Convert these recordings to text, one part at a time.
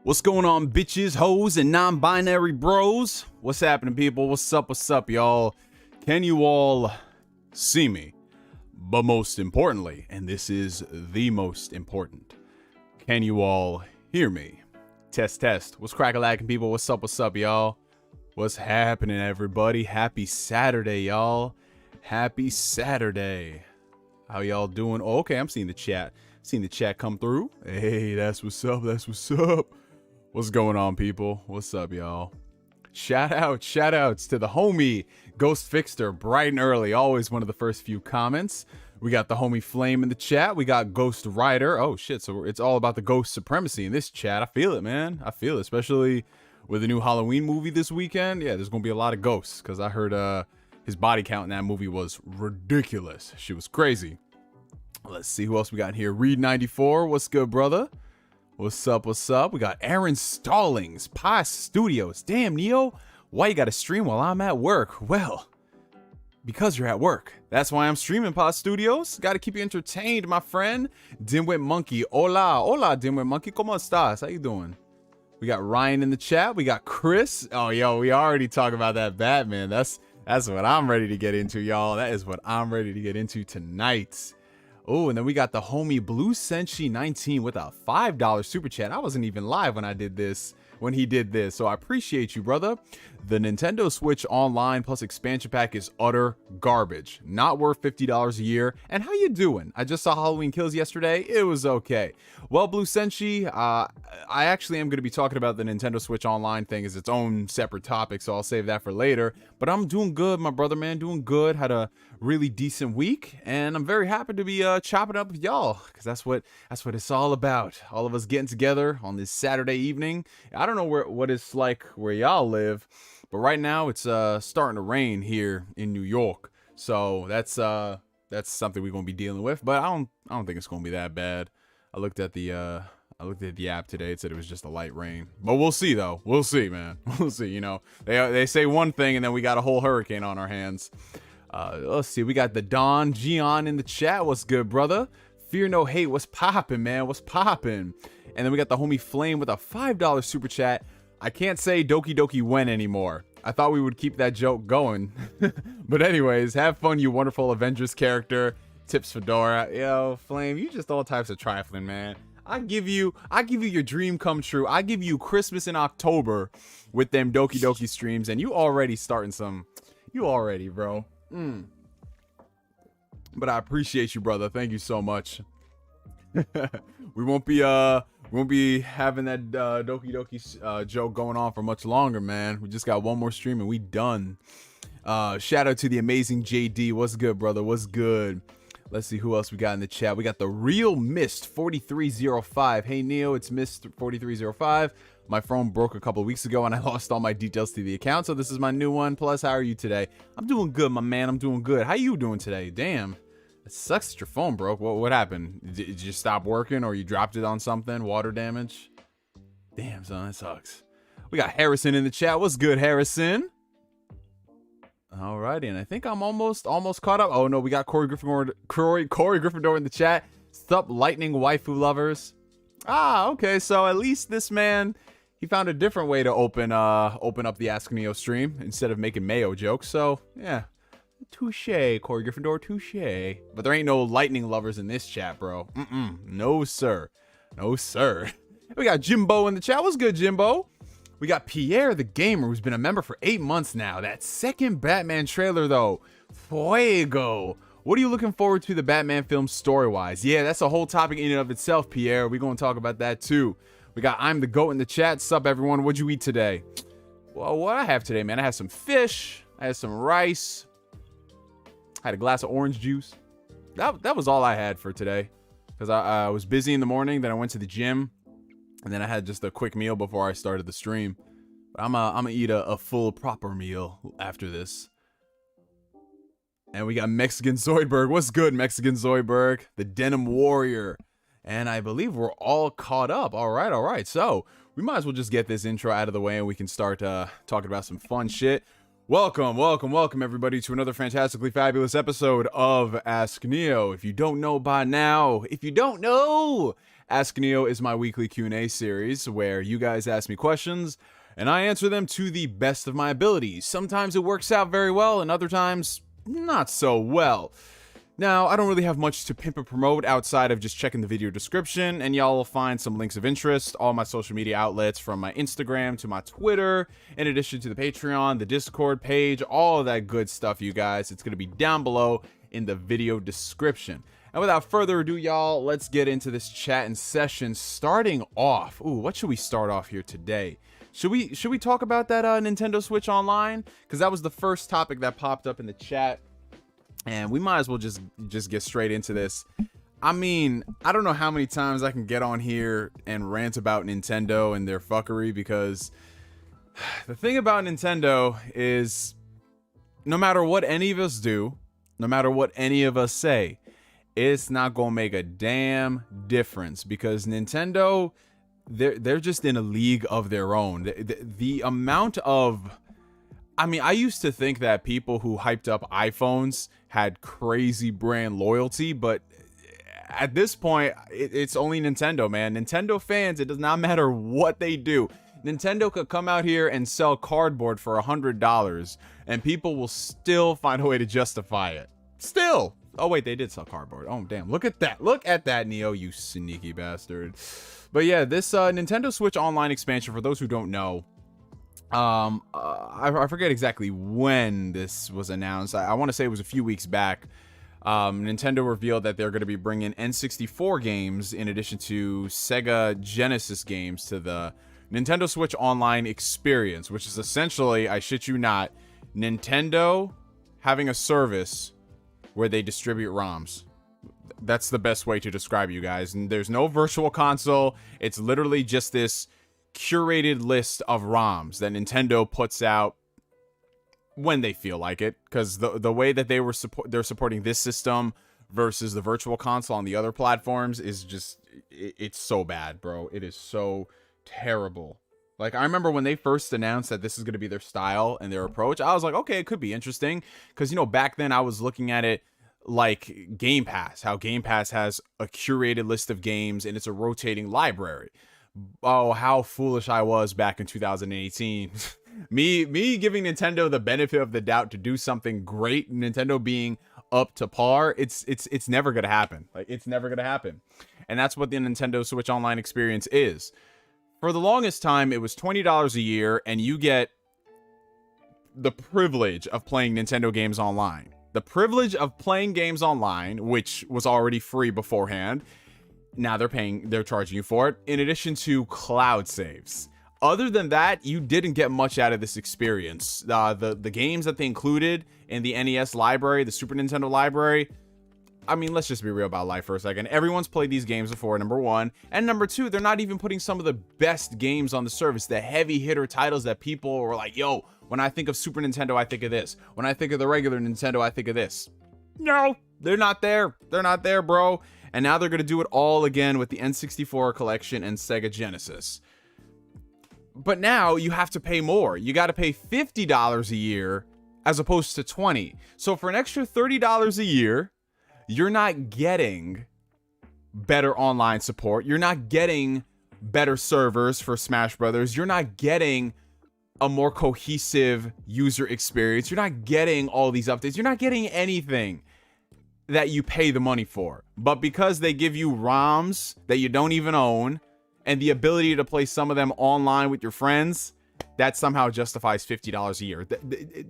What's going on, bitches, hoes, and non-binary bros? What's happening, people? What's up, y'all? Can you all see me? But most importantly, and this is the most important, can you all hear me? Test, test. What's crack-a-lackin', people? What's up, y'all? What's happening, everybody? Happy Saturday, y'all. Happy Saturday. How y'all doing? Oh, okay, I'm seeing the chat. Seeing the chat come through. Hey, that's what's up. That's what's up. What's going on, people? What's up, y'all? Shout outs to the homie Ghost Fixter, bright and early, always one of the first few comments. We got the homie Flame in the chat. We got Ghost Rider. Oh shit, so it's all about the ghost supremacy in this chat. I feel it, man. I feel it, especially with the new Halloween movie this weekend. Yeah, there's gonna be a lot of ghosts because I heard his body count in that movie was ridiculous. She was crazy. Let's see who else we got in here. Reed94, what's good, brother? What's up, what's up? We got Aaron Stallings, Pi Studios. Damn, Neo, why you gotta stream while I'm at work? Well, because you're at work. That's why I'm streaming, Pi Studios. Gotta keep you entertained, my friend. Dimwit Monkey, hola, Dimwit Monkey, ¿cómo estás? How you doing? We got Ryan in the chat. We got Chris. Oh, yo, we already talked about that Batman. That's what I'm ready to get into, y'all. That is what I'm ready to get into tonight. Oh, and then we got the homie Blue Senshi 19 with a $5 super chat. I wasn't even live when he did this, so I appreciate you, brother. The Nintendo Switch Online plus expansion pack is utter garbage. Not worth $50 a year. And how you doing? I just saw Halloween Kills yesterday. It was okay. Well, Blue Senshi, I actually am going to be talking about the Nintendo Switch Online thing as its own separate topic, so I'll save that for later. But I'm doing good, my brother, man. Doing good. Had a really decent week, and I'm very happy to be chopping up with y'all, because that's what it's all about. All of us getting together on this Saturday evening. I don't know what it's like where y'all live, but right now it's starting to rain here in New York, so that's something we're gonna be dealing with. But I don't think it's gonna be that bad. I looked at the app today. It said it was just a light rain, but we'll see though. We'll see, man. We'll see. You know, they say one thing and then we got a whole hurricane on our hands. Let's see. We got the Don Gian in the chat. What's good, brother? Fear no hate. What's poppin', man? What's poppin'? And then we got the homie Flame with a $5 super chat. I can't say Doki Doki when anymore. I thought we would keep that joke going. But anyways, have fun, you wonderful Avengers character. Tips Fedora. Yo, Flame, you just all types of trifling, man. I give you your dream come true. I give you Christmas in October with them Doki Doki streams, and you already starting some. You already, bro. But I appreciate you, brother. Thank you so much. we won't be having that Doki Doki joke going on for much longer, man. We just got one more stream and we done. Shout out to the amazing JD. What's good, brother? What's good? Let's see who else we got in the chat. We got the real Mist 4305. Hey Neo, it's Mist 4305. My phone broke a couple of weeks ago and I lost all my details to the account, so this is my new one. Plus, how are you today? I'm doing good, my man. I'm doing good. How you doing today? Damn. It sucks that your phone broke. What happened? Did you just stop working or you dropped it on something? Water damage? Damn, son, that sucks. We got Harrison in the chat. What's good, Harrison? Alrighty, and I think I'm almost caught up. Oh no, we got Corey Gryffindor in the chat. Sup, lightning waifu lovers. Ah, okay, so at least this man, he found a different way to open up the Ask Neo stream instead of making Mayo jokes. So yeah, touche, Corey Gryffindor, touche. But there ain't no lightning lovers in this chat, bro. No sir, no sir. We got Jimbo in the chat. What's good, Jimbo? We got Pierre the Gamer, who's been a member for 8 months now. That second Batman trailer, though, fuego. What are you looking forward to the Batman film story-wise? Yeah, that's a whole topic in and of itself, Pierre. We're going to talk about that, too. We got I'm the Goat in the chat. Sup, everyone? What'd you eat today? Well, what I have today, man, I had some fish. I had some rice. I had a glass of orange juice. That was all I had for today. Because I was busy in the morning. Then I went to the gym. And then I had just a quick meal before I started the stream. But I'm gonna eat a full proper meal after this. And we got Mexican Zoidberg. What's good, Mexican Zoidberg? The Denim Warrior. And I believe we're all caught up. All right. So we might as well just get this intro out of the way and we can start talking about some fun shit. Welcome, everybody, to another fantastically fabulous episode of Ask Neo. If you don't know by now, Ask Neo is my weekly Q&A series where you guys ask me questions and I answer them to the best of my abilities. Sometimes it works out very well and other times not so well. Now, I don't really have much to pimp and promote outside of just checking the video description, and y'all will find some links of interest, all my social media outlets from my Instagram to my Twitter, in addition to the Patreon, the Discord page, all of that good stuff, you guys. It's going to be down below in the video description. And without further ado, y'all, let's get into this chat and session. Starting off, what should we start off here today? Should we talk about that Nintendo Switch Online? Because that was the first topic that popped up in the chat. And we might as well just get straight into this. I mean, I don't know how many times I can get on here and rant about Nintendo and their fuckery, because the thing about Nintendo is no matter what any of us do, no matter what any of us say, it's not gonna make a damn difference, because Nintendo, they're just in a league of their own. The amount of, I mean, I used to think that people who hyped up iPhones had crazy brand loyalty, but at this point, it's only Nintendo, man. Nintendo fans, it does not matter what they do. Nintendo could come out here and sell cardboard for $100, and people will still find a way to justify it. Still. Oh, wait, they did sell cardboard. Oh, damn. Look at that. Look at that, Neo, you sneaky bastard. But yeah, this Nintendo Switch Online expansion, for those who don't know, I forget exactly when this was announced. I want to say it was a few weeks back. Nintendo revealed that they're going to be bringing N64 games in addition to Sega Genesis games to the Nintendo Switch Online experience, which is essentially, I shit you not, Nintendo having a service where they distribute ROMs. That's the best way to describe you guys. And there's no virtual console. It's literally just this curated list of ROMs that Nintendo puts out when they feel like it, because the way that they're supporting this system versus the virtual console on the other platforms is just, it's so bad, bro. It is so terrible. Like, I remember when they first announced that this is going to be their style and their approach, I was like, okay, it could be interesting, because, you know, back then I was looking at it like Game Pass, how Game Pass has a curated list of games and it's a rotating library. Oh, how foolish I was back in 2018. me giving Nintendo the benefit of the doubt to do something great, Nintendo being up to par, it's never gonna happen. Like, it's never gonna happen. And that's what the Nintendo Switch Online experience is. For the longest time, it was $20 a year, and you get the privilege of playing Nintendo games online. The privilege of playing games online, which was already free beforehand. Now they're charging you for it, in addition to cloud saves. Other than that, you didn't get much out of this experience. The games that they included in the NES library, the Super Nintendo library, I mean, let's just be real about life for a second. Everyone's played these games before, number one. And number two, they're not even putting some of the best games on the service, the heavy hitter titles that people were like, yo, when I think of Super Nintendo, I think of this. When I think of the regular Nintendo, I think of this. No, they're not there. They're not there, bro. And now they're going to do it all again with the N64 collection and Sega Genesis. But now you have to pay more. You got to pay $50 a year as opposed to $20. So for an extra $30 a year, you're not getting better online support. You're not getting better servers for Smash Brothers. You're not getting a more cohesive user experience. You're not getting all these updates. You're not getting anything that you pay the money for. But because they give you ROMs that you don't even own and the ability to play some of them online with your friends, that somehow justifies $50 a year.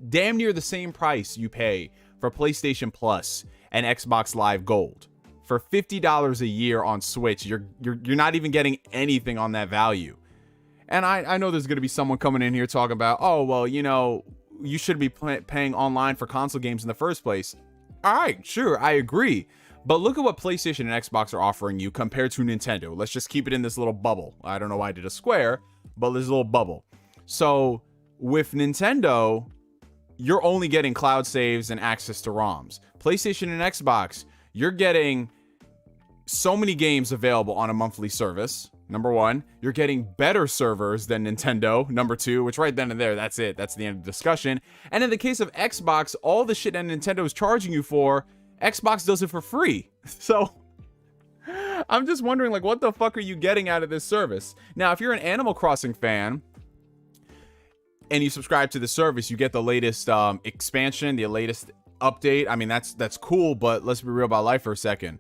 Damn near the same price you pay for PlayStation Plus and Xbox Live Gold. For $50 a year on Switch, you're not even getting anything on that value. And I know there's going to be someone coming in here talking about, oh, well, you know, you should be paying online for console games in the first place. All right, sure, I agree. But look at what PlayStation and Xbox are offering you compared to Nintendo. Let's just keep it in this little bubble. I don't know why I did a square, but there's a little bubble. So with Nintendo, you're only getting cloud saves and access to ROMs. PlayStation and Xbox, you're getting so many games available on a monthly service. Number one, you're getting better servers than Nintendo. Number two, which right then and there, that's it. That's the end of the discussion. And in the case of Xbox, all the shit that Nintendo is charging you for, Xbox does it for free. So I'm just wondering, like, what the fuck are you getting out of this service? Now, if you're an Animal Crossing fan and you subscribe to the service, you get the latest expansion, the latest update. I mean, that's cool, but let's be real about life for a second.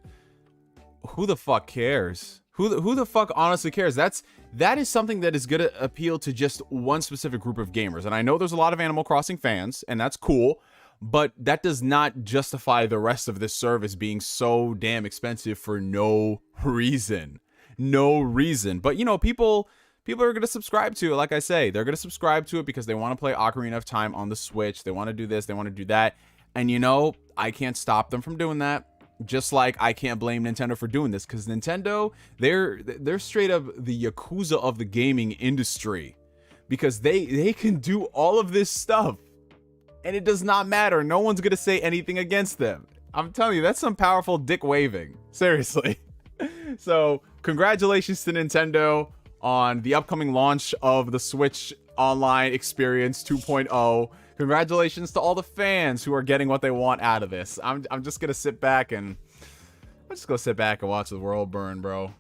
Who the fuck cares? Who the fuck honestly cares? That is something that is gonna appeal to just one specific group of gamers. And I know there's a lot of Animal Crossing fans, and that's cool, but that does not justify the rest of this service being so damn expensive for no reason. No reason. But, you know, people are going to subscribe to it. Like I say, they're going to subscribe to it because they want to play Ocarina of Time on the Switch. They want to do this. They want to do that. And, you know, I can't stop them from doing that. Just like I can't blame Nintendo for doing this, because Nintendo, they're straight up the Yakuza of the gaming industry, because they can do all of this stuff and it does not matter. No one's going to say anything against them. I'm telling you, that's some powerful dick waving. Seriously. So congratulations to Nintendo on the upcoming launch of the Switch Online Experience 2.0. Congratulations to all the fans who are getting what they want out of this. I'm just gonna sit back and watch the world burn, bro.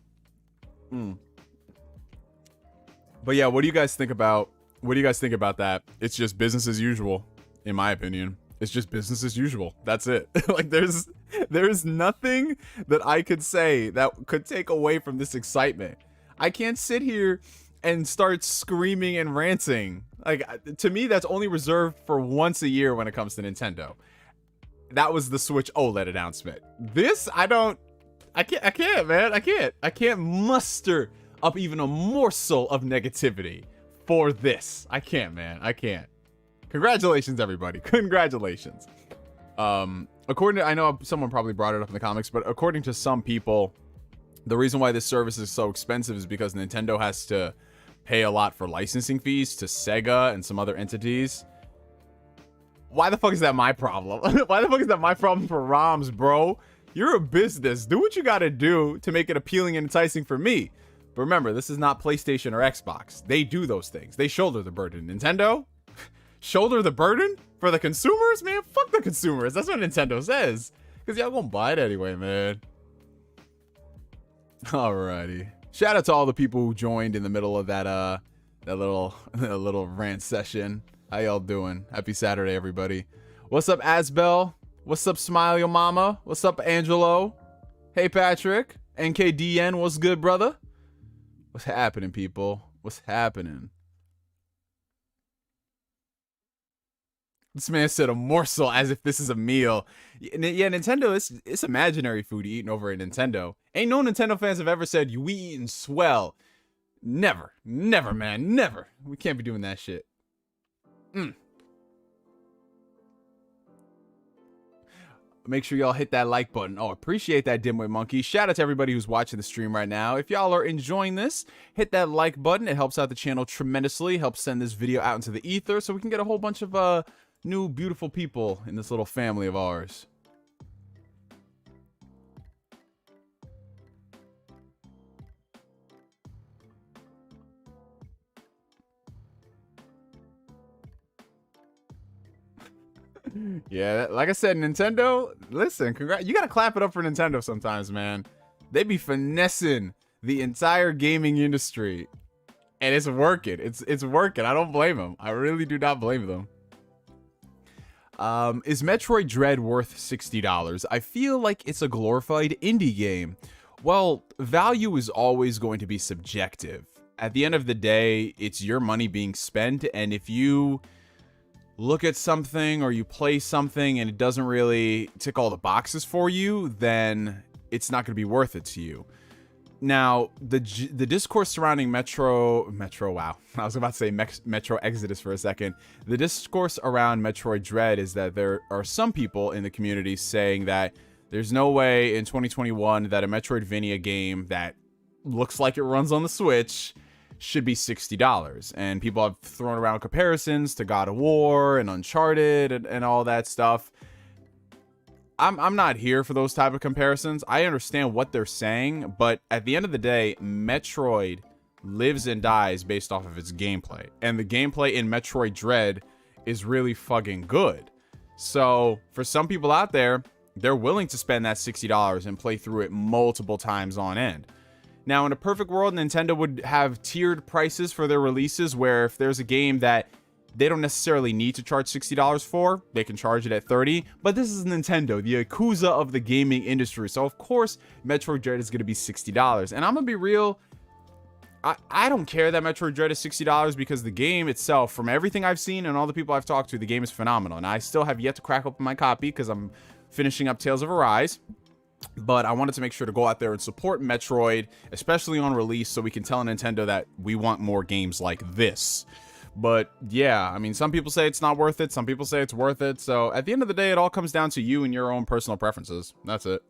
But yeah, what do you guys think about that? It's just business as usual, in my opinion. It's just business as usual. That's it. Like there's nothing that I could say that could take away from this excitement. I can't sit here and start screaming and ranting. Like, to me, that's only reserved for once a year when it comes to Nintendo. That was the Switch OLED announcement. This, I can't, man. I can't muster up even a morsel of negativity for this. I can't, man. I can't. Congratulations, everybody. Congratulations. According to, I know someone probably brought it up in the comics, but according to some people, the reason why this service is so expensive is because Nintendo has to pay a lot for licensing fees to Sega and some other entities. Why the fuck is that my problem? Why the fuck is that my problem for ROMs, bro? You're a business. Do what you gotta do to make it appealing and enticing for me. But remember, this is not PlayStation or Xbox. They do those things. They shoulder the burden. Nintendo? Shoulder the burden? For the consumers? Man, fuck the consumers. That's what Nintendo says. Because y'all gonna buy it anyway, man. Alrighty. Shout out to all the people who joined in the middle of that little rant session. How y'all doing? Happy Saturday, everybody. What's up, Asbel? What's up, Smile Your Mama? What's up, Angelo? Hey, Patrick. NKDN, what's good, brother? What's happening, people? What's happening? This man said a morsel as if this is a meal. Yeah, Nintendo, it's imaginary food eating over at Nintendo. Ain't no Nintendo fans have ever said, we eating swell. Never. Never, man. Never. We can't be doing that shit. Make sure y'all hit that like button. Oh, appreciate that, Dimwit Monkey. Shout out to everybody who's watching the stream right now. If y'all are enjoying this, hit that like button. It helps out the channel tremendously. Helps send this video out into the ether so we can get a whole bunch of new beautiful people in this little family of ours. Yeah, like I said, Nintendo, listen, you gotta clap it up for Nintendo sometimes, man. They be finessing the entire gaming industry, and it's working. It's working. I don't blame them. I really do not blame them. Is Metroid Dread worth $60? I feel like it's a glorified indie game. Well, value is always going to be subjective. At the end of the day, it's your money being spent, and if you look at something or you play something and it doesn't really tick all the boxes for you, then it's not going to be worth it to you. Now, the discourse surrounding Metro, wow. I was about to say Metro Exodus for a second. The discourse around Metroid Dread is that there are some people in the community saying that there's no way in 2021 that a Metroidvania game that looks like it runs on the Switch should be $60. And people have thrown around comparisons to God of War and Uncharted and all that stuff. I'm not here for those type of comparisons. I understand what they're saying, but at the end of the day, Metroid lives and dies based off of its gameplay. And the gameplay in Metroid Dread is really fucking good. So for some people out there, they're willing to spend that $60 and play through it multiple times on end. Now, in a perfect world, Nintendo would have tiered prices for their releases, where if there's a game that they don't necessarily need to charge $60 for, they can charge it at $30. But this is Nintendo, the Yakuza of the gaming industry. So, of course, Metroid Dread is going to be $60. And I'm going to be real, I don't care that Metroid Dread is $60 because the game itself, from everything I've seen and all the people I've talked to, the game is phenomenal. And I still have yet to crack open my copy because I'm finishing up Tales of Arise. But I wanted to make sure to go out there and support Metroid, especially on release, so we can tell Nintendo that we want more games like this. But yeah, I mean, some people say it's not worth it. Some people say it's worth it. So at the end of the day, it all comes down to you and your own personal preferences. That's it.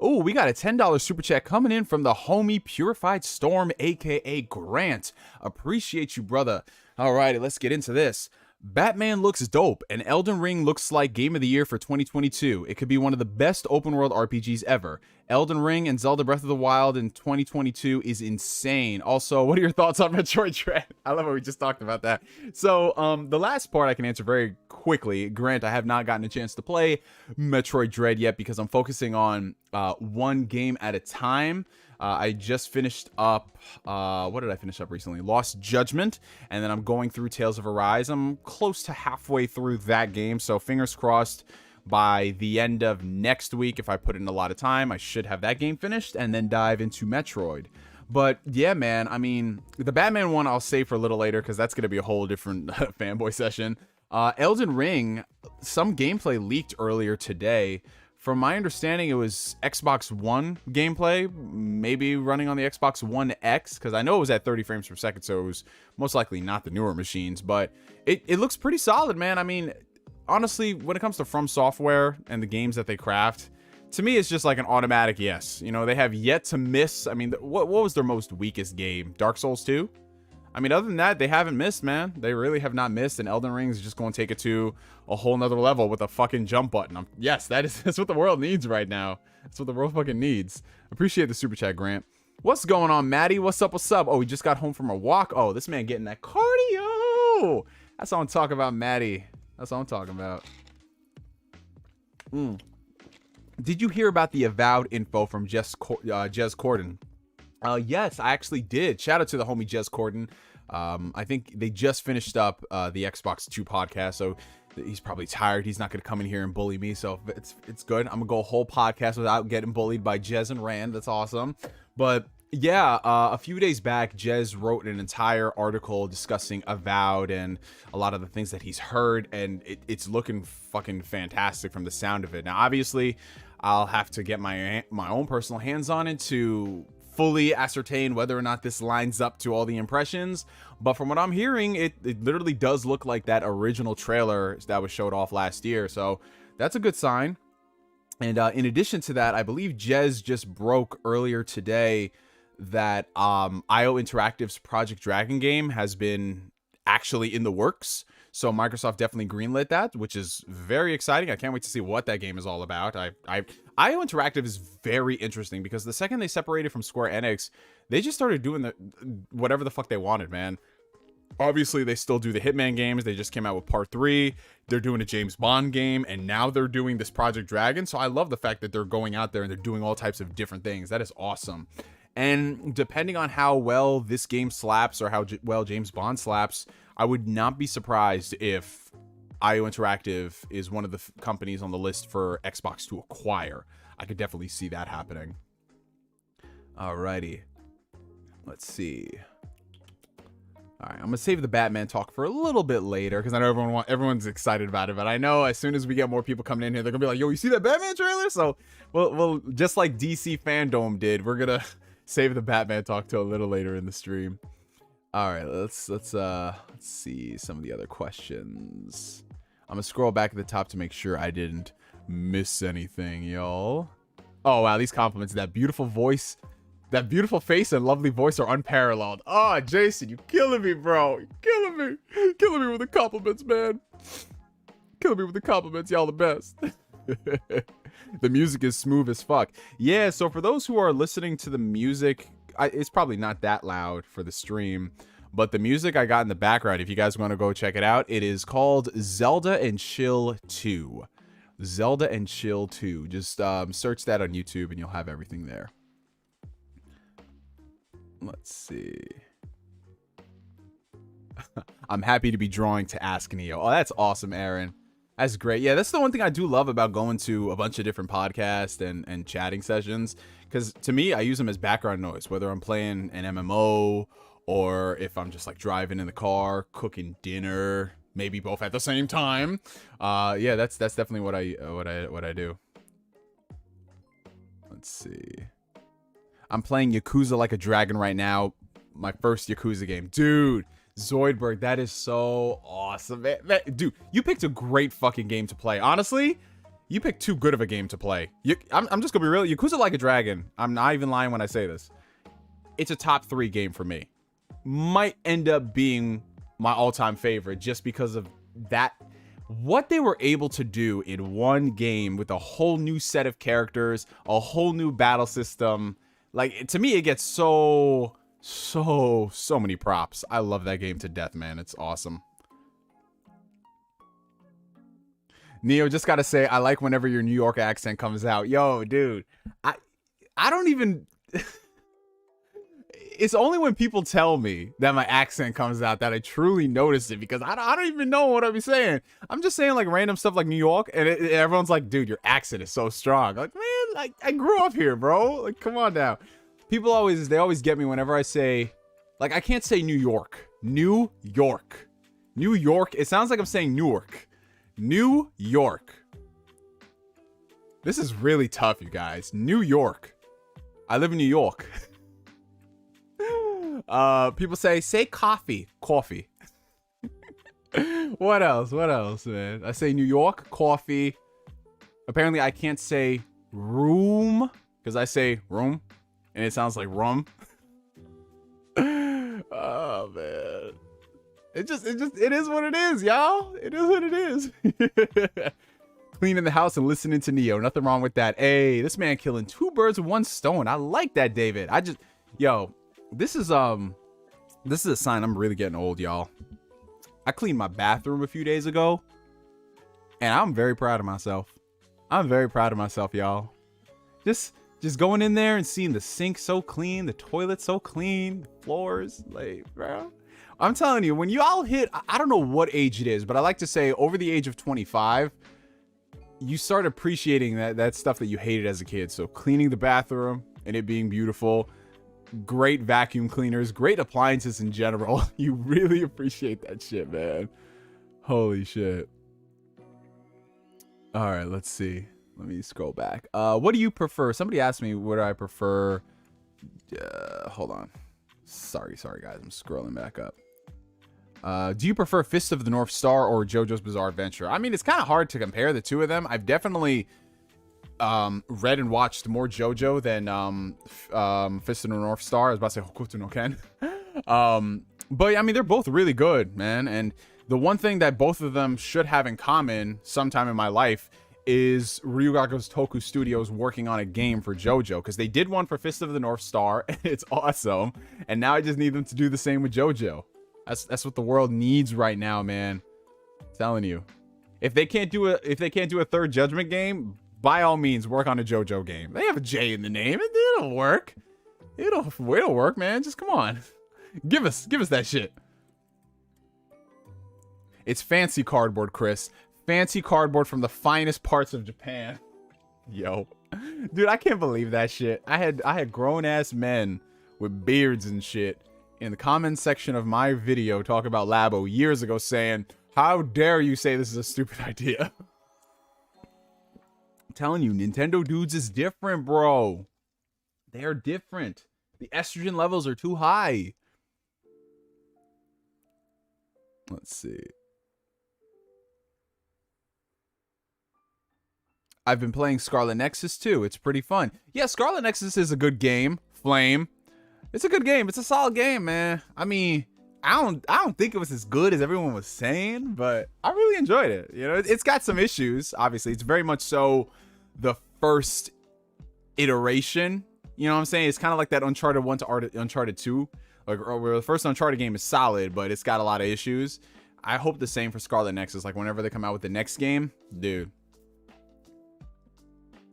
Oh, we got a $10 super chat coming in from the homie Purified Storm, aka Grant. Appreciate you, brother. All right, let's get into this. Batman looks dope, and Elden Ring looks like Game of the Year for 2022. It could be one of the best open-world RPGs ever. Elden Ring and Zelda Breath of the Wild in 2022 is insane. Also, what are your thoughts on Metroid Dread? I love how we just talked about that. So, the last part I can answer very quickly. Grant, I have not gotten a chance to play Metroid Dread yet because I'm focusing on one game at a time. I just finished up, what did I finish up recently? Lost Judgment, and then I'm going through Tales of Arise. I'm close to halfway through that game, so fingers crossed by the end of next week, if I put in a lot of time, I should have that game finished and then dive into Metroid. But yeah, man, I mean, the Batman one I'll save for a little later because that's going to be a whole different fanboy session. Elden Ring, some gameplay leaked earlier today. From my understanding, it was Xbox One gameplay, maybe running on the Xbox One X, because I know it was at 30 frames per second, so it was most likely not the newer machines, but it looks pretty solid, man. I mean, honestly, when it comes to From Software and the games that they craft, to me, it's just like an automatic yes. You know, they have yet to miss. I mean, what was their most weakest game? Dark Souls 2? I mean, other than that, they haven't missed, man. They really have not missed, and Elden Ring is just going to take it to a whole nother level with a fucking jump button. Yes, that's what the world needs right now. That's what the world fucking needs. Appreciate the super chat, Grant. What's going on, Maddie? What's up? What's up? Oh, we just got home from a walk. Oh, this man getting that cardio. That's all I'm talking about, Maddie. That's all I'm talking about. Did you hear about the Avowed info from Jez Corden? Yes, I actually did. Shout out to the homie Jez Corden. I think they just finished up the Xbox 2 podcast, so he's probably tired. He's not going to come in here and bully me, so it's good. I'm going to go a whole podcast without getting bullied by Jez and Rand. That's awesome. But yeah, a few days back, Jez wrote an entire article discussing Avowed and a lot of the things that he's heard, and it's looking fucking fantastic from the sound of it. Now, obviously, I'll have to get my own personal hands on it to fully ascertain whether or not this lines up to all the impressions, but from what I'm hearing, it literally does look like that original trailer that was showed off last year, so that's a good sign. And in addition to that, I believe Jez just broke earlier today that IO Interactive's Project Dragon game has been actually in the works. So Microsoft definitely greenlit that, which is very exciting. I can't wait to see what that game is all about. IO Interactive is very interesting because the second they separated from Square Enix, they just started doing whatever the fuck they wanted, man. Obviously, they still do the Hitman games. They just came out with Part 3. They're doing a James Bond game, and now they're doing this Project Dragon. So I love the fact that they're going out there and they're doing all types of different things. That is awesome. And depending on how well this game slaps or how well James Bond slaps, I would not be surprised if IO Interactive is one of the companies on the list for Xbox to acquire. I could definitely see that happening. Alrighty. Let's see. Alright, I'm going to save the Batman talk for a little bit later because I know everyone's excited about it, but I know as soon as we get more people coming in here, they're going to be like, yo, you see that Batman trailer? So, we'll just like DC Fandom did, we're going to save the Batman talk till a little later in the stream. All right, let's see some of the other questions. I'm gonna scroll back at the top to make sure I didn't miss anything, y'all. Oh wow, these compliments, that beautiful voice, that beautiful face and lovely voice are unparalleled. Oh, Jason, you killing me, bro. You're killing me with the compliments, man. Killing me with the compliments, y'all the best. The music is smooth as fuck. Yeah, so for those who are listening to the music, it's probably not that loud for the stream, but the music I got in the background, if you guys want to go check it out, it is called Zelda and Chill 2. Zelda and Chill 2. Just search that on YouTube and you'll have everything there. Let's see. I'm happy to be drawing to Ask Neo. Oh, that's awesome, Aaron. That's great. Yeah, that's the one thing I do love about going to a bunch of different podcasts and chatting sessions. Because to me, I use them as background noise, whether I'm playing an MMO or if I'm just like driving in the car, cooking dinner, maybe both at the same time. Yeah, that's definitely what I do. Let's see. I'm playing Yakuza Like a Dragon right now. My first Yakuza game. Dude, Zoidberg, that is so awesome. Dude, you picked a great fucking game to play. Honestly, you picked too good of a game to play. I'm just gonna be real. Yakuza Like a Dragon, I'm not even lying when I say this. It's a top 3 game for me. Might end up being my all-time favorite just because of that. What they were able to do in one game with a whole new set of characters, a whole new battle system. Like, to me, it gets so many props. I love that game to death, man. It's awesome. Neo, just gotta say, I like whenever your New York accent comes out. Yo, dude, I don't even... It's only when people tell me that my accent comes out that I truly notice it, because I don't even know what I'm saying. I'm just saying like random stuff like New York, and everyone's like, dude, your accent is so strong. Like, man, like, I grew up here, bro. Like, come on now. People always get me whenever I say, like, I can't say New York. New York. New York. It sounds like I'm saying Newark. New York. This is really tough, you guys. New York. I live in New York. People say coffee. Coffee. What else, man? I say New York, coffee. Apparently I can't say room because I say room and it sounds like rum. Oh man. It is what it is, y'all. It is what it is. Cleaning the house and listening to Neo. Nothing wrong with that. Hey, this man killing 2 birds with 1 stone. I like that, David. Yo, this is a sign I'm really getting old, y'all. I cleaned my bathroom a few days ago, and I'm very proud of myself. I'm very proud of myself, y'all. Just going in there and seeing the sink so clean, the toilet so clean, the floors, like, bro. I'm telling you, when you all hit, I don't know what age it is, but I like to say over the age of 25, you start appreciating that stuff that you hated as a kid. So cleaning the bathroom and it being beautiful, great vacuum cleaners, great appliances in general. You really appreciate that shit, man. Holy shit. All right, let's see. Let me scroll back. What do you prefer? Somebody asked me what I prefer. Hold on. Sorry, guys. I'm scrolling back up. Do you prefer Fist of the North Star or JoJo's Bizarre Adventure? I mean, it's kind of hard to compare the two of them. I've definitely read and watched more JoJo than Fist of the North Star. I was about to say Hokuto no Ken. But I mean, they're both really good, man. And the one thing that both of them should have in common sometime in my life is Ryugaku's Toku Studios working on a game for JoJo, because they did one for Fist of the North Star and it's awesome, and now I just need them to do the same with JoJo. That's what the world needs right now, man. I'm telling you, if they can't do a third Judgment game, by all means work on a JoJo game. They have a J in the name. It'll work. It'll work, man. Just come on, give us that shit. It's fancy cardboard, Chris. Fancy cardboard from the finest parts of Japan. Yo, dude, I can't believe that shit. I had grown ass men with beards and shit in the comments section of my video talk about Labo years ago saying, how dare you say this is a stupid idea? I'm telling you, Nintendo dudes is different, bro. They're different. The estrogen levels are too high. Let's see. I've been playing Scarlet Nexus too. It's pretty fun. Yeah, Scarlet Nexus is a good game. Flame. It's a good game. It's a solid game, man. I mean, I don't think it was as good as everyone was saying, but I really enjoyed it. You know, it's got some issues. Obviously, it's very much so the first iteration. You know what I'm saying? It's kind of like that Uncharted 1 to Uncharted 2. Like, where the first Uncharted game is solid, but it's got a lot of issues. I hope the same for Scarlet Nexus. Like, whenever they come out with the next game, dude,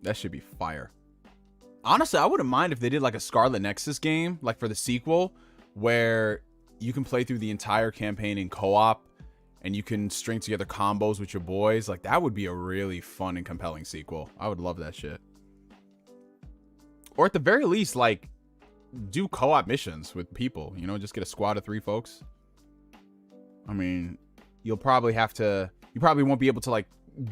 That should be fire. Honestly, I wouldn't mind if they did like a Scarlet Nexus game, like for the sequel, where you can play through the entire campaign in co-op and you can string together combos with your boys. Like, that would be a really fun and compelling sequel. I would love that shit. Or at the very least, like, do co-op missions with people, you know, just get a squad of 3 folks. I mean, you probably won't be able to like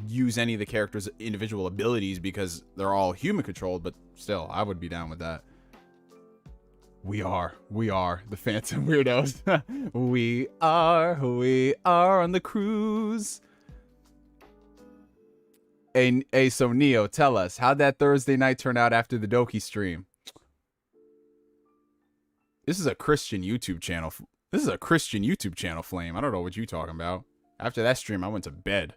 use any of the characters' individual abilities because they're all human controlled, but still, I would be down with that. We are the Phantom Weirdos. we are on the cruise. Hey, so Neo, tell us, how'd that Thursday night turn out after the Doki stream? This is a Christian YouTube channel. This is a Christian YouTube channel, Flame. I don't know what you're talking about. After that stream, I went to bed.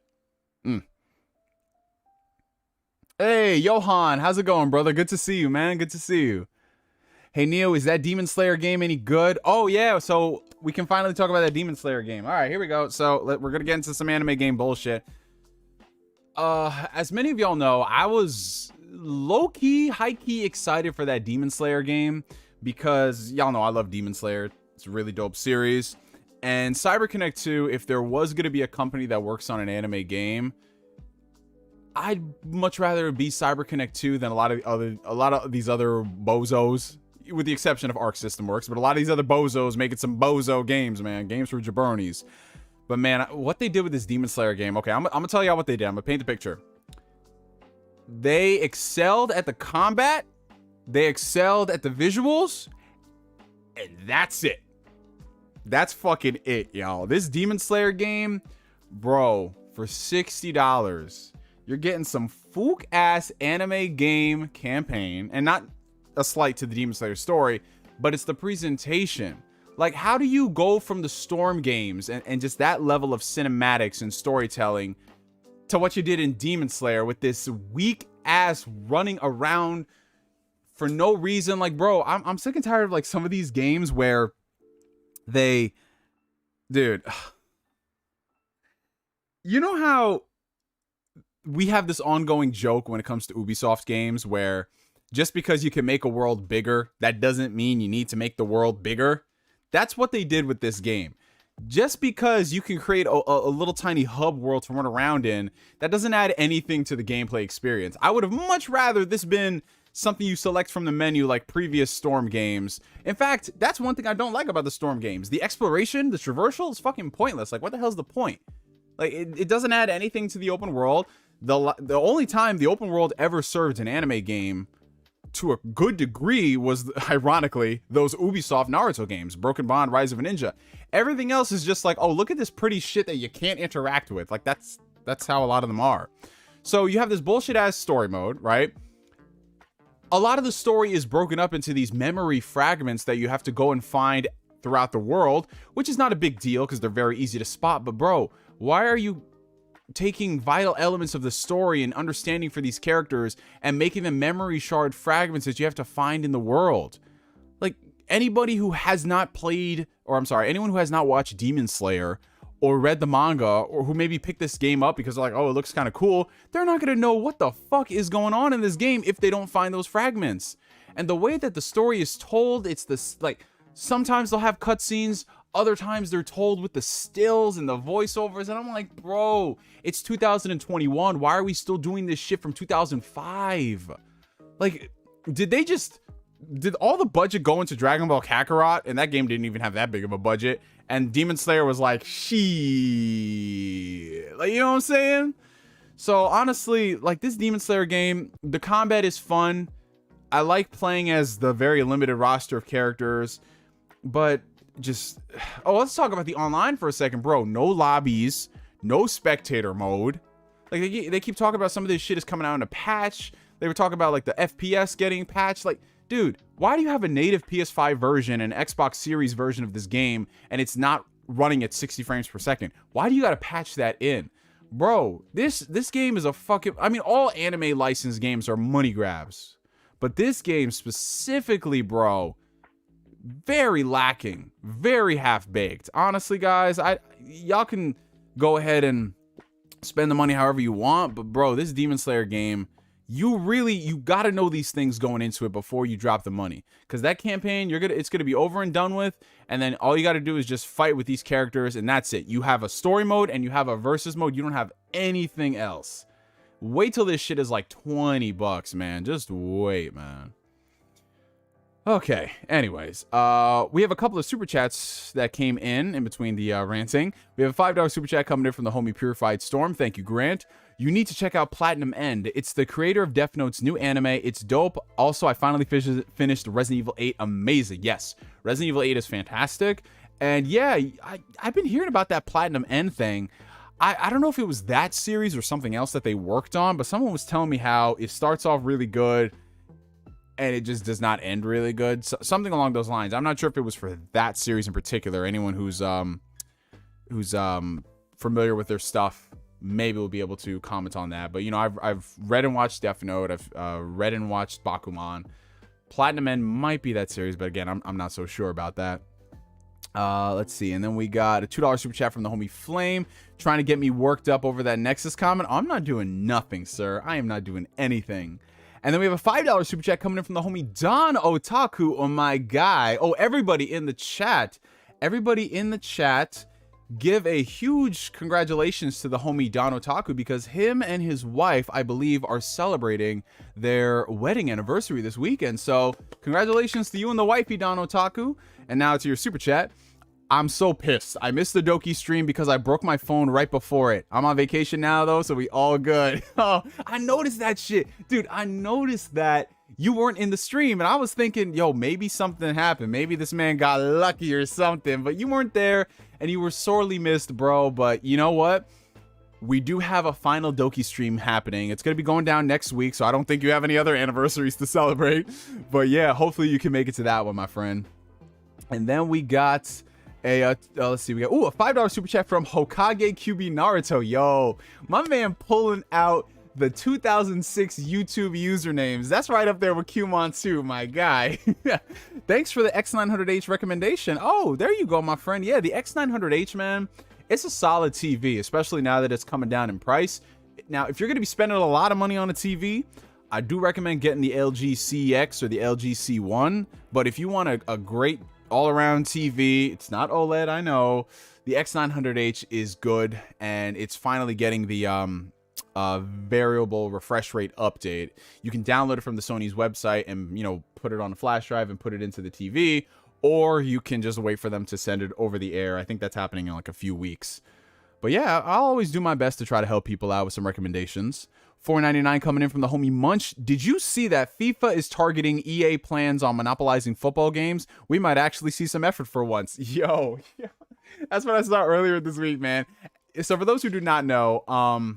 Hey, Johan, how's it going, brother? Good to see you, man. Good to see you. Hey, Neo, is that Demon Slayer game any good? Oh, yeah, so we can finally talk about that Demon Slayer game. All right, here we go. So we're going to get into some anime game bullshit. As many of y'all know, I was low-key, high-key excited for that Demon Slayer game because y'all know I love Demon Slayer. It's a really dope series. And CyberConnect 2, if there was going to be a company that works on an anime game, I'd much rather it be CyberConnect 2 than a lot of these other bozos, with the exception of Arc System Works, but a lot of these other bozos making some bozo games, man. Games for jabronis. But man, what they did with this Demon Slayer game, okay, I'm gonna tell y'all what they did. I'm gonna paint the picture. They excelled at the combat, they excelled at the visuals, and that's it. That's fucking it, y'all. This Demon Slayer game, bro, for $60, you're getting some fook-ass anime game campaign, and not a slight to the Demon Slayer story, but it's the presentation. Like, how do you go from the Storm games and just that level of cinematics and storytelling to what you did in Demon Slayer with this weak-ass running around for no reason? Like, bro, I'm sick and tired of, like, some of these games where they... Dude. You know how we have this ongoing joke when it comes to Ubisoft games where just because you can make a world bigger, that doesn't mean you need to make the world bigger? That's what they did with this game. Just because you can create a little tiny hub world to run around in, that doesn't add anything to the gameplay experience. I would have much rather this been something you select from the menu like previous Storm games. In fact, that's one thing I don't like about the Storm games. The exploration, the traversal is fucking pointless. Like, what the hell's the point? Like, it doesn't add anything to the open world. The only time the open world ever served an anime game to a good degree was, ironically, those Ubisoft Naruto games, Broken Bond, Rise of a Ninja. Everything else is just like, oh, look at this pretty shit that you can't interact with. Like, that's how a lot of them are. So you have this bullshit ass story mode, right? A lot of the story is broken up into these memory fragments that you have to go and find throughout the world, which is not a big deal because they're very easy to spot. But bro, why are you taking vital elements of the story and understanding for these characters and making them memory shard fragments that you have to find in the world? Like, anybody who has not played, or I'm sorry, anyone who has not watched Demon Slayer or read the manga, or who maybe picked this game up because they're like, oh, it looks kind of cool, they're not going to know what the fuck is going on in this game if they don't find those fragments. And the way that the story is told, it's this, like, sometimes they'll have cutscenes, other times they're told with the stills and the voiceovers, and I'm like, bro, it's 2021. Why are we still doing this shit from 2005? Like, did all the budget go into Dragon Ball Kakarot? And that game didn't even have that big of a budget. And Demon Slayer was like, shit. Like, you know what I'm saying? So honestly, like, this Demon Slayer game, the combat is fun. I like playing as the very limited roster of characters, but just, oh, let's talk about the online for a second, bro. No lobbies, no spectator mode. Like, they keep talking about some of this shit is coming out in a patch. They were talking about, like, the FPS getting patched. Like, dude, why do you have a native PS5 version and Xbox Series version of this game and it's not running at 60 frames per second? Why do you gotta patch that in? Bro, this game is a fucking, I mean, all anime licensed games are money grabs, but this game specifically, bro, very lacking, very half-baked. Honestly, guys, y'all can go ahead and spend the money however you want, but bro, this Demon Slayer game, you got to know these things going into it before you drop the money, because that campaign it's gonna be over and done with, and then all you got to do is just fight with these characters, and that's it. You have a story mode and you have a versus mode. You don't have anything else. Wait till this shit is like $20, man. Just wait, man. Okay, anyways, we have a couple of super chats that came in between the ranting. We have a $5 super chat coming in from the homie Purified Storm. Thank you, Grant. You need to check out Platinum End. It's the creator of Death Note's new anime. It's dope. Also, I finally finished Resident Evil 8. Amazing. Yes, Resident Evil 8 is fantastic. And yeah, I've been hearing about that Platinum End thing. I don't know if it was that series or something else that they worked on, but someone was telling me how it starts off really good and it just does not end really good. So, something along those lines. I'm not sure if it was for that series in particular. Anyone who's familiar with their stuff maybe will be able to comment on that. But you know, I've read and watched Death Note. I've read and watched Bakuman. Platinum End might be that series, but again, I'm not so sure about that. Let's see, and then we got a $2 super chat from the homie Flame, trying to get me worked up over that Nexus comment. I'm not doing nothing, sir. I am not doing anything. And then we have a $5 super chat coming in from the homie Don Otaku. Oh my guy. Oh, everybody in the chat, give a huge congratulations to the homie Don Otaku, because him and his wife, I believe, are celebrating their wedding anniversary this weekend. So congratulations to you and the wifey, Don Otaku. And now to your super chat. I'm so pissed. I missed the Doki stream because I broke my phone right before it. I'm on vacation now though, so we all good. Oh, I noticed that shit. Dude, I noticed that you weren't in the stream, and I was thinking, yo, maybe something happened. Maybe this man got lucky or something, but you weren't there and you were sorely missed, bro. But you know what? We do have a final Doki stream happening. It's going to be going down next week, so I don't think you have any other anniversaries to celebrate. But yeah, hopefully you can make it to that one, my friend. And then we got a, let's see, we got, a $5 super chat from Hokage QB Naruto. Yo, my man pulling out the 2006 YouTube usernames. That's right up there with Qmon2, my guy. Thanks for the X900H recommendation. Oh, there you go, my friend. Yeah, the X900H, man, it's a solid TV, especially now that it's coming down in price. Now, if you're going to be spending a lot of money on a TV, I do recommend getting the LG CX or the LG C1. But if you want a great all-around TV, it's not OLED, I know, the X900H is good, and it's finally getting the variable refresh rate update. You can download it from the Sony's website and, you know, put it on a flash drive and put it into the TV, or you can just wait for them to send it over the air. I think that's happening in like a few weeks. But yeah, I'll always do my best to try to help people out with some recommendations. $4.99 coming in from the homie Munch. Did you see that FIFA is targeting EA plans on monopolizing football games? We might actually see some effort for once. Yo, that's what I saw earlier this week, man. So for those who do not know,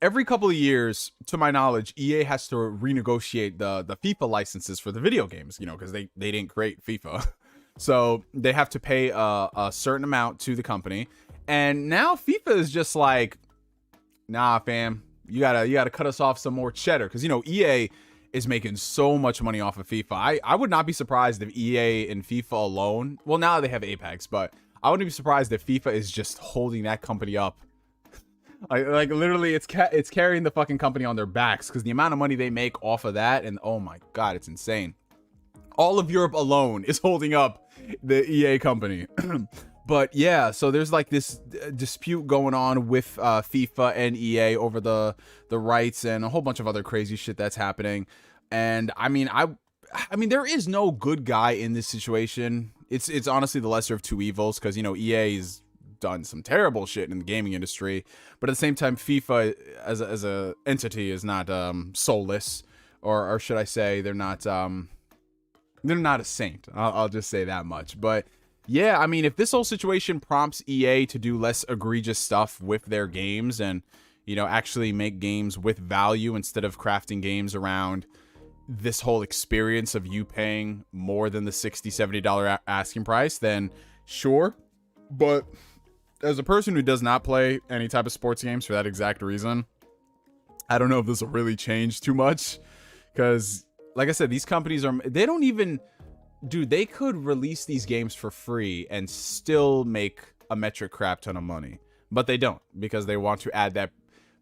every couple of years, to my knowledge, EA has to renegotiate the FIFA licenses for the video games, you know, because they didn't create FIFA. So they have to pay a certain amount to the company. And now FIFA is just like, nah, fam, you gotta cut us off some more cheddar. Because, you know, EA is making so much money off of FIFA. I would not be surprised if EA and FIFA alone, well, now they have Apex, but I wouldn't be surprised if FIFA is just holding that company up. Like literally, it's carrying the fucking company on their backs, because the amount of money they make off of that, and oh my god, it's insane. All of Europe alone is holding up the EA company. But yeah, so there's like this dispute going on with FIFA and EA over the rights and a whole bunch of other crazy shit that's happening. And I mean, I mean, there is no good guy in this situation. It's honestly the lesser of two evils, because, you know, EA's done some terrible shit in the gaming industry, but at the same time, FIFA as a entity is not soulless, or should I say, they're not a saint. I'll just say that much. But yeah, I mean, if this whole situation prompts EA to do less egregious stuff with their games and, you know, actually make games with value instead of crafting games around this whole experience of you paying more than the $60, $70 asking price, then sure. But as a person who does not play any type of sports games for that exact reason, I don't know if this will really change too much, because like I said, these companies they don't even, dude, they could release these games for free and still make a metric crap ton of money, but they don't, because they want to add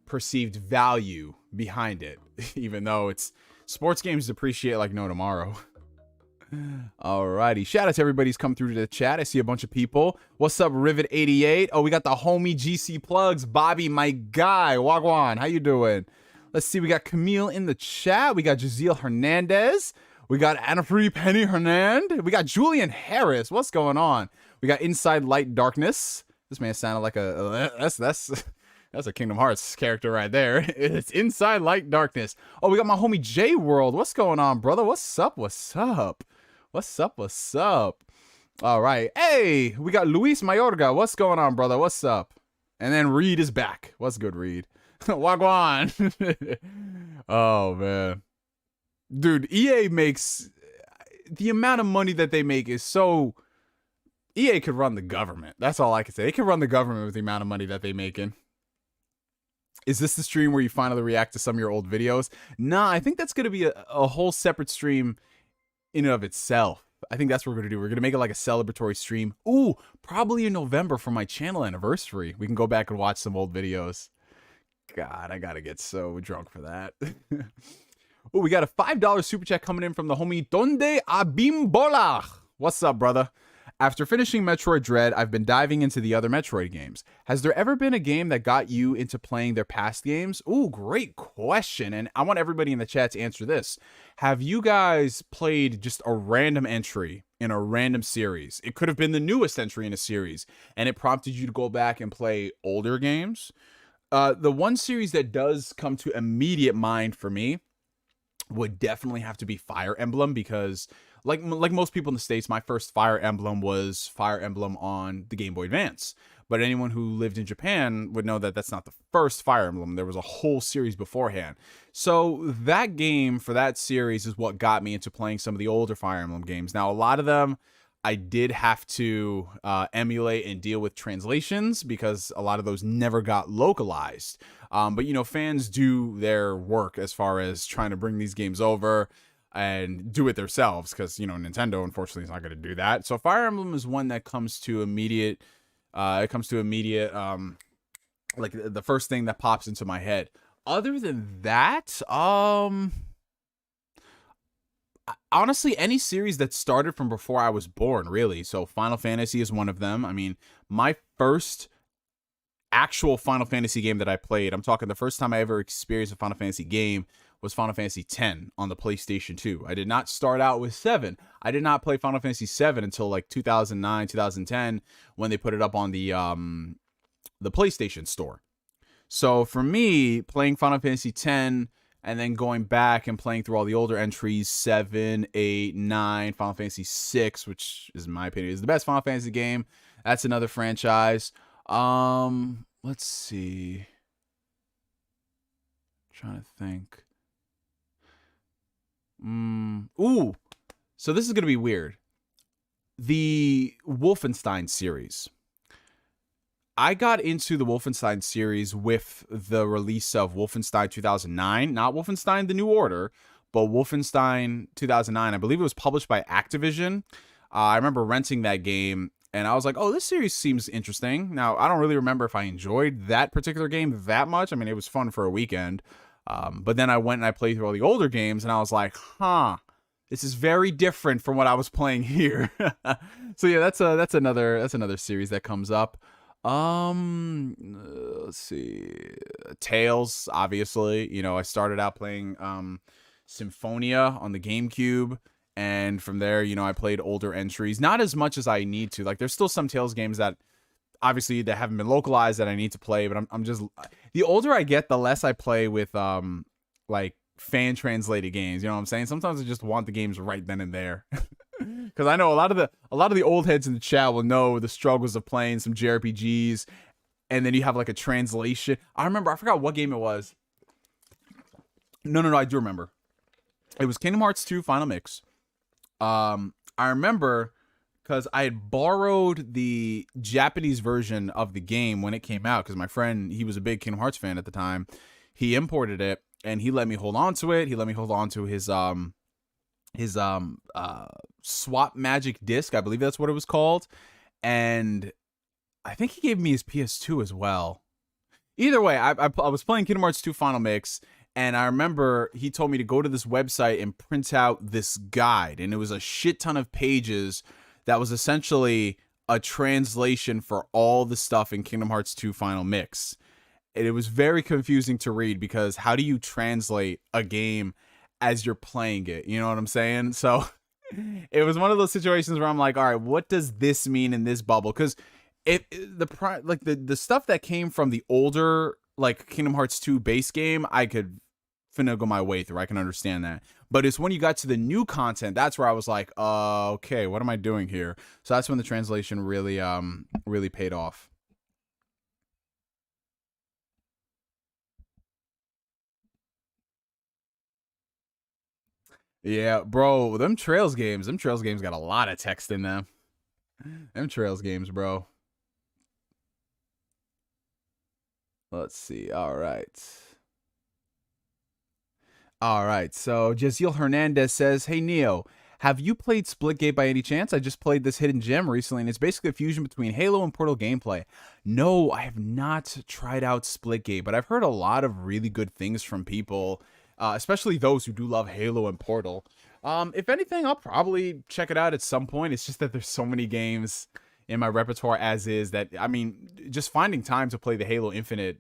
perceived value behind it, even though it's sports games depreciate like no tomorrow. Alrighty, shout out to everybody who's come through to the chat. I see a bunch of people. What's up, Rivet88? Oh, we got the homie GC Plugs, Bobby, my guy. Wagwan, how you doing? Let's see, we got Camille in the chat. We got Jaziel Hernandez. We got Anna Free Penny Hernand. We got Julian Harris. What's going on? We got Inside Light Darkness. This man sounded like that's a Kingdom Hearts character right there. It's Inside Light Darkness. Oh, we got my homie J World. What's going on, brother? What's up? What's up? What's up? What's up? All right. Hey, we got Luis Mayorga. What's going on, brother? What's up? And then Reed is back. What's good, Reed? Wagwan. Oh, man. Dude, EA makes... The amount of money that they make is so... EA could run the government. That's all I can say. They could run the government with the amount of money that they making. Is this the stream where you finally react to some of your old videos? Nah, I think that's going to be a whole separate stream in and of itself. I think that's what we're going to do. We're going to make it like a celebratory stream. Ooh, probably in November for my channel anniversary. We can go back and watch some old videos. God, I got to get so drunk for that. Oh, we got a $5 super chat coming in from the homie Donde Abimbola. What's up, brother? After finishing Metroid Dread, I've been diving into the other Metroid games. Has there ever been a game that got you into playing their past games? Ooh, great question. And I want everybody in the chat to answer this. Have you guys played just a random entry in a random series? It could have been the newest entry in a series, and it prompted you to go back and play older games. The one series that does come to immediate mind for me would definitely have to be Fire Emblem, because like most people in the States, my first Fire Emblem was Fire Emblem on the Game Boy Advance. But anyone who lived in Japan would know that that's not the first Fire Emblem. There was a whole series beforehand. So that game for that series is what got me into playing some of the older Fire Emblem games. Now, a lot of them I did have to emulate and deal with translations, because a lot of those never got localized. But, you know, fans do their work as far as trying to bring these games over and do it themselves, because, you know, Nintendo unfortunately is not going to do that. So Fire Emblem is one that comes to immediate like the first thing that pops into my head. Other than that, honestly, any series that started from before I was born, really. So Final Fantasy is one of them. I mean, my first actual Final Fantasy game that I played, I'm talking the first time I ever experienced a Final Fantasy game, was Final Fantasy X on the PlayStation 2. I did not start out with 7. I did not play Final Fantasy 7 until like 2009, 2010, when they put it up on the PlayStation Store. So for me, playing Final Fantasy X and then going back and playing through all the older entries, 7, 8, 9, Final Fantasy 6, which is, in my opinion, is the best Final Fantasy game. That's another franchise. Let's see. Trying to think. Ooh. So this is going to be weird. The Wolfenstein series. I got into the Wolfenstein series with the release of Wolfenstein 2009. Not Wolfenstein The New Order, but Wolfenstein 2009. I believe it was published by Activision. I remember renting that game, and I was like, oh, this series seems interesting. Now, I don't really remember if I enjoyed that particular game that much. I mean, it was fun for a weekend. But then I went and I played through all the older games, and I was like, huh, this is very different from what I was playing here. So yeah, that's another series that comes up. Let's see. Tales, obviously. You know, I started out playing Symphonia on the GameCube, and from there, you know, I played older entries. Not as much as I need to. Like, there's still some Tales games that obviously that haven't been localized that I need to play, but I'm just, the older I get, the less I play with like fan translated games. You know what I'm saying? Sometimes I just want the games right then and there. Because I know a lot of the old heads in the chat will know the struggles of playing some JRPGs, and then you have like a translation. I forgot what game it was. No, I do remember. It was Kingdom Hearts 2 Final Mix. I remember because I had borrowed the Japanese version of the game when it came out, because my friend, he was a big Kingdom Hearts fan at the time. He imported it, and he let me hold on to it. He let me hold on to his Swap Magic disc, I believe that's what it was called, and I think he gave me his PS2 as well. Either way, I was playing Kingdom Hearts 2 Final Mix, and I remember he told me to go to this website and print out this guide, and it was a shit ton of pages that was essentially a translation for all the stuff in Kingdom Hearts 2 Final Mix. And it was very confusing to read because how do you translate a game as you're playing it? You know what I'm saying? So it was one of those situations where I'm like, all right, what does this mean in this bubble? Because if the stuff that came from the older like Kingdom Hearts 2 base game, I could finagle my way through. I can understand that. But it's when you got to the new content, that's where I was like, okay, what am I doing here? So that's when the translation really paid off. Yeah, bro, them Trails games got a lot of text in them. Them Trails games, bro. Let's see. All right. All right. So Jaziel Hernandez says, "Hey Neo, have you played Splitgate by any chance? I just played this hidden gem recently, and it's basically a fusion between Halo and Portal gameplay." No, I have not tried out Splitgate, but I've heard a lot of really good things from people, especially those who do love Halo and Portal. If anything, I'll probably check it out at some point. It's just that there's so many games in my repertoire as is that, I mean, just finding time to play the Halo Infinite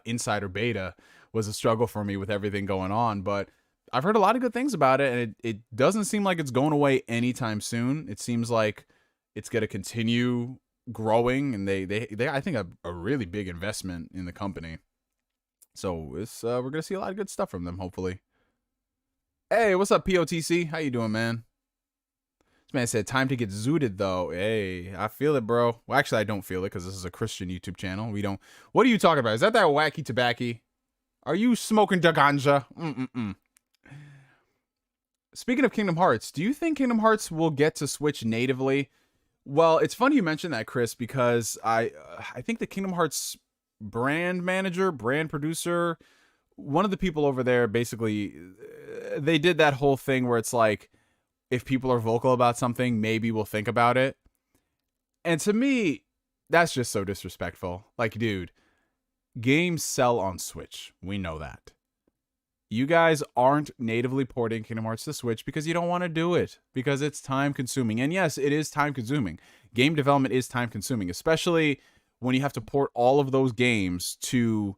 Insider Beta was a struggle for me with everything going on. But I've heard a lot of good things about it, and it doesn't seem like it's going away anytime soon. It seems like it's going to continue growing, and they I think a really big investment in the company. So it's we're gonna see a lot of good stuff from them, hopefully. Hey, what's up, POTC? How you doing, man? This man said, time to get zooted, though. Hey, I feel it, bro. Well, actually, I don't feel it because this is a Christian YouTube channel. We don't... What are you talking about? Is that wacky tobacco? Are you smoking da ganja? Mm-mm-mm. Speaking of Kingdom Hearts, do you think Kingdom Hearts will get to Switch natively? Well, it's funny you mentioned that, Chris, because I think the Kingdom Hearts brand manager, brand producer, one of the people over there, basically, they did that whole thing where it's like, if people are vocal about something, maybe we'll think about it. And to me, that's just so disrespectful. Like, dude, games sell on Switch. We know that. You guys aren't natively porting Kingdom Hearts to Switch because you don't want to do it, because it's time consuming. And yes, it is time consuming. Game development is time consuming, especially when you have to port all of those games to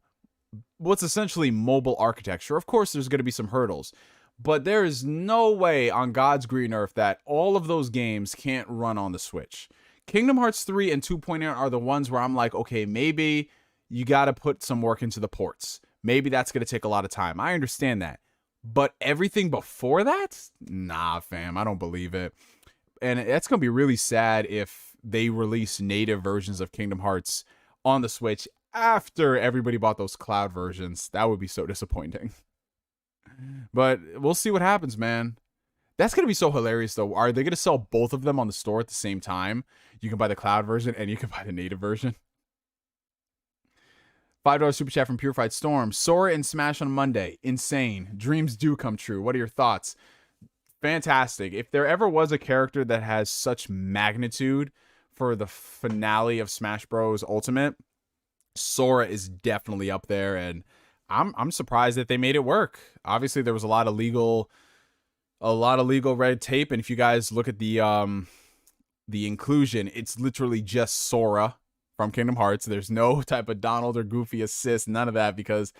what's essentially mobile architecture. Of course, there's going to be some hurdles, but there is no way on God's green earth that all of those games can't run on the Switch. Kingdom Hearts 3 and 2.0 are the ones where I'm like, okay, maybe you got to put some work into the ports. Maybe that's going to take a lot of time. I understand that. But everything before that? Nah, fam, I don't believe it. And it's going to be really sad if they release native versions of Kingdom Hearts on the Switch after everybody bought those cloud versions. That would be so disappointing. But we'll see what happens, man. That's going to be so hilarious, though. Are they going to sell both of them on the store at the same time? You can buy the cloud version and you can buy the native version. $5 super chat from Purified Storm. Sora and Smash on Monday. Insane. Dreams do come true. What are your thoughts? Fantastic. If there ever was a character that has such magnitude for the finale of Smash Bros. Ultimate, Sora is definitely up there, and I'm surprised that they made it work. Obviously, there was a lot of legal red tape, and if you guys look at the inclusion, it's literally just Sora from Kingdom Hearts. There's no type of Donald or Goofy assist, none of that, because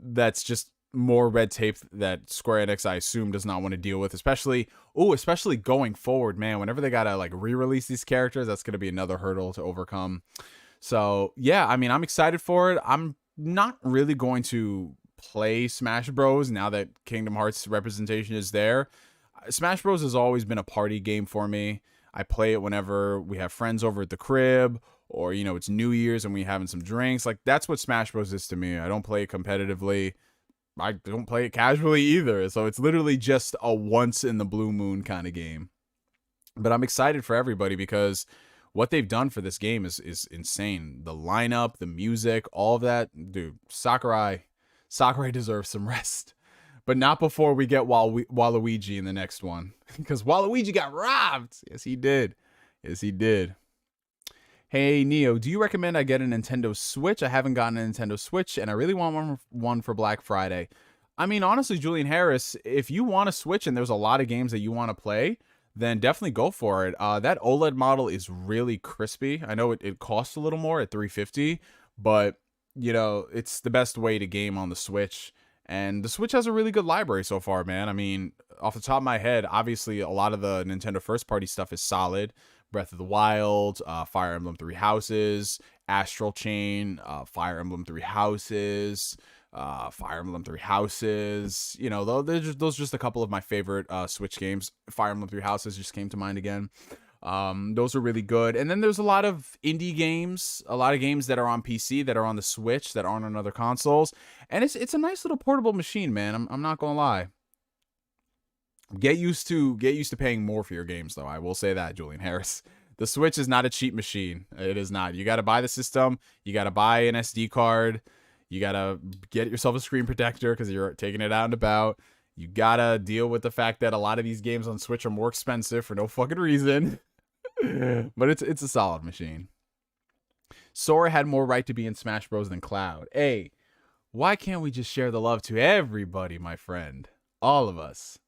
that's just more red tape that Square Enix, I assume, does not want to deal with, especially going forward, man. Whenever they gotta like re-release these characters, that's gonna be another hurdle to overcome. So yeah, I mean, I'm excited for it. I'm not really going to play Smash Bros. Now that Kingdom Hearts representation is there. Smash Bros. Has always been a party game for me. I play it whenever we have friends over at the crib, or, you know, it's New Year's and we having some drinks. Like, that's what Smash Bros. Is to me. I don't play it competitively. I don't play it casually either. So it's literally just a once in the blue moon kind of game. But I'm excited for everybody because what they've done for this game is insane. The lineup, the music, all of that. Dude, Sakurai deserves some rest. But not before we get Waluigi in the next one. Because Waluigi got robbed. Yes, he did. Yes, he did. Hey, Neo, do you recommend I get a Nintendo Switch? I haven't gotten a Nintendo Switch, and I really want one for Black Friday. I mean, honestly, Julian Harris, if you want a Switch and there's a lot of games that you want to play, then definitely go for it. That OLED model is really crispy. I know it costs a little more at $350, but, you know, it's the best way to game on the Switch. And the Switch has a really good library so far, man. I mean, off the top of my head, obviously, a lot of the Nintendo first-party stuff is solid. Breath of the Wild, Fire Emblem Three Houses, Astral Chain, Fire Emblem Three Houses, Fire Emblem Three Houses. You know, those are just a couple of my favorite Switch games. Fire Emblem Three Houses just came to mind again. Those are really good. And then there's a lot of indie games, a lot of games that are on PC, that are on the Switch, that aren't on other consoles. And it's a nice little portable machine, man. I'm not gonna lie. Get used to paying more for your games, though. I will say that, Julian Harris. The Switch is not a cheap machine. It is not. You got to buy the system. You got to buy an SD card. You got to get yourself a screen protector because you're taking it out and about. You got to deal with the fact that a lot of these games on Switch are more expensive for no fucking reason. But it's a solid machine. Sora had more right to be in Smash Bros. Than Cloud. Hey, why can't we just share the love to everybody, my friend? All of us.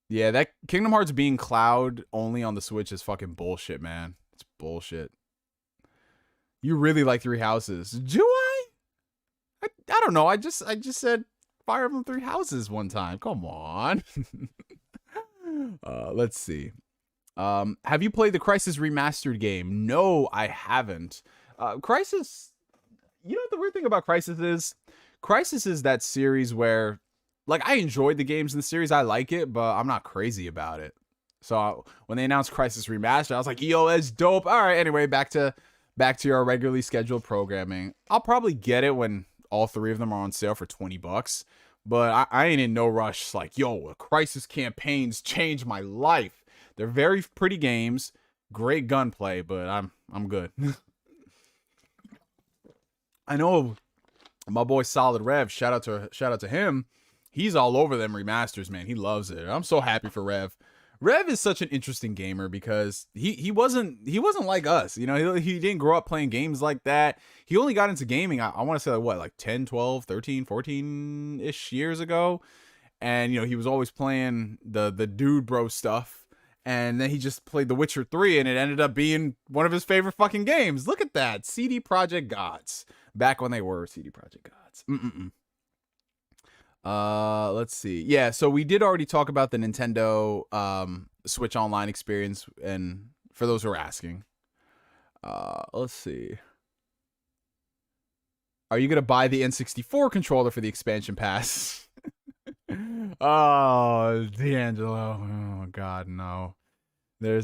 Yeah, that Kingdom Hearts being Cloud only on the Switch is fucking bullshit, man. It's bullshit. You really like Three Houses. Do I don't know. I just said Fire Emblem Three Houses one time. Come on. Let's see. Have you played the Crisis Remastered game? No, I haven't. Crisis, you know what the weird thing about Crisis is? Crisis is that series where, like, I enjoyed the games in the series. I like it, but I'm not crazy about it. So when they announced Crisis Remastered, I was like, yo, that's dope. All right, anyway, back to your regularly scheduled programming. I'll probably get it when all three of them are on sale for $20. But I ain't in no rush. Like, yo, Crisis campaigns changed my life. They're very pretty games, great gunplay, but I'm good. I know my boy Solid Rev, shout out to him. He's all over them remasters, man. He loves it. I'm so happy for Rev. Rev is such an interesting gamer because he wasn't like us. You know, he didn't grow up playing games like that. He only got into gaming, I want to say, like 10, 12, 13, 14-ish years ago. And, you know, he was always playing the dude bro stuff. And then he just played The Witcher 3, and it ended up being one of his favorite fucking games. Look at that. CD Projekt Gods. Back when they were CD Projekt Gods. Let's see. Yeah, so we did already talk about the Nintendo Switch Online experience, and for those who are asking. Let's see. Are you going to buy the N64 controller for the expansion pass? Oh, D'Angelo. Oh, God, no. I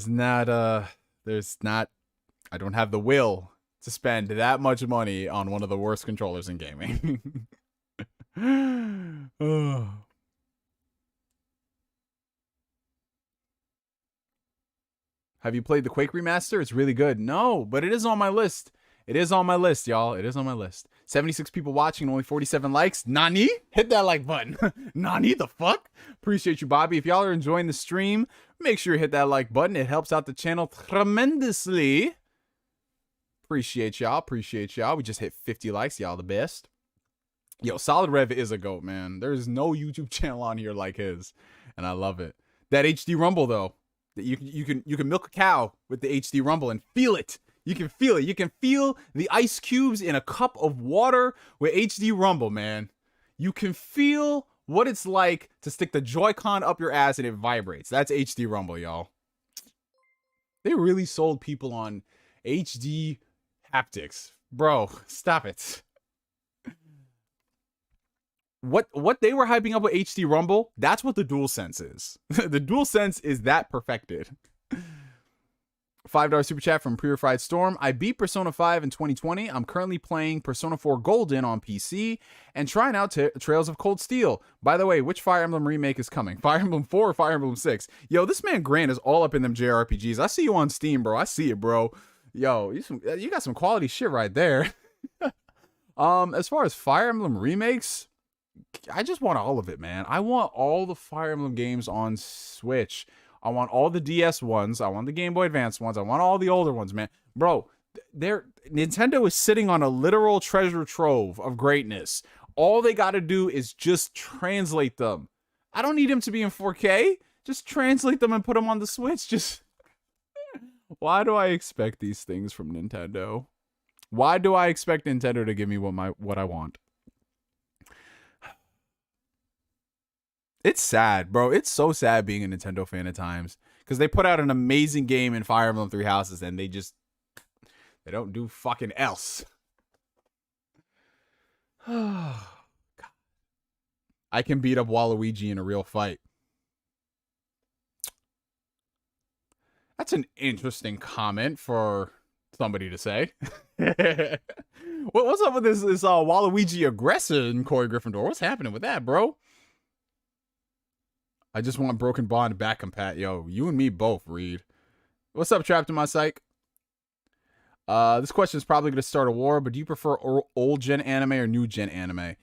don't have the will to spend that much money on one of the worst controllers in gaming. Oh. Have you played the Quake remaster? It's really good. No, but it is on my list. It is on my list, y'all. It is on my list. 76 people watching and only 47 likes. Nani? Hit that like button. Nani, the fuck? Appreciate you, Bobby. If y'all are enjoying the stream, make sure you hit that like button. It helps out the channel tremendously. Appreciate y'all. We just hit 50 likes. Y'all the best. Yo, Solid Rev is a goat, man. There's no YouTube channel on here like his, and I love it. That HD Rumble, though, you can milk a cow with the HD Rumble and feel it. You can feel it. You can feel the ice cubes in a cup of water with HD Rumble, man. You can feel what it's like to stick the Joy-Con up your ass and it vibrates. That's HD Rumble, y'all. They really sold people on HD haptics. Bro, stop it. What they were hyping up with HD Rumble, that's what the DualSense is. The DualSense is that perfected. $5 super chat from Purified Storm. I beat Persona 5 in 2020. I'm currently playing Persona 4 Golden on PC and trying out Trails of Cold Steel. By the way, which Fire Emblem remake is coming? Fire Emblem 4 or Fire Emblem 6? Yo, this man Grant is all up in them JRPGs. I see you on Steam, bro. I see it, bro. Yo, you got some quality shit right there. As far as Fire Emblem remakes, I just want all of it, man. I want all the Fire Emblem games on Switch. I want all the DS ones. I want the Game Boy Advance ones. I want all the older ones, man. Bro, Nintendo is sitting on a literal treasure trove of greatness. All they got to do is just translate them. I don't need them to be in 4K. Just translate them and put them on the Switch. Just why do I expect these things from Nintendo? Why do I expect Nintendo to give me what I want? It's sad, bro. It's so sad being a Nintendo fan at times because they put out an amazing game in Fire Emblem Three Houses and they don't do fucking else. God. I can beat up Waluigi in a real fight. That's an interesting comment for somebody to say. What's up with this Waluigi aggression, Corey Gryffindor? What's happening with that, bro? I just want Broken Bond back compat. Yo, you and me both, Reed. What's up, Trapped in My Psych? This question is probably going to start a war, but do you prefer old gen anime or new gen anime?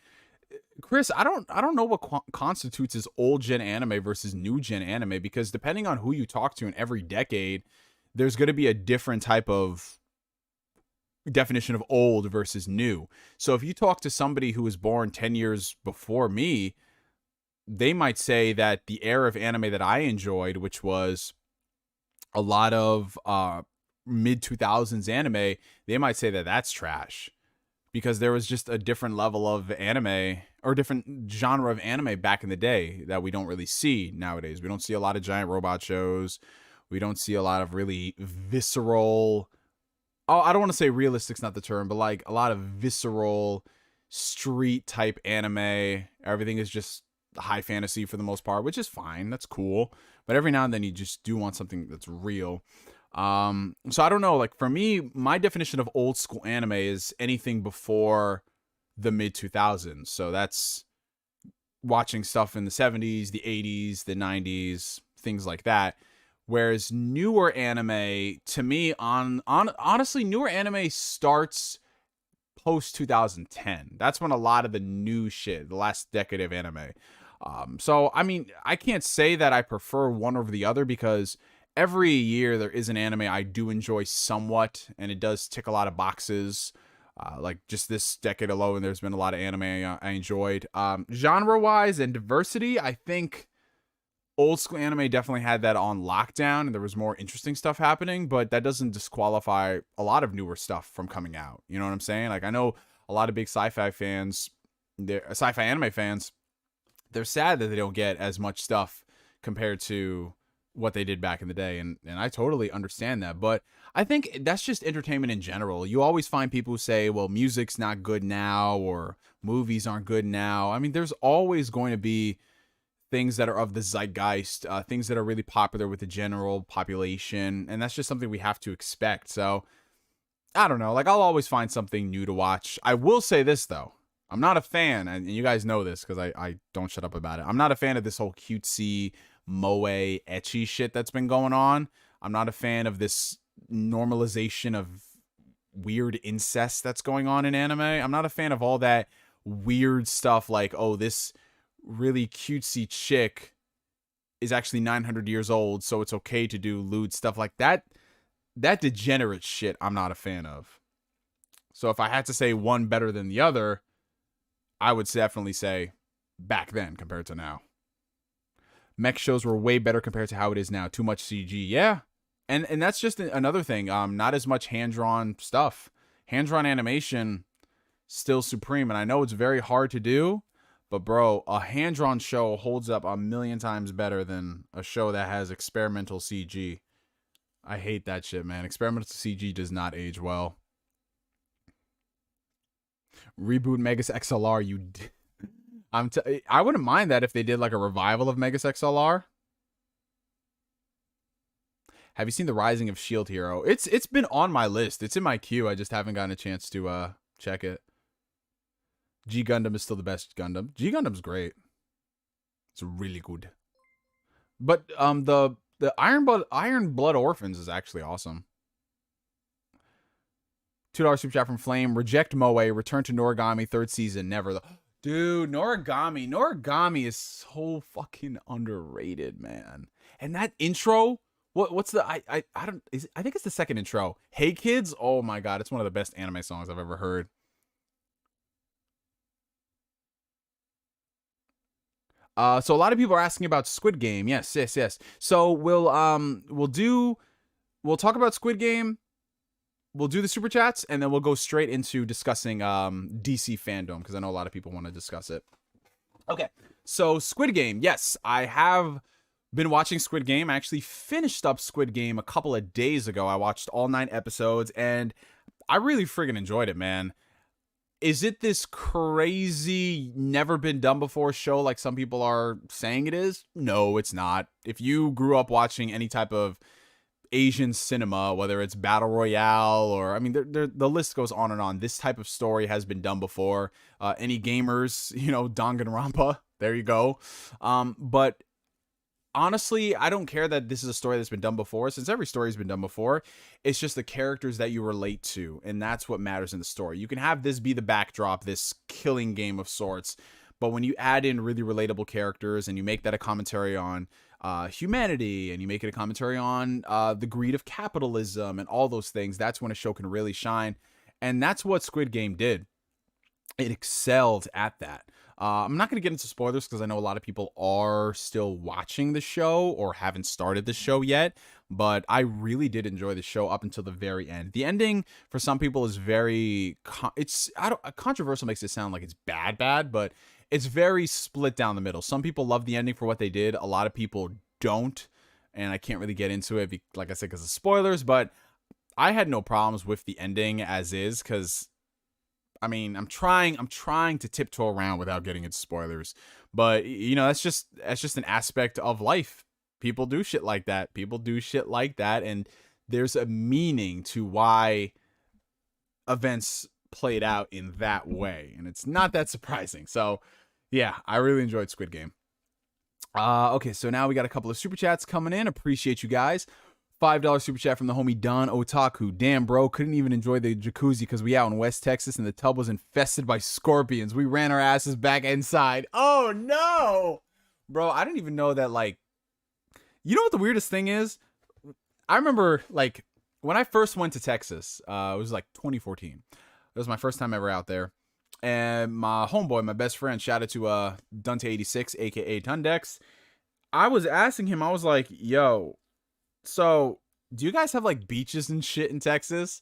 Chris, I don't know what constitutes as old gen anime versus new gen anime, because depending on who you talk to in every decade, there's going to be a different type of definition of old versus new. So if you talk to somebody who was born 10 years before me, they might say that the era of anime that I enjoyed, which was a lot of mid 2000s anime, they might say that that's trash because there was just a different level of anime or different genre of anime back in the day that we don't really see nowadays. We don't see a lot of giant robot shows. We don't see a lot of really visceral, I don't want to say realistic's not the term, but like a lot of visceral street type anime. Everything is just high fantasy for the most part, which is fine. That's cool. But every now and then you just do want something that's real. So I don't know, like for me, my definition of old school anime is anything before the mid 2000s. So that's watching stuff in the 70s, the 80s, the 90s, things like that. Whereas newer anime, to me, honestly, newer anime starts post 2010. That's when a lot of the new shit, the last decade of anime. So I mean, I can't say that I prefer one over the other because every year there is an anime I do enjoy somewhat, and it does tick a lot of boxes. Like just this decade alone, there's been a lot of anime I enjoyed. Genre-wise and diversity, I think old school anime definitely had that on lockdown, and there was more interesting stuff happening, but that doesn't disqualify a lot of newer stuff from coming out. You know what I'm saying? Like I know a lot of big sci-fi fans, sci-fi anime fans, they're sad that they don't get as much stuff compared to what they did back in the day, and I totally understand that. But I think that's just entertainment in general. You always find people who say, well, music's not good now or movies aren't good now. I mean, there's always going to be things that are of the zeitgeist, things that are really popular with the general population, and that's just something we have to expect. So I don't know, like I'll always find something new to watch. I will say this though, I'm not a fan, and you guys know this because I don't shut up about it. I'm not a fan of this whole cutesy moe ecchi shit that's been going on. I'm not a fan of this normalization of weird incest that's going on in anime. I'm not a fan of all that weird stuff like, oh, this really cutesy chick is actually 900 years old, so it's okay to do lewd stuff like that. That degenerate shit I'm not a fan of. So if I had to say one better than the other, I would definitely say back then compared to now. Mech shows were way better compared to how it is now. Too much CG. Yeah. And that's just another thing. Not as much hand-drawn stuff. Hand-drawn animation still supreme. And I know it's very hard to do, but bro, a hand-drawn show holds up a million times better than a show that has experimental CG. I hate that shit, man. Experimental CG does not age well. Reboot Megas XLR, I wouldn't mind that if they did like a revival of Megas XLR. Have you seen The Rising of Shield Hero? It's been on my list. It's in my queue. I just haven't gotten a chance to check it. G Gundam is still the best Gundam. G Gundam's great. It's really good. But the Iron Blood Orphans is actually awesome. $2 super chat from Flame. Reject Moe. Return to Noragami. Third season. Never. Dude, Noragami is so fucking underrated, man. And that intro, what's the I don't I think it's the second intro. Hey Kids, oh my god, it's one of the best anime songs I've ever heard. So a lot of people are asking about Squid Game. Yes, yes, yes. So we'll talk about Squid Game. We'll do the super chats, and then we'll go straight into discussing DC Fandom, because I know a lot of people want to discuss it. Okay, so Squid Game. Yes, I have been watching Squid Game. I actually finished up Squid Game a couple of days ago. I watched all 9 episodes, and I really friggin' enjoyed it, man. Is it this crazy, never been done before show like some people are saying it is? No, it's not. If you grew up watching any type of Asian cinema, whether it's battle royale or, I mean, the list goes on and on. This type of story has been done before. Any gamers, you know, Danganronpa, there you go. But honestly, I don't care that this is a story that's been done before, since every story has been done before. It's just the characters that you relate to, and that's what matters in the story. You can have this be the backdrop, this killing game of sorts, but when you add in really relatable characters and you make that a commentary on humanity, and you make it a commentary on the greed of capitalism and all those things, that's when a show can really shine. And that's what Squid Game did. It excelled at that. I'm not going to get into spoilers because I know a lot of people are still watching the show or haven't started the show yet, but I really did enjoy the show up until the very end. The ending for some people is very controversial, makes it sound like it's bad, but it's very split down the middle. Some people love the ending for what they did. A lot of people don't, and I can't really get into it, like I said, because of spoilers, but I had no problems with the ending as is, because I mean, I'm trying to tiptoe around without getting into spoilers, but you know, that's just an aspect of life. People do shit like that. And there's a meaning to why events played out in that way, and it's not that surprising. So, yeah, I really enjoyed Squid Game. Okay, so now we got a couple of super chats coming in. Appreciate you guys. $5 super chat from the homie Don Otaku. Damn, bro, couldn't even enjoy the jacuzzi because we out in West Texas and the tub was infested by scorpions. We ran our asses back inside. Oh, no. Bro, I didn't even know that, like, you know what the weirdest thing is? I remember, like, when I first went to Texas, it was, like, 2014. It was my first time ever out there. And my homeboy, my best friend, shout out to Dante86, a.k.a. Tundex. I was asking him, I was like, yo, so, do you guys have, like, beaches and shit in Texas?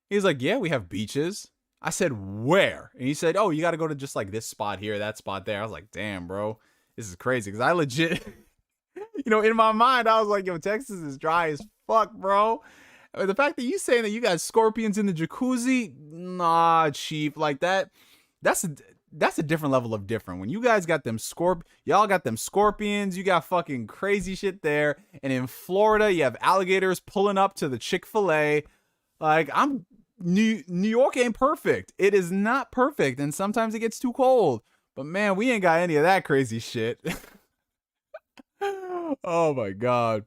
He's like, yeah, we have beaches. I said, where? And he said, oh, you got to go to just, like, this spot here, that spot there. I was like, damn, bro, this is crazy. Because I legit, you know, in my mind, I was like, yo, Texas is dry as fuck, bro. The fact that you saying that you got scorpions in the jacuzzi, nah, chief, like that's a different level of different. When you guys got them y'all got them scorpions, you got fucking crazy shit there. And in Florida, you have alligators pulling up to the Chick-fil-A. Like, New York ain't perfect. It is not perfect, and sometimes it gets too cold. But man, we ain't got any of that crazy shit. Oh my god.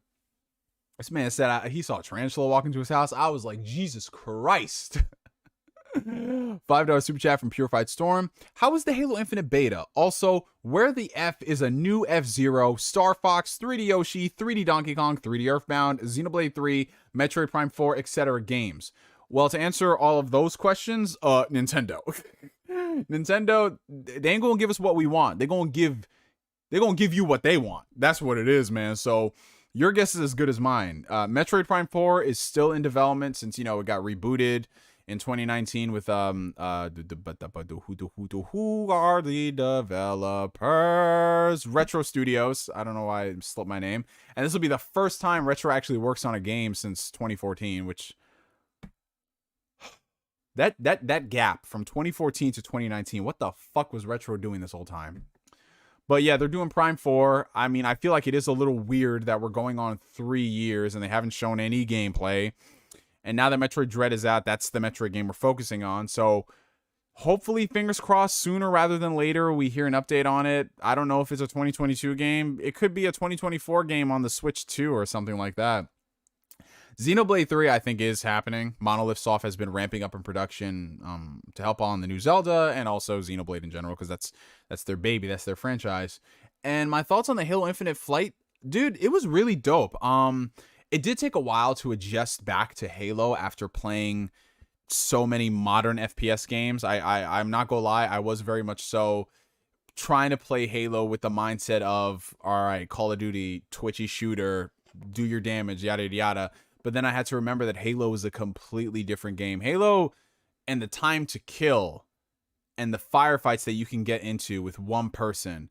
This man said he saw a tarantula walk into his house. I was like, Jesus Christ. $5 super chat from Purified Storm. How was the Halo Infinite beta? Also, where the F is a new F-Zero, Star Fox, 3D Yoshi, 3D Donkey Kong, 3D Earthbound, Xenoblade 3, Metroid Prime 4, etc. games? Well, to answer all of those questions, Nintendo. Nintendo, they ain't gonna give us what we want. They're gonna give you what they want. That's what it is, man. So your guess is as good as mine. Metroid Prime 4 is still in development since, you know, it got rebooted in 2019 with who are the developers? Retro Studios. I don't know why I slipped my name. And this will be the first time Retro actually works on a game since 2014, which that gap from 2014 to 2019, what the fuck was Retro doing this whole time? But yeah, they're doing Prime 4. I mean, I feel like it is a little weird that we're going on 3 years and they haven't shown any gameplay. And now that Metroid Dread is out, that's the Metroid game we're focusing on. So hopefully, fingers crossed, sooner rather than later, we hear an update on it. I don't know if it's a 2022 game. It could be a 2024 game on the Switch 2 or something like that. Xenoblade 3, I think, is happening. Monolith Soft has been ramping up in production to help on the new Zelda and also Xenoblade in general, because that's their baby, that's their franchise. And my thoughts on the Halo Infinite flight, Dude, it was really dope. It did take a while to adjust back to Halo after playing so many modern FPS games. I'm not gonna lie, I was very much so trying to play Halo with the mindset of, all right, Call of Duty, twitchy shooter, do your damage, yada yada yada. But then I had to remember that Halo is a completely different game. Halo and the time to kill and the firefights that you can get into with one person,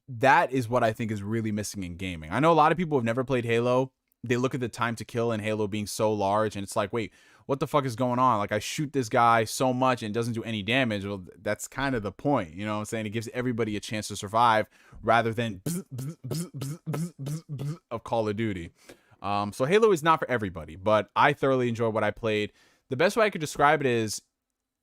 that is what I think is really missing in gaming. I know a lot of people have never played Halo. They look at the time to kill in Halo being so large, and it's like, wait, what the fuck is going on? Like, I shoot this guy so much and it doesn't do any damage. Well, that's kind of the point, you know what I'm saying? It gives everybody a chance to survive rather than of Call of Duty. So Halo is not for everybody, but I thoroughly enjoyed what I played. The best way I could describe it is,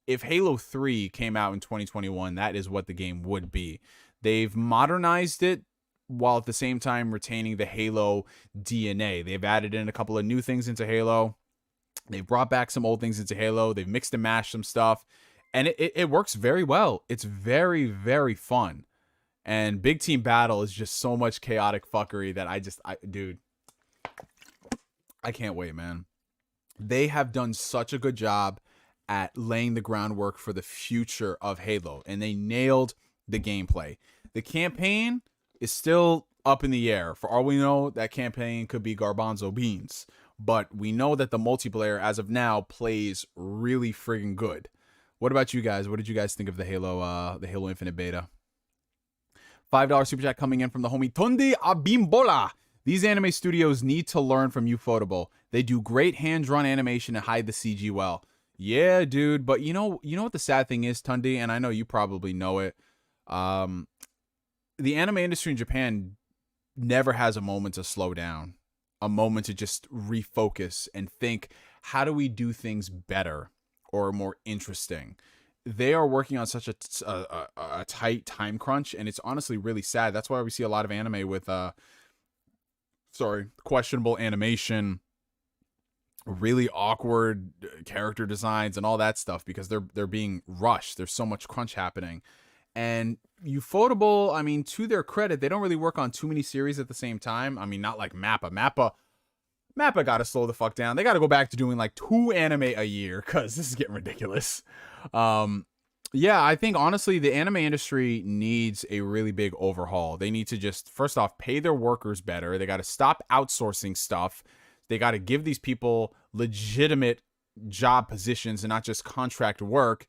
if Halo 3 came out in 2021, that is what the game would be. They've modernized it while at the same time retaining the Halo DNA. They've added in a couple of new things into Halo. They've brought back some old things into Halo. They've mixed and mashed some stuff. And it works very well. It's very, very fun. And Big Team Battle is just so much chaotic fuckery that dude, I can't wait, man. They have done such a good job at laying the groundwork for the future of Halo. And they nailed the gameplay. The campaign is still up in the air. For all we know, that campaign could be garbanzo beans. But we know that the multiplayer, as of now, plays really friggin' good. What about you guys? What did you guys think of the Halo Infinite beta? $5 super chat coming in from the homie Tunde Abimbola. These anime studios need to learn from Ufotable. They do great hand-drawn animation and hide the CG well. Yeah, dude. But you know what the sad thing is, Tunde, and I know you probably know it. The anime industry in Japan never has a moment to slow down, a moment to just refocus and think, how do we do things better or more interesting? They are working on such a tight time crunch, and it's honestly really sad. That's why we see a lot of anime with questionable animation, really awkward character designs and all that stuff, because they're being rushed. There's so much crunch happening. And Ufotable, I mean, to their credit, they don't really work on too many series at the same time. I mean, not like Mappa. Mappa got to slow the fuck down. They got to go back to doing like 2 anime a year, because this is getting ridiculous. Yeah, I think honestly, the anime industry needs a really big overhaul. They need to just, first off, pay their workers better. They got to stop outsourcing stuff. They got to give these people legitimate job positions and not just contract work.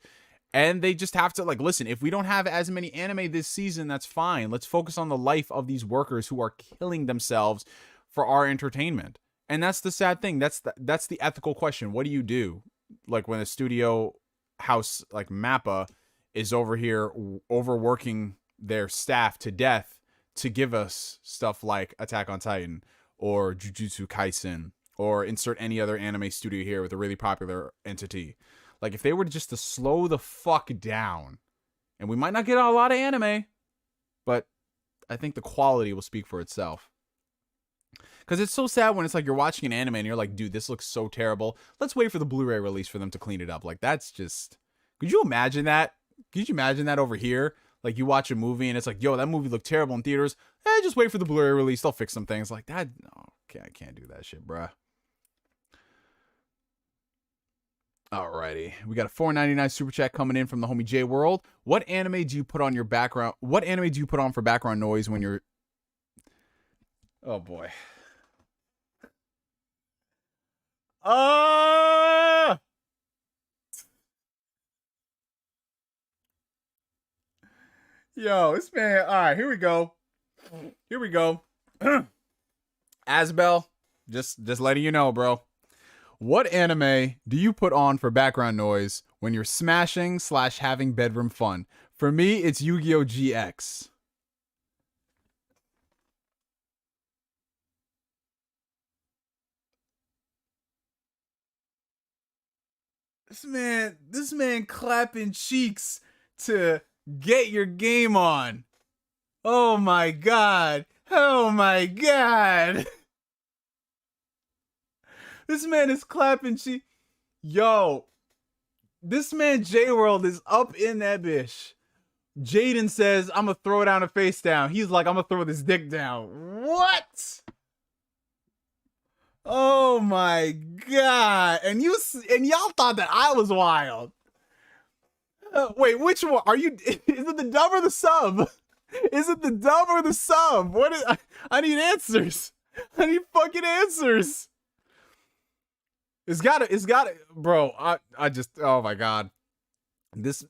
And they just have to, like, listen, if we don't have as many anime this season, that's fine. Let's focus on the life of these workers who are killing themselves for our entertainment. And that's the sad thing. That's the ethical question. What do you do? Like, when a studio house like Mappa is over here overworking their staff to death to give us stuff like Attack on Titan or Jujutsu Kaisen, or insert any other anime studio here with a really popular entity. Like, if they were just to slow the fuck down, and we might not get a lot of anime, but I think the quality will speak for itself. Because it's so sad when it's like you're watching an anime and you're like, dude, this looks so terrible. Let's wait for the Blu-ray release for them to clean it up. Like, that's just... Could you imagine that? Could you imagine that over here? Like, you watch a movie and it's like, yo, that movie looked terrible in theaters. Just wait for the Blu-ray release. They'll fix some things. Like, that... No, okay, I can't do that shit, bruh. Alrighty, we got a $4.99 super chat coming in from the homie J World. What anime do you put on your background? What anime do you put on for background noise when you're... Oh boy. Yo, this man. All right, here we go. Here we go. Asbel, just letting you know, bro. What anime do you put on for background noise when you're smashing / having bedroom fun? For me, it's Yu-Gi-Oh! GX. This man clapping cheeks to get your game on. Oh my god. Oh my god. This man is clapping cheeks. Yo, this man J World is up in that bitch. Jaden says, I'm gonna throw down a face down. He's like, I'm gonna throw this dick down. What? Oh my god. And y'all thought that I was wild. Wait, which one? Are you, is it the dub or the sub? Is it the dub or the sub? What is, I need answers. I need fucking answers. It's gotta, bro, I just, oh my god. This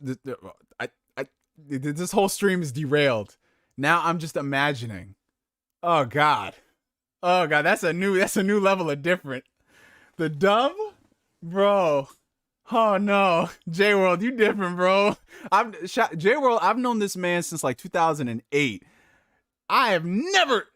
whole stream is derailed. Now I'm just imagining. Oh god. Oh god, that's a new level of different. The dub? Bro. Oh no. J-World, you different, bro. J-World, I've known this man since like 2008. I have never.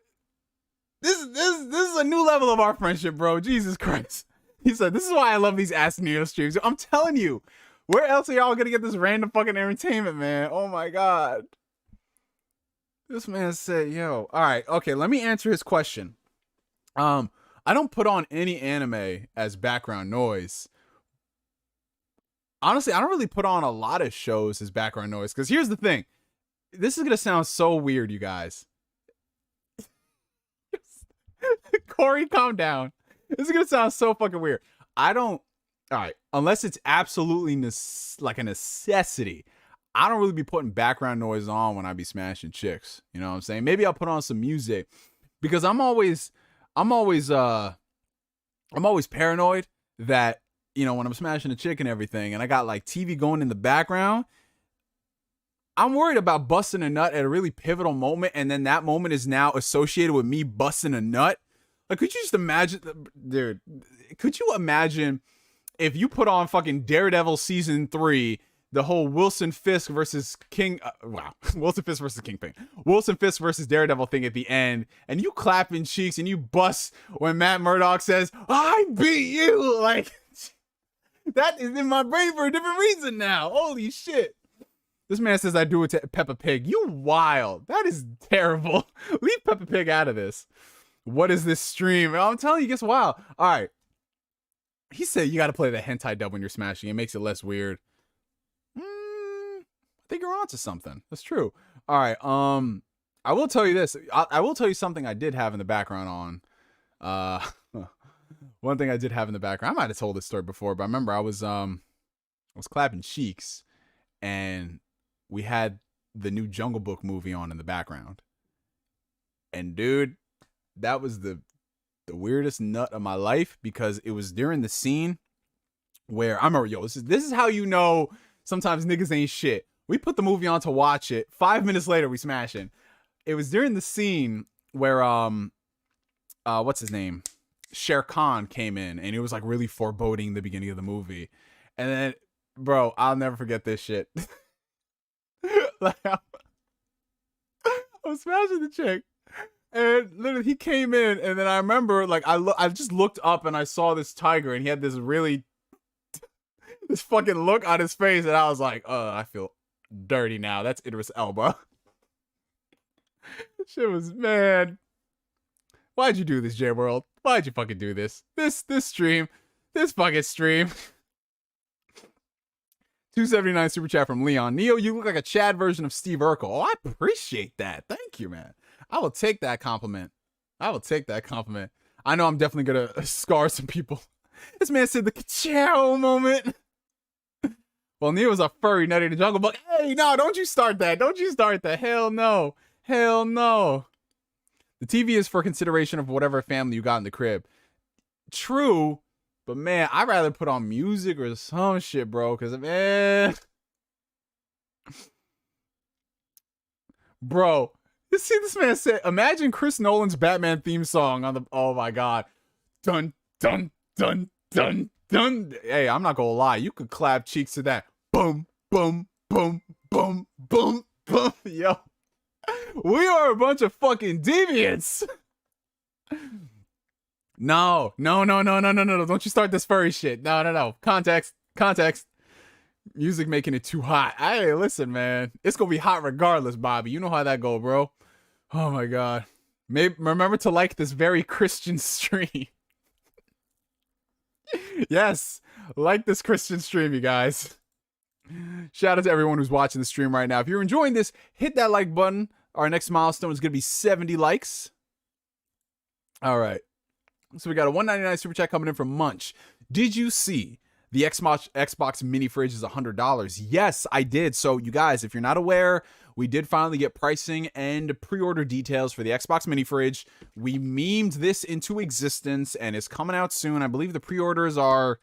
This is a new level of our friendship, bro. Jesus Christ. He said, this is why I love these Ask Neo streams. I'm telling you, where else are y'all gonna get this random fucking entertainment, man? Oh my god. This man said, yo. Alright, okay, let me answer his question. I don't put on any anime as background noise. Honestly, I don't really put on a lot of shows as background noise, because here's the thing. This is gonna sound so weird, you guys. Corey, calm down. This is gonna sound so fucking weird. I don't. All right, unless it's absolutely like a necessity, I don't really be putting background noise on when I be smashing chicks. You know what I'm saying? Maybe I'll put on some music because I'm always paranoid that, you know, when I'm smashing a chick and everything, and I got like TV going in the background, I'm worried about busting a nut at a really pivotal moment, and then that moment is now associated with me busting a nut. Like, could you just imagine, dude? Could you imagine if you put on fucking Daredevil season 3, the whole Wilson Fisk versus Wilson Fisk versus Kingpin, Wilson Fisk versus Daredevil thing at the end, and you clapping cheeks and you bust when Matt Murdock says, "I beat you," like that is in my brain for a different reason now. Holy shit. This man says I do it to Peppa Pig. You wild. That is terrible. Leave Peppa Pig out of this. What is this stream? I'm telling you, it gets wild. All right. He said you got to play the hentai dub when you're smashing. It makes it less weird. I think you're onto something. That's true. All right. I will tell you this. I will tell you something I did have in the background on. One thing I did have in the background. I might have told this story before, but I remember I was clapping cheeks, and we had the new Jungle Book movie on in the background. And dude, that was the weirdest nut of my life, because it was during the scene where I remember, yo, this is how you know sometimes niggas ain't shit. We put the movie on to watch it. 5 minutes later, we smashing. It was during the scene where what's his name? Shere Khan came in, and it was like really foreboding the beginning of the movie. And then, bro, I'll never forget this shit. Like, I was smashing the chick, and literally he came in, and then I remember, like, I just looked up and I saw this tiger, and he had this really this fucking look on his face, and I was like, I feel dirty now. That's Idris Elba. Shit was mad. Why'd you do this, J-World? Why'd you fucking do this? This stream. This fucking stream. 279 super chat from Leon. Neo, you look like a Chad version of Steve Urkel. Oh, I appreciate that. Thank you, man. I will take that compliment. I know I'm definitely gonna scar some people. This man said the ka-chow moment. Well, Neo's a furry nutty in the jungle, but hey, no, don't you start that. Don't you start that. Hell no. Hell no. The TV is for consideration of whatever family you got in the crib. True. But man, I'd rather put on music or some shit, bro. Cause man, bro, you see this man said, imagine Chris Nolan's Batman theme song on the, oh my god, dun dun dun dun dun. Hey, I'm not gonna lie, you could clap cheeks to that. Boom, boom, boom, boom, boom, boom. Yo, we are a bunch of fucking deviants. No. Don't you start this furry shit. No. Context. Music making it too hot. Hey, listen, man. It's gonna be hot regardless, Bobby. You know how that go, bro. Oh my god. Maybe remember to like this very Christian stream. Yes. Like this Christian stream, you guys. Shout out to everyone who's watching the stream right now. If you're enjoying this, hit that like button. Our next milestone is going to be 70 likes. All right. So we got a $1.99 super chat coming in from Munch. Did you see the Xbox mini fridge is $100? Yes, I did. So you guys, if you're not aware, we did finally get pricing and pre-order details for the Xbox mini fridge. We memed this into existence and it's coming out soon. I believe the pre-orders are...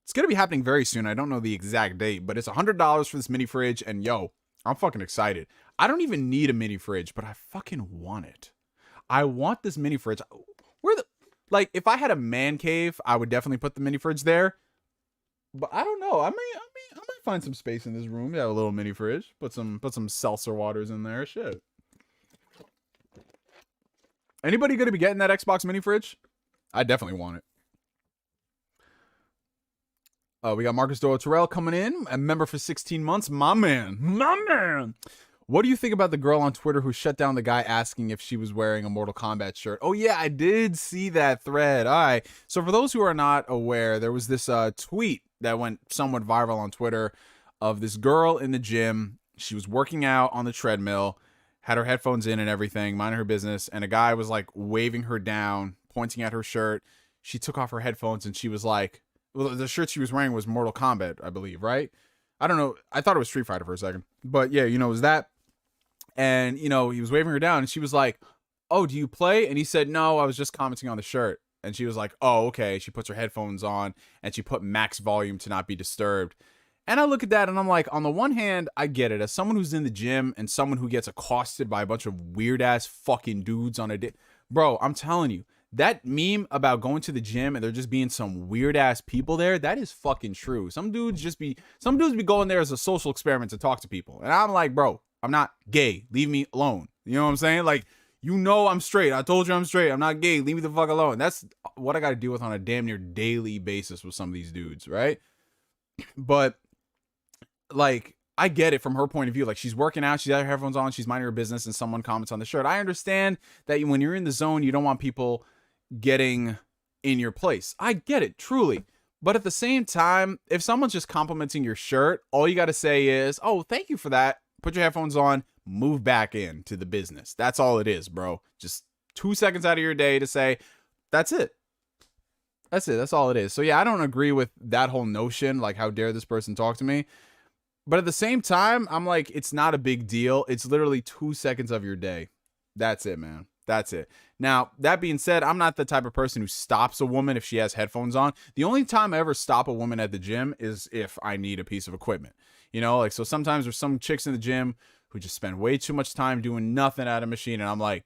It's going to be happening very soon. I don't know the exact date, but it's $100 for this mini fridge. And yo, I'm fucking excited. I don't even need a mini fridge, but I fucking want it. I want this mini fridge. Like, if I had a man cave, I would definitely put the mini fridge there. But I don't know. I might find some space in this room. Yeah, a little mini fridge. Put some seltzer waters in there. Shit. Anybody gonna be getting that Xbox mini fridge? I definitely want it. We got Marcus Doyle Terrell coming in, a member for 16 months. My man. What do you think about the girl on Twitter who shut down the guy asking if she was wearing a Mortal Kombat shirt? Oh, yeah, I did see that thread. All right. So for those who are not aware, there was this tweet that went somewhat viral on Twitter of this girl in the gym. She was working out on the treadmill, had her headphones in and everything, minding her business, and a guy was like waving her down, pointing at her shirt. She took off her headphones and she was like, well, the shirt she was wearing was Mortal Kombat, I believe, right? I don't know. I thought it was Street Fighter for a second. But yeah, you know, it was that. And, you know, he was waving her down and she was like, oh, do you play? And he said, no, I was just commenting on the shirt. And she was like, oh, okay. She puts her headphones on and she put max volume to not be disturbed. And I look at that and I'm like, on the one hand, I get it. As someone who's in the gym and someone who gets accosted by a bunch of weird ass fucking dudes on a day. Bro, I'm telling you. That meme about going to the gym and there just being some weird ass people there, that is fucking true. Some dudes be going there as a social experiment to talk to people. And I'm like, bro, I'm not gay. Leave me alone. You know what I'm saying? Like, you know I'm straight. I told you I'm straight. I'm not gay. Leave me the fuck alone. That's what I got to deal with on a damn near daily basis with some of these dudes, right? But, like, I get it from her point of view. Like, she's working out, she's got her headphones on, she's minding her business, and someone comments on the shirt. I understand that when you're in the zone, you don't want people getting in your place. I get it, truly. But at the same time, if someone's just complimenting your shirt, all you got to say is, oh, thank you for that. Put your headphones on, move back into the business. That's all it is, bro. Just 2 seconds out of your day to say, that's it. That's it. That's all it is. So yeah, I don't agree with that whole notion. Like, how dare this person talk to me? But at the same time, I'm like, it's not a big deal. It's literally 2 seconds of your day. That's it, man. That's it. Now, that being said, I'm not the type of person who stops a woman if she has headphones on. The only time I ever stop a woman at the gym is if I need a piece of equipment. You know, like, so sometimes there's some chicks in the gym who just spend way too much time doing nothing at a machine. And I'm like,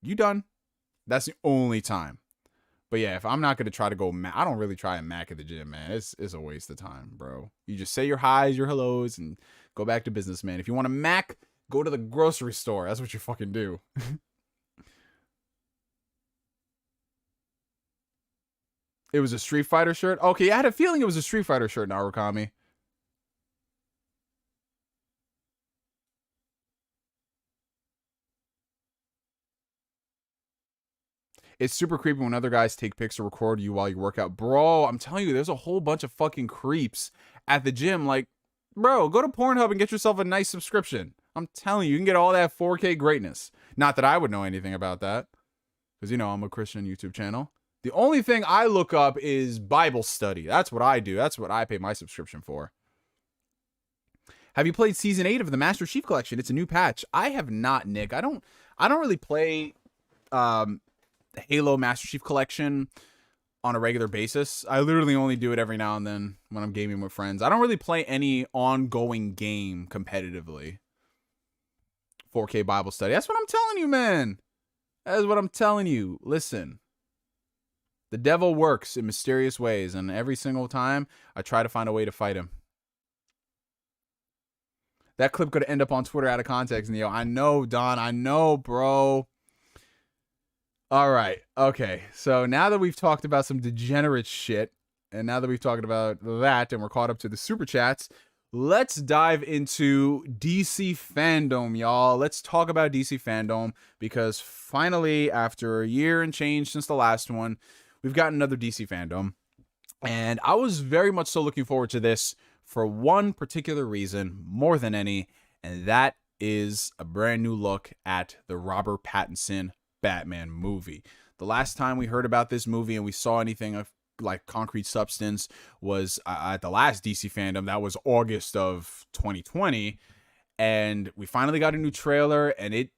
you done? That's the only time. But yeah, if I'm not going to try to go, I don't really try and mac at the gym, man. It's a waste of time, bro. You just say your highs, your hellos, and go back to business, man. If you want to mac, go to the grocery store. That's what you fucking do. It was a Street Fighter shirt? Okay, I had a feeling it was a Street Fighter shirt, Narukami. It's super creepy when other guys take pics or record you while you work out. Bro, I'm telling you, there's a whole bunch of fucking creeps at the gym. Like, bro, go to Pornhub and get yourself a nice subscription. I'm telling you, you can get all that 4K greatness. Not that I would know anything about that. Because, you know, I'm a Christian YouTube channel. The only thing I look up is Bible study. That's what I do. That's what I pay my subscription for. Have you played Season 8 of the Master Chief Collection? It's a new patch. I have not, Nick. I don't really play the Halo Master Chief Collection on a regular basis. I literally only do it every now and then when I'm gaming with friends. I don't really play any ongoing game competitively. 4K Bible study. That's what I'm telling you, man. That is what I'm telling you. Listen. The devil works in mysterious ways, and every single time, I try to find a way to fight him. That clip could end up on Twitter out of context, Neo. I know, Don. I know, bro. All right. Okay. So now that we've talked about some degenerate shit, and now that we've talked about that, and we're caught up to the super chats, let's dive into DC Fandom, y'all. Let's talk about DC Fandom, because finally, after a year and change since the last one, we've got another DC Fandom. And I was very much so looking forward to this for one particular reason more than any, and that is a brand new look at the Robert Pattinson Batman movie. The last time we heard about this movie and we saw anything of like concrete substance was at the last DC Fandom. That was August of 2020, and we finally got a new trailer. And it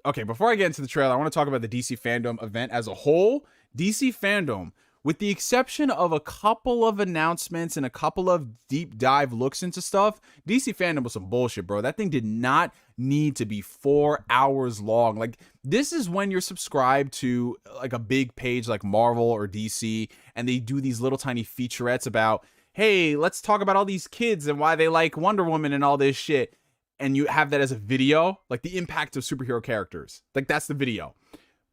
okay, before I get into the trailer, I want to talk about the DC Fandom event as a whole. DC Fandom, with the exception of a couple of announcements and a couple of deep dive looks into stuff, DC Fandom was some bullshit, bro. That thing did not need to be 4 hours long. Like, this is when you're subscribed to like a big page like Marvel or DC, and they do these little tiny featurettes about, hey, let's talk about all these kids and why they like Wonder Woman and all this shit. And you have that as a video, like the impact of superhero characters. Like, that's the video.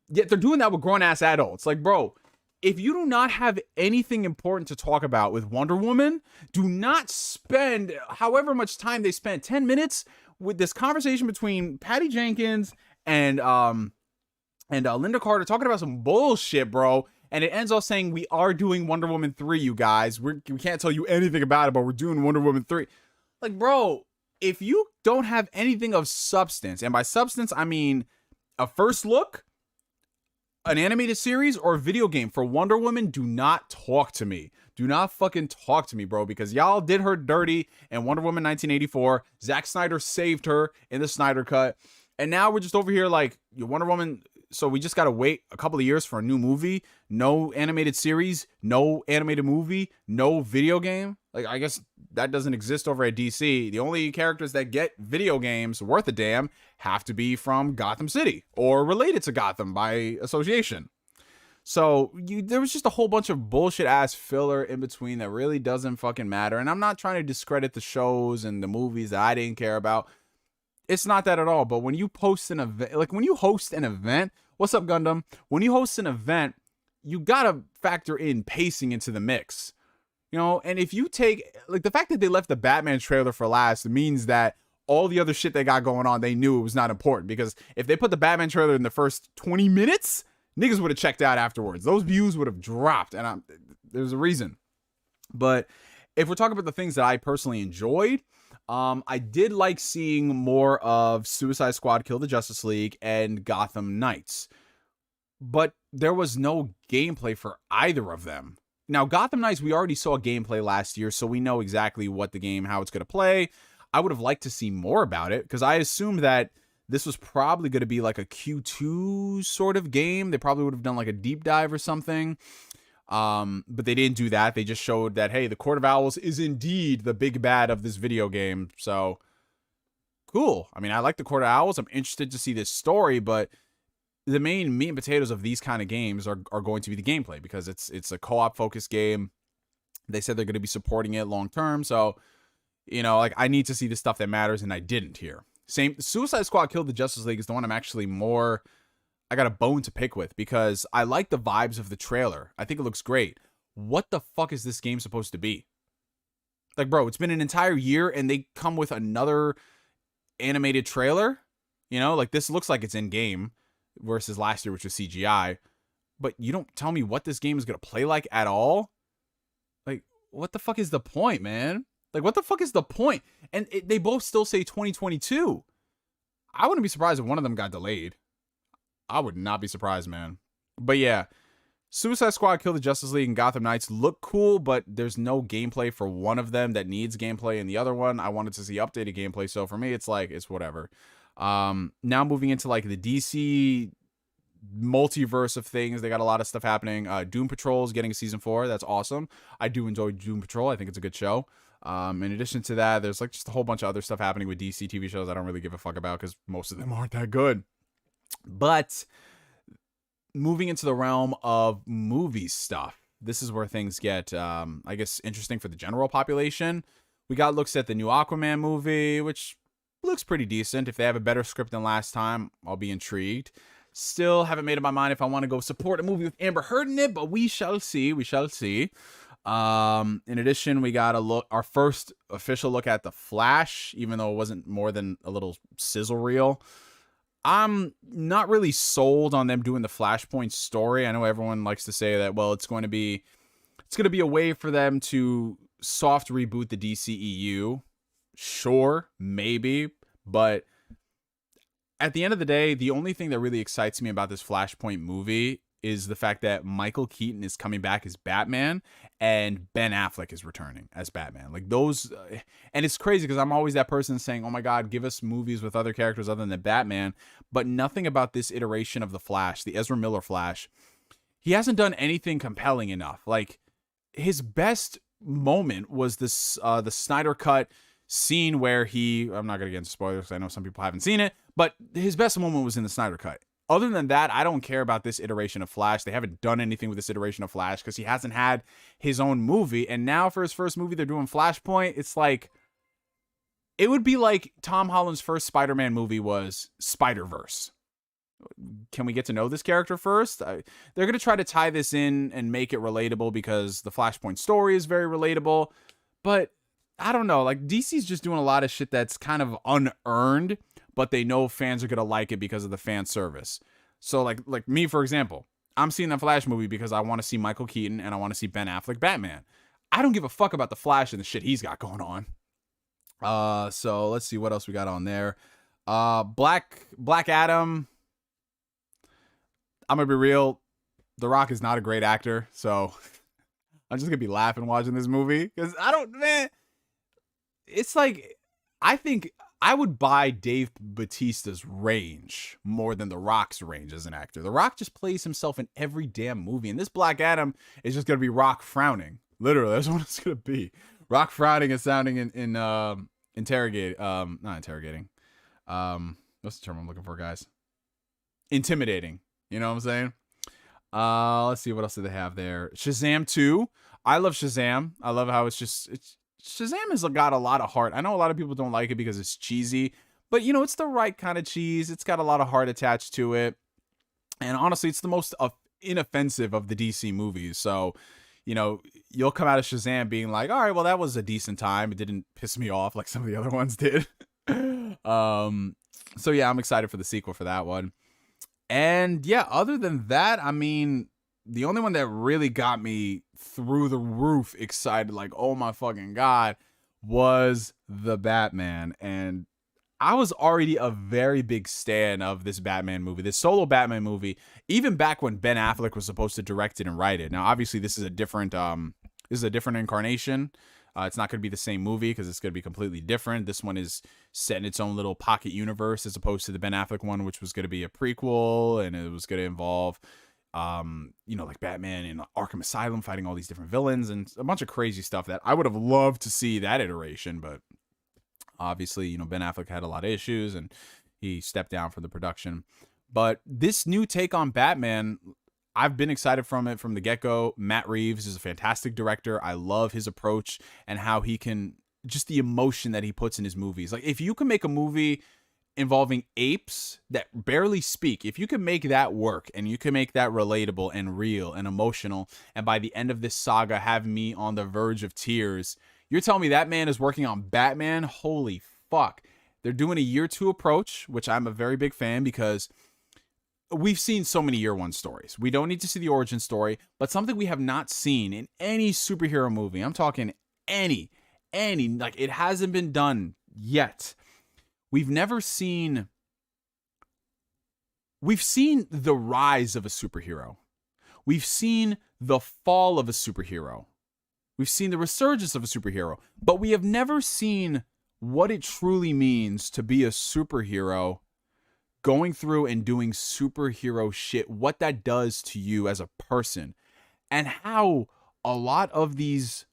Yet they're doing that with grown-ass adults. Like, bro, if you do not have anything important to talk about with Wonder Woman, do not spend however much time they spent, 10 minutes, with this conversation between Patty Jenkins and Linda Carter talking about some bullshit, bro. And it ends off saying, we are doing Wonder Woman 3, you guys. We can't tell you anything about it, but we're doing Wonder Woman 3. Like, bro, if you don't have anything of substance, and by substance, I mean a first look, an animated series, or a video game for Wonder Woman, do not talk to me. Do not fucking talk to me, bro, because y'all did her dirty in Wonder Woman 1984. Zack Snyder saved her in the Snyder Cut. And now we're just over here like, your Wonder Woman, so we just gotta wait a couple of years for a new movie. No animated series, no animated movie, no video game. Like, I guess that doesn't exist over at DC. The only characters that get video games worth a damn have to be from Gotham City or related to Gotham by association. So there was just a whole bunch of bullshit ass filler in between that really doesn't fucking matter. And I'm not trying to discredit the shows and the movies that I didn't care about. It's not that at all. But when you post an event, like when you host an event, what's up, Gundam? When you host an event, you gotta factor in pacing into the mix. You know, and if you take, like, the fact that they left the Batman trailer for last means that all the other shit they got going on, they knew it was not important. Because if they put the Batman trailer in the first 20 minutes, niggas would have checked out afterwards. Those views would have dropped, and there's a reason. But if we're talking about the things that I personally enjoyed, I did like seeing more of Suicide Squad Kill the Justice League and Gotham Knights. But there was no gameplay for either of them. Now, Gotham Knights, we already saw gameplay last year, so we know exactly what the game, how it's going to play. I would have liked to see more about it, because I assumed that this was probably going to be like a Q2 sort of game. They probably would have done like a deep dive or something. But they didn't do that. They just showed that, hey, the Court of Owls is indeed the big bad of this video game. So, cool. I mean, I like the Court of Owls. I'm interested to see this story, but the main meat and potatoes of these kind of games are going to be the gameplay, because it's a co-op focused game. They said they're going to be supporting it long term. So, you know, like, I need to see the stuff that matters, and I didn't here. Same, Suicide Squad Killed the Justice League is the one I'm actually more, I got a bone to pick with, because I like the vibes of the trailer. I think it looks great. What the fuck is this game supposed to be? Like, bro, it's been an entire year and they come with another animated trailer. You know, like, this looks like it's in game versus last year, which was CGI. But you don't tell me what this game is going to play like at all. Like, what the fuck is the point, man? Like, what the fuck is the point? And they both still say 2022. I wouldn't be surprised if one of them got delayed. I would not be surprised, man. But yeah, Suicide Squad Kill the Justice League and Gotham Knights look cool, but there's no gameplay for one of them that needs gameplay, and the other one, I wanted to see updated gameplay. So for me, it's like, it's whatever. Now moving into like the DC multiverse of things, they got a lot of stuff happening. Doom Patrol is getting a season 4. That's awesome. I do enjoy Doom Patrol. I think it's a good show. In addition to that, there's like just a whole bunch of other stuff happening with DC TV shows I don't really give a fuck about, because most of them aren't that good. But moving into the realm of movie stuff, this is where things get, I guess, interesting for the general population. We got looks at the new Aquaman movie, which looks pretty decent. If they have a better script than last time, I'll be intrigued. Still haven't made up my mind if I want to go support a movie with Amber Heard in it, but we shall see. We shall see. In addition, we got our first official look at The Flash, even though it wasn't more than a little sizzle reel. I'm not really sold on them doing the Flashpoint story. I know everyone likes to say that, well, it's going to be a way for them to soft reboot the DCEU, sure, maybe, but at the end of the day, the only thing that really excites me about this Flashpoint movie is the fact that Michael Keaton is coming back as Batman and Ben Affleck is returning as Batman. Like those, and it's crazy because I'm always that person saying, oh my God, give us movies with other characters other than Batman, but nothing about this iteration of the Flash, the Ezra Miller Flash, he hasn't done anything compelling enough. Like his best moment was this, the Snyder Cut scene where I'm not going to get into spoilers because I know some people haven't seen it, but his best moment was in the Snyder Cut. Other than that, I don't care about this iteration of Flash. They haven't done anything with this iteration of Flash because he hasn't had his own movie. And now for his first movie, they're doing Flashpoint. It's like, it would be like Tom Holland's first Spider-Man movie was Spider-Verse. Can we get to know this character first? They're going to try to tie this in and make it relatable because the Flashpoint story is very relatable. But I don't know. Like DC's just doing a lot of shit that's kind of unearned, but they know fans are going to like it because of the fan service. So like me, for example, I'm seeing the Flash movie because I want to see Michael Keaton and I want to see Ben Affleck Batman. I don't give a fuck about the Flash and the shit he's got going on. So let's see what else we got on there. Black Adam. I'm going to be real. The Rock is not a great actor. So I'm just going to be laughing watching this movie because it's like, I think I would buy Dave Bautista's range more than The Rock's range as an actor. The Rock just plays himself in every damn movie. And this Black Adam is just going to be Rock frowning. Literally, that's what it's going to be. Rock frowning and sounding not interrogating. What's the term I'm looking for, guys? Intimidating. You know what I'm saying? Let's see, what else do they have there? Shazam 2. I love Shazam. I love how Shazam has got a lot of heart. I know a lot of people don't like it because it's cheesy, but you know, it's the right kind of cheese. It's got a lot of heart attached to it. And honestly, it's the most inoffensive of the DC movies. So, you know, you'll come out of Shazam being like, all right, well, that was a decent time. It didn't piss me off like some of the other ones did. So yeah, I'm excited for the sequel for that one. And yeah, other than that, I mean, the only one that really got me through the roof excited, like, oh my fucking God, was the Batman. And I was already a very big stan of this Batman movie, this solo Batman movie, even back when Ben Affleck was supposed to direct it and write it. Now, obviously, this is a different incarnation. It's not going to be the same movie because it's going to be completely different. This one is set in its own little pocket universe as opposed to the Ben Affleck one, which was going to be a prequel, and it was going to involve like Batman in Arkham Asylum fighting all these different villains and a bunch of crazy stuff that I would have loved to see that iteration. But obviously, Ben Affleck had a lot of issues and he stepped down from the production. But this new take on Batman, I've been excited from it from the get-go. Matt Reeves is a fantastic director. I love his approach and how he can, just the emotion that he puts in his movies. Like, if you can make a movie involving apes that barely speak, if you can make that work and you can make that relatable and real and emotional, and by the end of this saga have me on the verge of tears, you're telling me that man is working on Batman? Holy fuck. They're doing a year 2 approach, which I'm a very big fan because we've seen so many year 1 stories. We don't need to see the origin story, but something we have not seen in any superhero movie. I'm talking any, like, it hasn't been done yet. We've seen the rise of a superhero. We've seen the fall of a superhero. We've seen the resurgence of a superhero, but we have never seen what it truly means to be a superhero going through and doing superhero shit, what that does to you as a person, and how a lot of these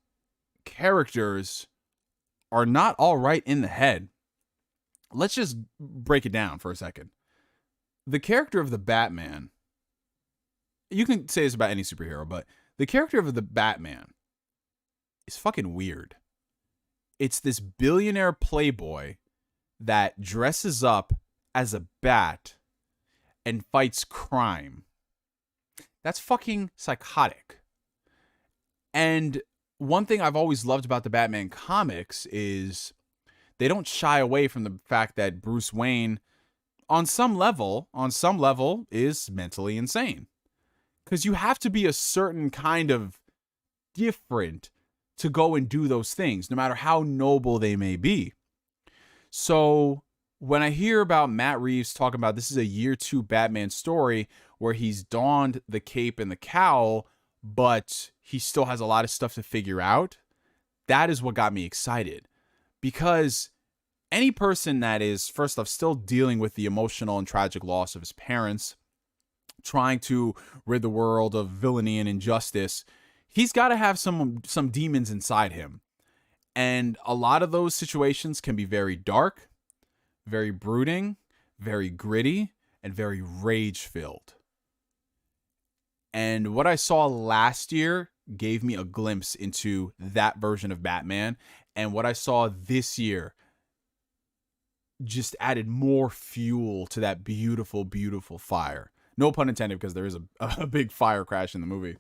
characters are not all right in the head. Let's just break it down for a second. The character of the Batman, you can say this about any superhero, but the character of the Batman is fucking weird. It's this billionaire playboy that dresses up as a bat and fights crime. That's fucking psychotic. And one thing I've always loved about the Batman comics is they don't shy away from the fact that Bruce Wayne, on some level, is mentally insane. Because you have to be a certain kind of different to go and do those things, no matter how noble they may be. So when I hear about Matt Reeves talking about this is a year 2 Batman story where he's donned the cape and the cowl, but he still has a lot of stuff to figure out, that is what got me excited. Because any person that is, first off, still dealing with the emotional and tragic loss of his parents, trying to rid the world of villainy and injustice, he's got to have some demons inside him. And a lot of those situations can be very dark, very brooding, very gritty, and very rage-filled. And what I saw last year gave me a glimpse into that version of Batman. And what I saw this year just added more fuel to that beautiful, beautiful fire. No pun intended, because there is a big fire crash in the movie.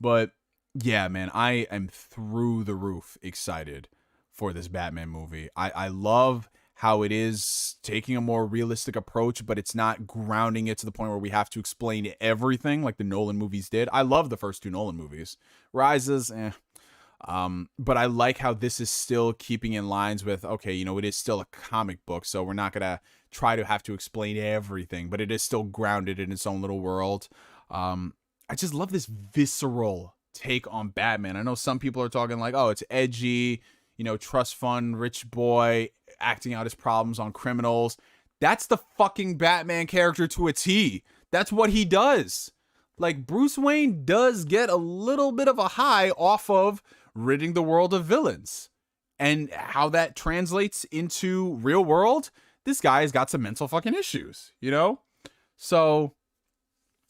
But yeah, man, I am through the roof excited for this Batman movie. I love how it is taking a more realistic approach, but it's not grounding it to the point where we have to explain everything like the Nolan movies did. I love the first 2 Nolan movies. Rises, but I like how this is still keeping in lines with, okay, you know, it is still a comic book, so we're not going to try to have to explain everything, but it is still grounded in its own little world. I just love this visceral take on Batman. I know some people are talking like, oh, it's edgy, you know, trust fund, rich boy, acting out his problems on criminals. That's the fucking Batman character to a T. That's what he does. Like, Bruce Wayne does get a little bit of a high off of ridding the world of villains. And how that translates into real world, this guy's got some mental fucking issues, you know? So,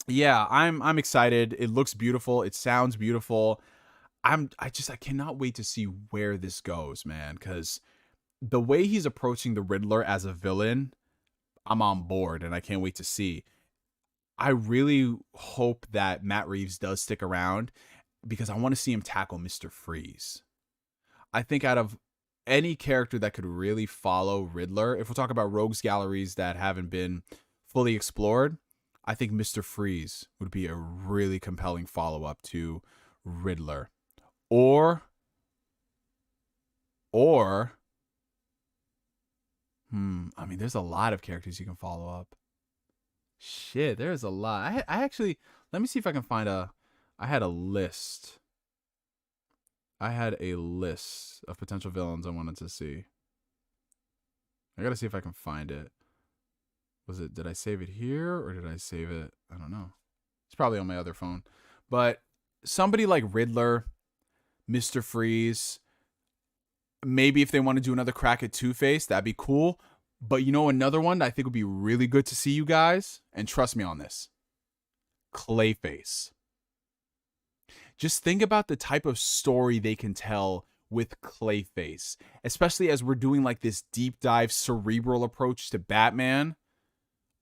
yeah, I'm excited. It looks beautiful. It sounds beautiful. I cannot wait to see where this goes, man, because the way he's approaching the Riddler as a villain, I'm on board, and I can't wait to see. I really hope that Matt Reeves does stick around, because I want to see him tackle Mr. Freeze. I think out of any character that could really follow Riddler, if we're talking about rogues galleries that haven't been fully explored, I think Mr. Freeze would be a really compelling follow-up to Riddler. Or I mean, there's a lot of characters you can follow up. Shit, there's a lot. I actually, let me see if I can find I had a list. I had a list of potential villains I wanted to see. I gotta see if I can find it. Did I save it here or did I save it? I don't know. It's probably on my other phone. But somebody like Riddler, Mr. Freeze, maybe if they want to do another crack at Two-Face, that'd be cool. But you know, another one that I think would be really good to see, you guys, and trust me on this, Clayface. Just think about the type of story they can tell with Clayface, especially as we're doing like this deep dive cerebral approach to Batman.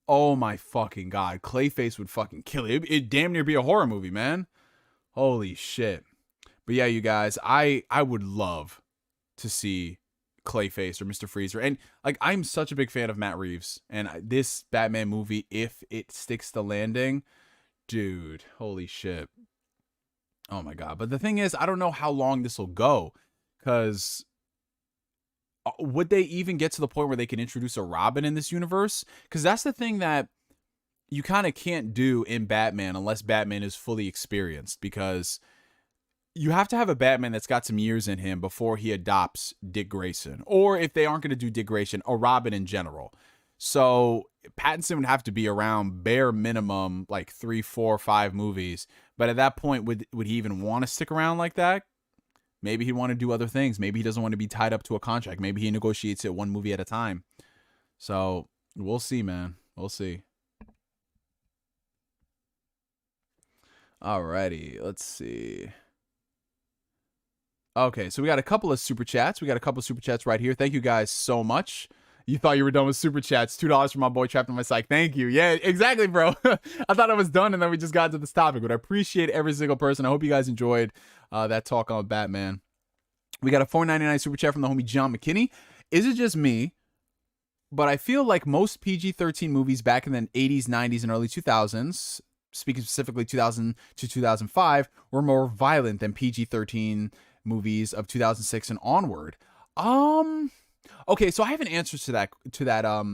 Oh my fucking God, Clayface would fucking kill it. It'd damn near be a horror movie, man. Holy shit. But yeah, you guys, I would love to see Clayface or Mr. Freeze, and like, I'm such a big fan of Matt Reeves, and this Batman movie, if it sticks the landing, dude, holy shit. Oh my God. But the thing is, I don't know how long this will go, because would they even get to the point where they can introduce a Robin in this universe? Because that's the thing that you kind of can't do in Batman unless Batman is fully experienced, because you have to have a Batman that's got some years in him before he adopts Dick Grayson. Or if they aren't going to do Dick Grayson, a Robin in general. So Pattinson would have to be around bare minimum like 3, 4, 5 movies. But at that point, would he even want to stick around like that? Maybe he'd want to do other things. Maybe he doesn't want to be tied up to a contract. Maybe he negotiates it one movie at a time. So we'll see, man. We'll see. Alrighty, let's see. Okay, so we got a couple of super chats. We got a couple of super chats right here. Thank you guys so much. You thought you were done with super chats. $2 for my boy Trapped in My Psych. Thank you. Yeah, exactly, bro. I thought I was done, and then we just got to this topic. But I appreciate every single person. I hope you guys enjoyed that talk on Batman. We got a $4.99 super chat from the homie John McKinney. Is it just me? But I feel like most PG-13 movies back in the 80s, 90s, and early 2000s, speaking specifically 2000 to 2005, were more violent than PG-13 movies of 2006 and onward. Okay, so I have an answer to that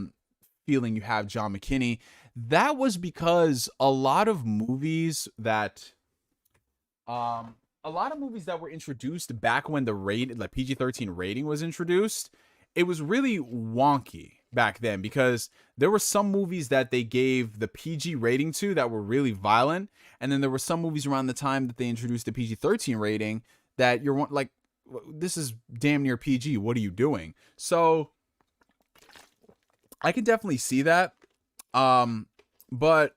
feeling you have, John McKinney. That was because a lot of movies that were introduced back when the PG-13 rating was introduced, it was really wonky back then because there were some movies that they gave the PG rating to that were really violent, and then there were some movies around the time that they introduced the PG-13 rating that you're like, this is damn near PG. What are you doing? So I can definitely see that. But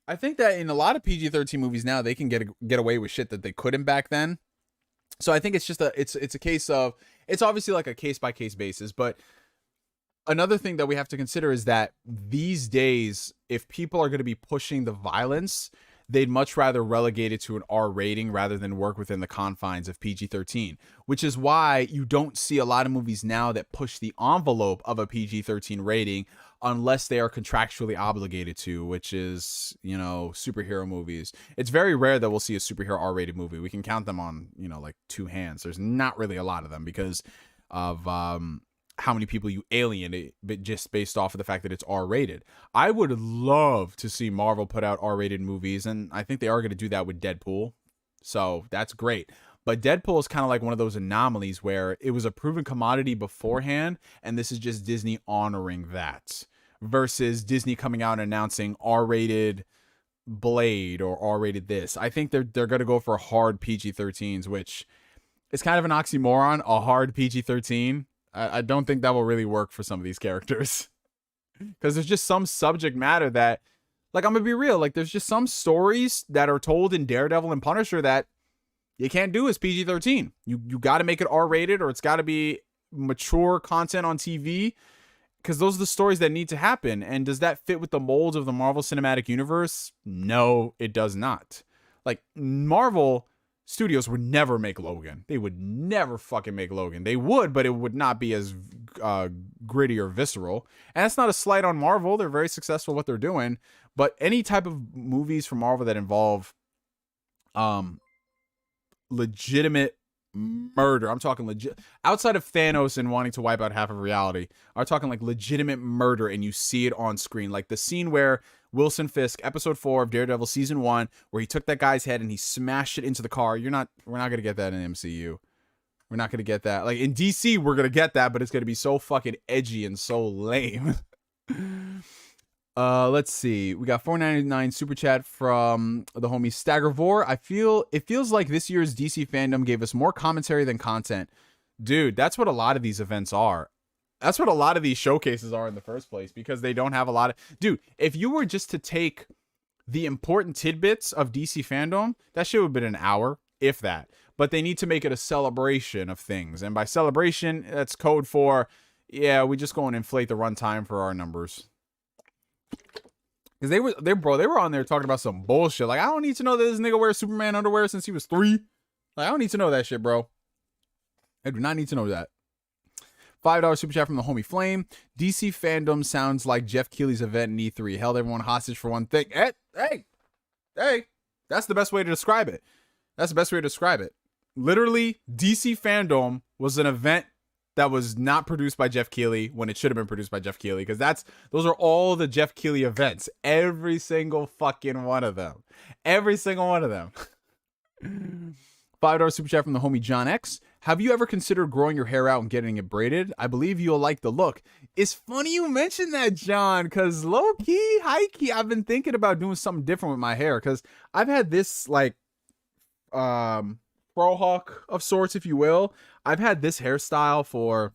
I think that in a lot of PG-13 movies now, they can get away with shit that they couldn't back then. So I think it's just it's a case of, it's obviously like a case by case basis. But another thing that we have to consider is that these days, if people are going to be pushing the violence, they'd much rather relegate it to an R rating rather than work within the confines of PG-13, which is why you don't see a lot of movies now that push the envelope of a PG-13 rating unless they are contractually obligated to, which is, you know, superhero movies. It's very rare that we'll see a superhero R-rated movie. We can count them on, you know, like two hands. There's not really a lot of them because of how many people you alienate, but just based off of the fact that it's R-rated. I would love to see Marvel put out R-rated movies, and I think they are going to do that with Deadpool. So that's great. But Deadpool is kind of like one of those anomalies where it was a proven commodity beforehand, and this is just Disney honoring that. Versus Disney coming out and announcing R-rated Blade or R-rated this. I think they're going to go for hard PG-13s, which is kind of an oxymoron, a hard PG-13. I don't think that will really work for some of these characters. Because there's just some subject matter that, like, I'm going to be real, like, there's just some stories that are told in Daredevil and Punisher that you can't do as PG-13. You got to make it R-rated, or it's got to be mature content on TV, because those are the stories that need to happen. And does that fit with the mold of the Marvel Cinematic Universe? No, it does not. Like, Marvel Studios would never make Logan. They would never fucking make Logan. They would, but it would not be as gritty or visceral. And that's not a slight on Marvel. They're very successful at what they're doing. But any type of movies from Marvel that involve legitimate murder, I'm talking legit, outside of Thanos and wanting to wipe out half of reality, I'm talking like legitimate murder, and you see it on screen. Like the scene where Wilson Fisk, episode 4 of Daredevil season 1, where he took that guy's head and he smashed it into the car. We're not going to get that in MCU. We're not going to get that. Like in DC, we're going to get that, but it's going to be so fucking edgy and so lame. Let's see. We got $4.99 super chat from the homie Staggervore. It feels like this year's DC fandom gave us more commentary than content. Dude, that's what a lot of these events are. That's what a lot of these showcases are in the first place, because they don't have a lot of... Dude, if you were just to take the important tidbits of DC fandom, that shit would have been an hour, if that. But they need to make it a celebration of things. And by celebration, that's code for, yeah, we just go and inflate the runtime for our numbers. Because they were on there talking about some bullshit. Like, I don't need to know that this nigga wears Superman underwear since he was 3. Like, I don't need to know that shit, bro. I do not need to know that. $5 super chat from the homie Flame. DC fandom sounds like Jeff Keighley's event in E3. Held everyone hostage for one thing. Hey. That's the best way to describe it. Literally, DC fandom was an event that was not produced by Jeff Keighley when it should have been produced by Jeff Keighley, because those are all the Jeff Keighley events. Every single fucking one of them. $5 super chat from the homie John X. Have you ever considered growing your hair out and getting it braided? I believe you'll like the look. It's funny you mentioned that, John, because low-key, high-key, I've been thinking about doing something different with my hair, because I've had this, like, frohawk of sorts, if you will. I've had this hairstyle for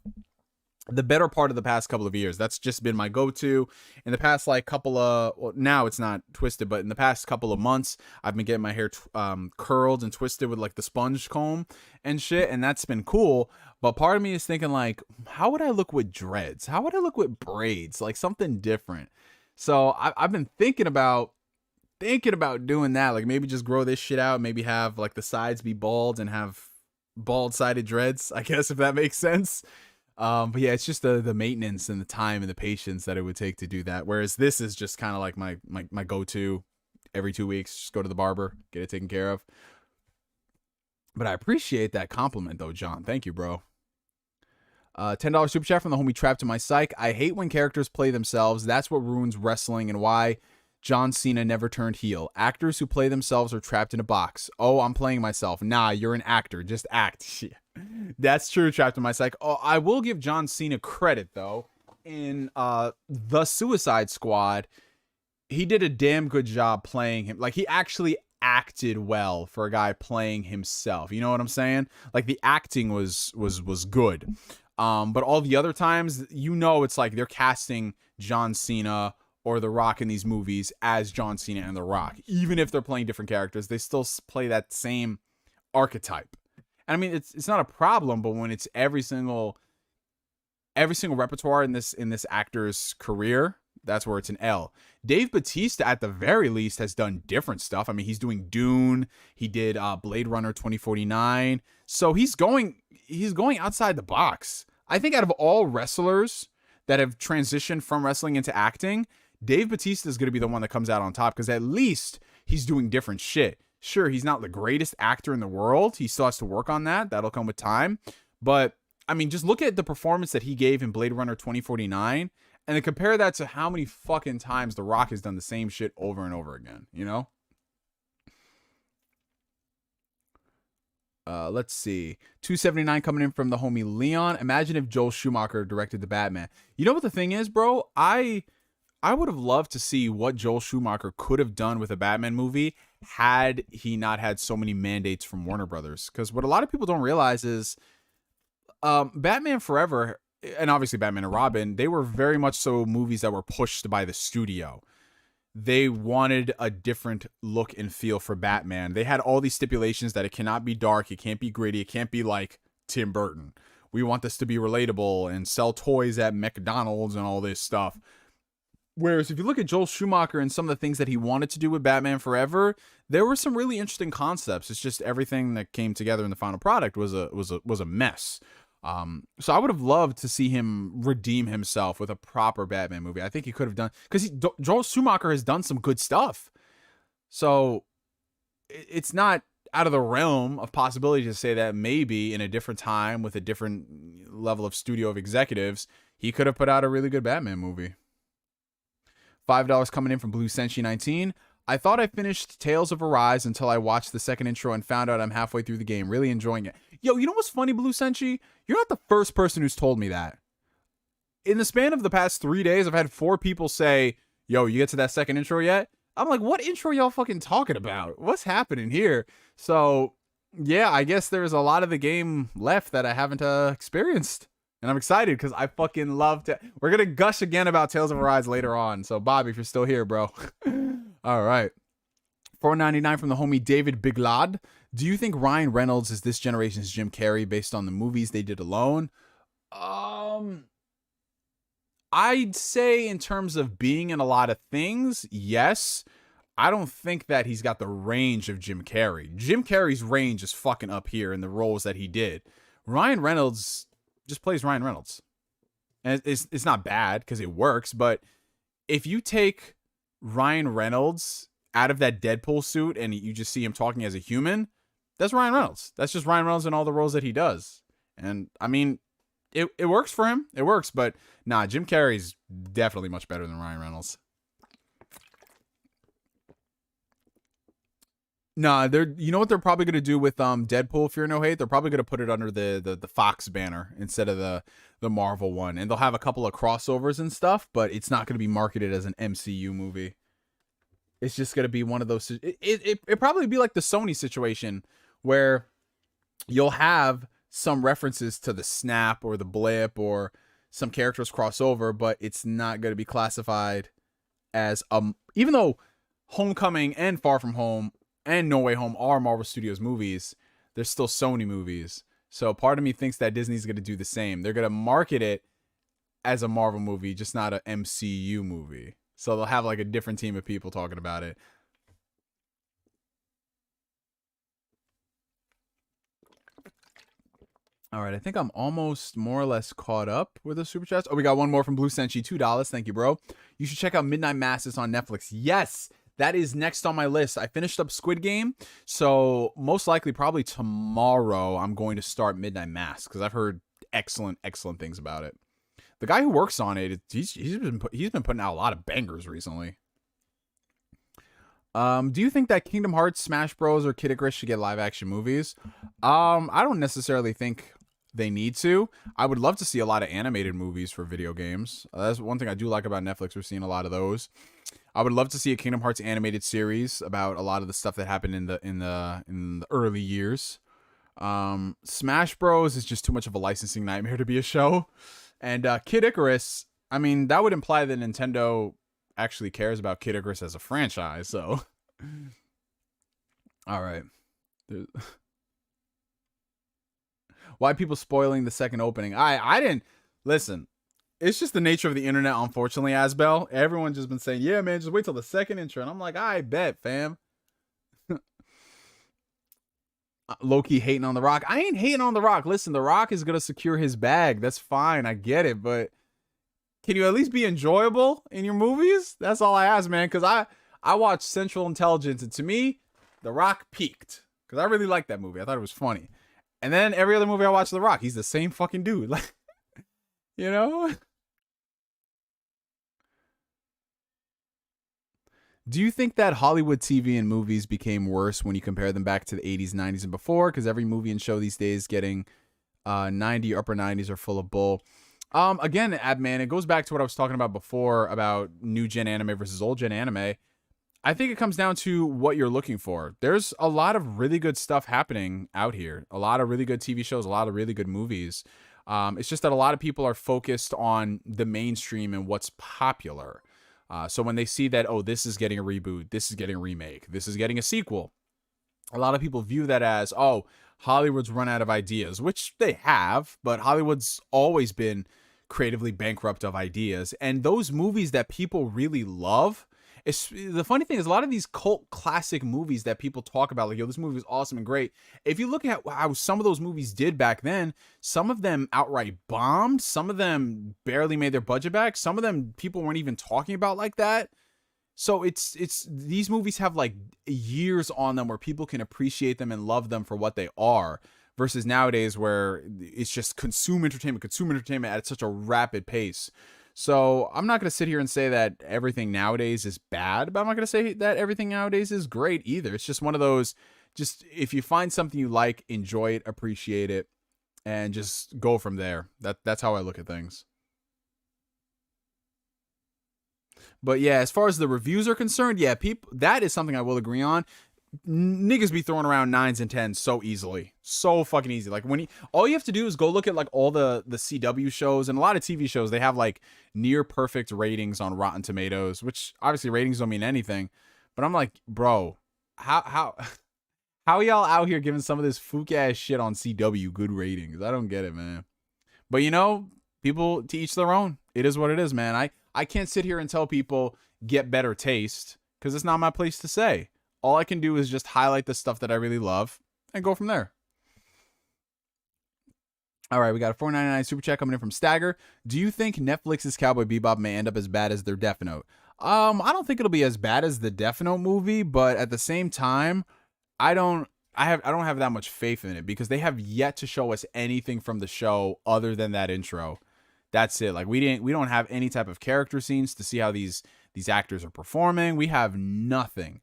the better part of the past couple of years. That's just been my go-to. In the past, like, now it's not twisted, but in the past couple of months, I've been getting my hair curled and twisted with, like, the sponge comb and shit, and that's been cool. But part of me is thinking, like, how would I look with dreads? How would I look with braids? Like, something different. So I've been thinking about doing that. Like, maybe just grow this shit out, maybe have, like, the sides be bald and have bald-sided dreads, I guess, if that makes sense. But yeah, it's just the maintenance and the time and the patience that it would take to do that. Whereas this is just kind of like my go-to every 2 weeks. Just go to the barber, get it taken care of. But I appreciate that compliment, though, John. Thank you, bro. $10 super chat from the homie Trapped in My Psych. I hate when characters play themselves. That's what ruins wrestling and why John Cena never turned heel. Actors who play themselves are trapped in a box. Oh, I'm playing myself. Nah, you're an actor. Just act. That's true, Trapped in My Psych. Oh, I will give John Cena credit, though. In The Suicide Squad, he did a damn good job playing him. Like, he actually acted well for a guy playing himself. You know what I'm saying? Like, the acting was good. But all the other times, you know, it's like they're casting John Cena or The Rock in these movies as John Cena and The Rock. Even if they're playing different characters, they still play that same archetype. And I mean, it's not a problem, but when it's every single repertoire in this actor's career, that's where it's an L. Dave Bautista, at the very least, has done different stuff. I mean, he's doing Dune. He did Blade Runner 2049. So he's going outside the box. I think out of all wrestlers that have transitioned from wrestling into acting, Dave Bautista is going to be the one that comes out on top because at least he's doing different shit. Sure, he's not the greatest actor in the world. He still has to work on that. That'll come with time. But, I mean, just look at the performance that he gave in Blade Runner 2049 and then compare that to how many fucking times The Rock has done the same shit over and over again, you know? Let's see. 279 coming in from the homie Leon. Imagine if Joel Schumacher directed the Batman. You know what the thing is, bro? I would have loved to see what Joel Schumacher could have done with a Batman movie had he not had so many mandates from Warner Brothers. Because what a lot of people don't realize is Batman Forever, and obviously Batman and Robin, they were very much so movies that were pushed by the studio. They wanted a different look and feel for Batman. They had all these stipulations that it cannot be dark, it can't be gritty, it can't be like Tim Burton. We want this to be relatable and sell toys at McDonald's and all this stuff. Whereas if you look at Joel Schumacher and some of the things that he wanted to do with Batman Forever, there were some really interesting concepts. It's just everything that came together in the final product was a mess. So I would have loved to see him redeem himself with a proper Batman movie. I think he could have done, because Joel Schumacher has done some good stuff. So it's not out of the realm of possibility to say that maybe in a different time with a different level of studio of executives, he could have put out a really good Batman movie. $5 coming in from Blue Senshi 19. I thought I finished Tales of Arise until I watched the second intro and found out I'm halfway through the game. Really enjoying it. Yo, you know what's funny, Blue Senshi? You're not the first person who's told me that. In the span of the past 3 days, I've had 4 people say, yo, you get to that second intro yet? I'm like, what intro y'all fucking talking about? What's happening here? So, yeah, I guess there's a lot of the game left that I haven't experienced. And I'm excited because I fucking love to. We're going to gush again about Tales of Arise later on. So, Bobby, if you're still here, bro. All right. $4.99 from the homie David Biglad. Do you think Ryan Reynolds is this generation's Jim Carrey based on the movies they did alone? I'd say in terms of being in a lot of things, yes. I don't think that he's got the range of Jim Carrey. Jim Carrey's range is fucking up here in the roles that he did. Ryan Reynolds just plays Ryan Reynolds. And it's not bad because it works, but if you take Ryan Reynolds out of that Deadpool suit and you just see him talking as a human, that's Ryan Reynolds. That's just Ryan Reynolds in all the roles that he does. And I mean, it works for him. It works, but nah, Jim Carrey's definitely much better than Ryan Reynolds. Nah, you know what they're probably gonna do with Deadpool Fear No Hate? They're probably gonna put it under the Fox banner instead of the Marvel one. And they'll have a couple of crossovers and stuff, but it's not gonna be marketed as an MCU movie. It's just gonna be one of those. It probably be like the Sony situation where you'll have some references to the snap or the blip or some characters cross over, but it's not gonna be classified as even though Homecoming and Far From Home and No Way Home are Marvel Studios movies, they're still Sony movies. So part of me thinks that Disney's going to do the same. They're going to market it as a Marvel movie, just not an MCU movie. So they'll have like a different team of people talking about it. All right, I think I'm almost more or less caught up with the super chats. Oh, we got one more from Blue Senshi, $2. Thank you, bro. You should check out Midnight Masses on Netflix. Yes, that is next on my list. I finished up Squid Game, so most likely probably tomorrow I'm going to start Midnight Mass because I've heard excellent things about it. The guy who works on it, he's been putting out a lot of bangers recently. Do you think that Kingdom Hearts, Smash Bros, or Kid Icarus should get live action movies? I don't necessarily think they need to. I would love to see a lot of animated movies for video games. That's one thing I do like about Netflix. We're seeing a lot of those. I would love to see a Kingdom Hearts animated series about a lot of the stuff that happened in the early years. Smash Bros is just too much of a licensing nightmare to be a show. And Kid Icarus, I mean, that would imply that Nintendo actually cares about Kid Icarus as a franchise. So, all right. Why people spoiling the second opening? I didn't listen. It's just the nature of the internet, unfortunately, Asbel. Everyone's just been saying, yeah, man, just wait till the second intro. And I'm like, I bet, fam. Low-key hating on The Rock. I ain't hating on The Rock. Listen, The Rock is going to secure his bag. That's fine. I get it. But can you at least be enjoyable in your movies? That's all I ask, man. Because I watched Central Intelligence. And to me, The Rock peaked. Because I really liked that movie. I thought it was funny. And then every other movie I watch The Rock, he's the same fucking dude. Like, you know? Do you think that Hollywood TV and movies became worse when you compare them back to the 80s, 90s, and before? Because every movie and show these days getting 90, upper 90s are full of bull. Again, Abman, it goes back to what I was talking about before about new gen anime versus old gen anime. I think it comes down to what you're looking for. There's a lot of really good stuff happening out here. A lot of really good TV shows, a lot of really good movies. It's just that a lot of people are focused on the mainstream and what's popular. So when they see that, oh, this is getting a reboot, this is getting a remake, this is getting a sequel, a lot of people view that as, oh, Hollywood's run out of ideas, which they have, but Hollywood's always been creatively bankrupt of ideas. And those movies that people really love, the funny thing is a lot of these cult classic movies that people talk about, like, yo, this movie is awesome and great. If you look at how some of those movies did back then, some of them outright bombed. Some of them barely made their budget back. Some of them people weren't even talking about like that. So it's these movies have like years on them where people can appreciate them and love them for what they are, versus nowadays where it's just consume entertainment at such a rapid pace. So I'm not going to sit here and say that everything nowadays is bad, but I'm not going to say that everything nowadays is great either. It's just one of those, just if you find something you like, enjoy it, appreciate it, and just go from there. That's how I look at things. But yeah, as far as the reviews are concerned, yeah, people, that is something I will agree on. Niggas be throwing around 9s and 10s so easily, so fucking easy. Like when all you have to do is go look at like all the CW shows and a lot of TV shows. They have like near perfect ratings on Rotten Tomatoes, which obviously ratings don't mean anything. But I'm like, bro, how y'all out here giving some of this fook ass shit on CW good ratings? I don't get it, man. But you know, people to each their own. It is what it is, man. I can't sit here and tell people get better taste because it's not my place to say. All I can do is just highlight the stuff that I really love and go from there. All right, we got a $4.99 super chat coming in from Stagger. Do you think Netflix's Cowboy Bebop may end up as bad as their Death Note? I don't think it'll be as bad as the Death Note movie, but at the same time, I don't have that much faith in it because they have yet to show us anything from the show other than that intro. That's it. Like we don't have any type of character scenes to see how these actors are performing. We have nothing.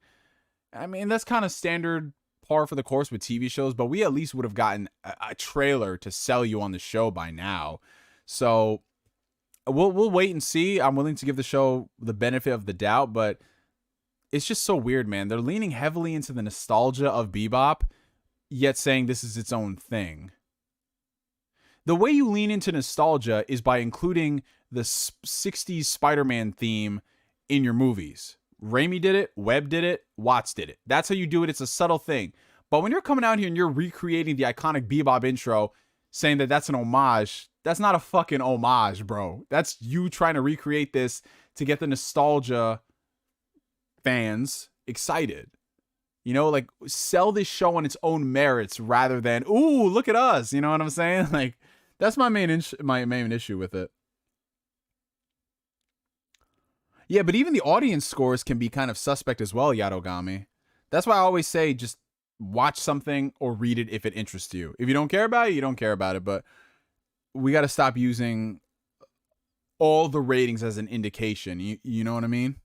I mean, that's kind of standard par for the course with TV shows, but we at least would have gotten a trailer to sell you on the show by now. So we'll wait and see. I'm willing to give the show the benefit of the doubt, but it's just so weird, man. They're leaning heavily into the nostalgia of Bebop, yet saying this is its own thing. The way you lean into nostalgia is by including the 60s Spider-Man theme in your movies. Raimi did it, Webb did it, Watts did it. That's how you do it. It's a subtle thing. But when you're coming out here and you're recreating the iconic Bebop intro, saying that that's an homage, that's not a fucking homage, bro. That's you trying to recreate this to get the nostalgia fans excited. You know, like sell this show on its own merits rather than, ooh, look at us. You know what I'm saying? Like that's my main issue with it. Yeah, but even the audience scores can be kind of suspect as well, Yadogami. That's why I always say just watch something or read it if it interests you. If you don't care about it, you don't care about it. But we got to stop using all the ratings as an indication. You know what I mean?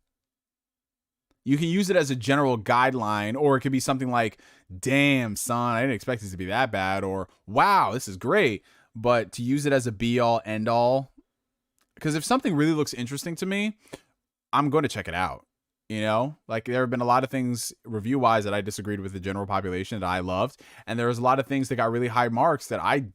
You can use it as a general guideline, or it could be something like, damn, son, I didn't expect this to be that bad, or wow, this is great. But to use it as a be-all, end-all, because if something really looks interesting to me, I'm going to check it out. You know, like there have been a lot of things review-wise that I disagreed with the general population that I loved, and there was a lot of things that got really high marks that I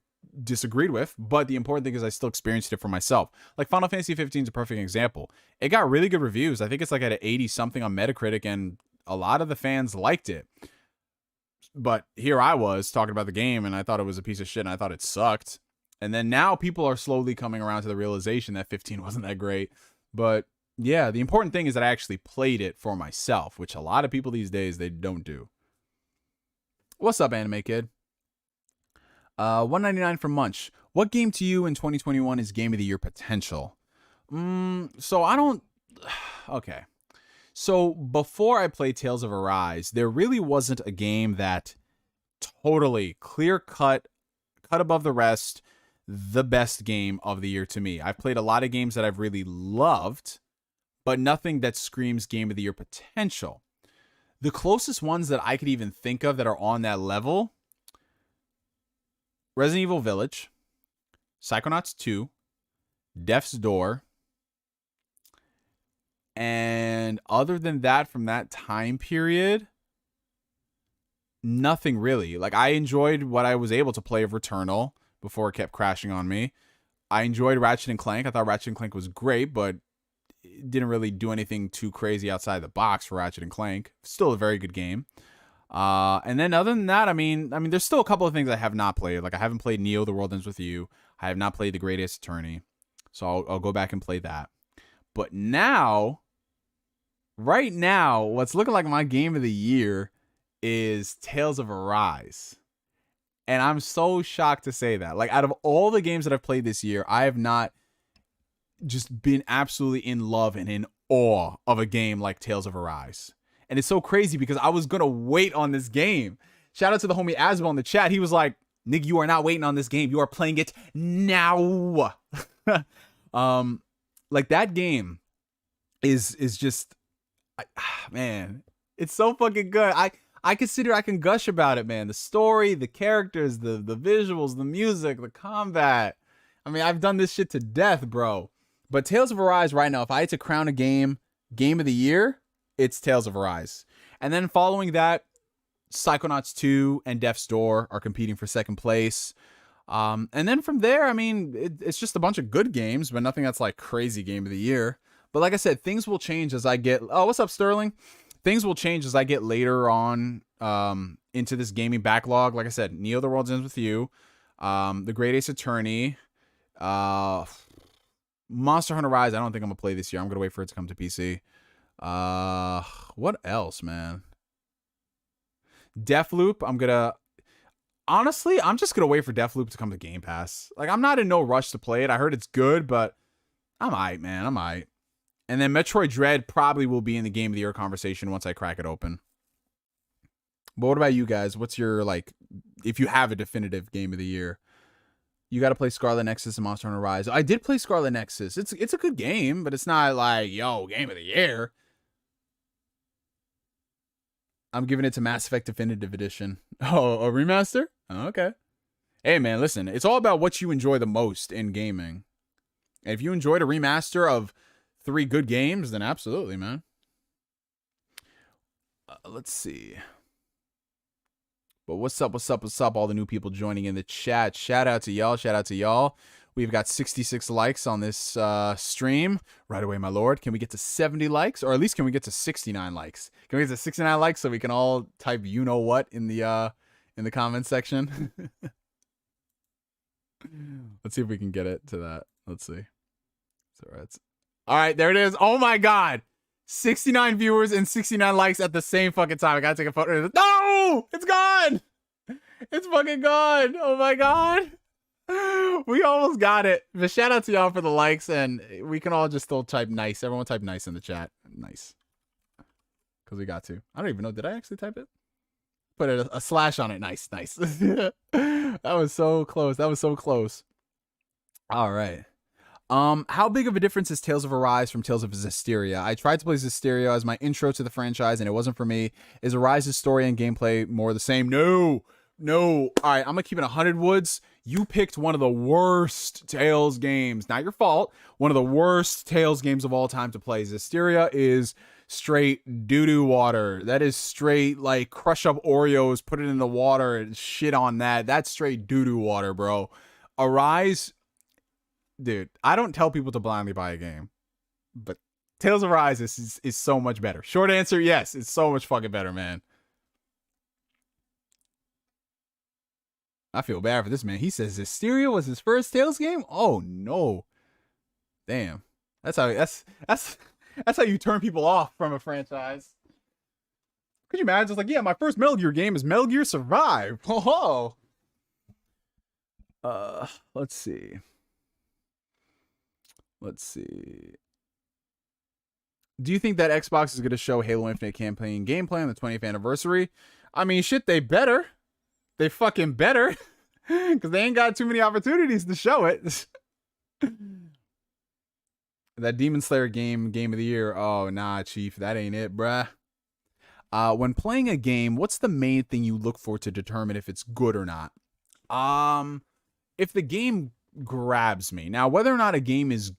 disagreed with, but the important thing is I still experienced it for myself. Like Final Fantasy 15 is a perfect example. It got really good reviews. I think it's like at an 80 something on Metacritic, and a lot of the fans liked it. But here I was talking about the game, and I thought it was a piece of shit, and I thought it sucked. And then now people are slowly coming around to the realization that 15 wasn't that great. But yeah, the important thing is that I actually played it for myself, which a lot of people these days, they don't do. What's up, Anime Kid? 199 from Munch. What game to you in 2021 is game of the year potential? So I don't... Okay. So before I played Tales of Arise, there really wasn't a game that totally clear-cut, cut above the rest, the best game of the year to me. I've played a lot of games that I've really loved, but nothing that screams game of the year potential. The closest ones that I could even think of that are on that level: Resident Evil Village, Psychonauts 2, Death's Door, and other than that, from that time period, nothing really. Like, I enjoyed what I was able to play of Returnal before it kept crashing on me. I enjoyed Ratchet & Clank. I thought Ratchet & Clank was great, but it didn't really do anything too crazy outside the box for Ratchet & Clank. Still a very good game. And then other than that, I mean, there's still a couple of things I have not played. Like, I haven't played Neo: The World Ends With You. I have not played The Great Ace Attorney. So I'll go back and play that. But now, right now, what's looking like my game of the year is Tales of Arise. And I'm so shocked to say that. Like, out of all the games that I've played this year, I have not just been absolutely in love and in awe of a game like Tales of Arise. And it's so crazy because I was going to wait on this game. Shout out to the homie Aswell in the chat. He was like, "Nigga, you are not waiting on this game. You are playing it now." Like, that game is just, man, it's so fucking good. I consider I can gush about it, man. The story, the characters, the visuals, the music, the combat. I mean, I've done this shit to death, bro. But Tales of Arise right now, if I had to crown a game of the year, it's Tales of Arise. And then following that, Psychonauts 2 and Death's Door are competing for second place. And then from there, I mean, it's just a bunch of good games, but nothing that's like crazy game of the year. But like I said, things will change as I get... Oh, what's up, Sterling? Things will change as I get later on into this gaming backlog. Like I said, Neo: The World Ends With You, The Great Ace Attorney, Monster Hunter Rise. I don't think I'm going to play this year. I'm going to wait for it to come to PC. What else, man? Deathloop. Honestly, I'm just gonna wait for Deathloop to come to Game Pass. Like, I'm not in no rush to play it. I heard it's good, but I'm aight, man. I'm aight. And then Metroid Dread probably will be in the Game of the Year conversation once I crack it open. But what about you guys? What's your, like, if you have a definitive Game of the Year? You got to play Scarlet Nexus and Monster Hunter Rise. I did play Scarlet Nexus. It's a good game, but it's not like, yo, Game of the Year. I'm giving it to Mass Effect Definitive Edition. Oh, a remaster? Oh, okay. Hey, man, listen. It's all about what you enjoy the most in gaming. And if you enjoyed a remaster of 3 good games, then absolutely, man. Let's see. But what's up, all the new people joining in the chat. Shout out to y'all. We've got 66 likes on this stream. Right away, my lord. Can we get to 70 likes? Or at least can we get to 69 likes? Can we get to 69 likes so we can all type you-know-what in the comment section? Let's see if we can get it to that. Let's see. All right, there it is. Oh, my God. 69 viewers and 69 likes at the same fucking time. I gotta take a photo. No! It's gone! It's fucking gone! Oh my god! We almost got it. But shout out to y'all for the likes, and we can all just still type nice. Everyone type nice in the chat. Nice. Because we got to. I don't even know. Did I actually type it? Put a slash on it. Nice, nice. That was so close. That was so close. All right. How big of a difference is Tales of Arise from Tales of Zestiria? I tried to play Zestiria as my intro to the franchise, and it wasn't for me. Is Arise's story and gameplay more the same? No. All right, I'm gonna keep it 100 Woods. You picked one of the worst Tales games. Not your fault. One of the worst Tales games of all time to play. Zestiria is straight doo-doo water. That is straight, like, crush up Oreos, put it in the water, and shit on that. That's straight doo-doo water, bro. Arise... Dude, I don't tell people to blindly buy a game, but Tales of Arise is so much better. Short answer, yes, it's so much fucking better, man. I feel bad for this man. He says Zestiria was his first Tales game? Oh no. Damn. That's how you turn people off from a franchise. Could you imagine? It's like, yeah, my first Metal Gear game is Metal Gear Survive. Oh. Let's see. Do you think that Xbox is going to show Halo Infinite campaign gameplay on the 20th anniversary? I mean, shit, they better. They fucking better. Because they ain't got too many opportunities to show it. That Demon Slayer game of the year. Oh, nah, Chief. That ain't it, bruh. When playing a game, what's the main thing you look for to determine if it's good or not? If the game grabs me. Now, whether or not a game is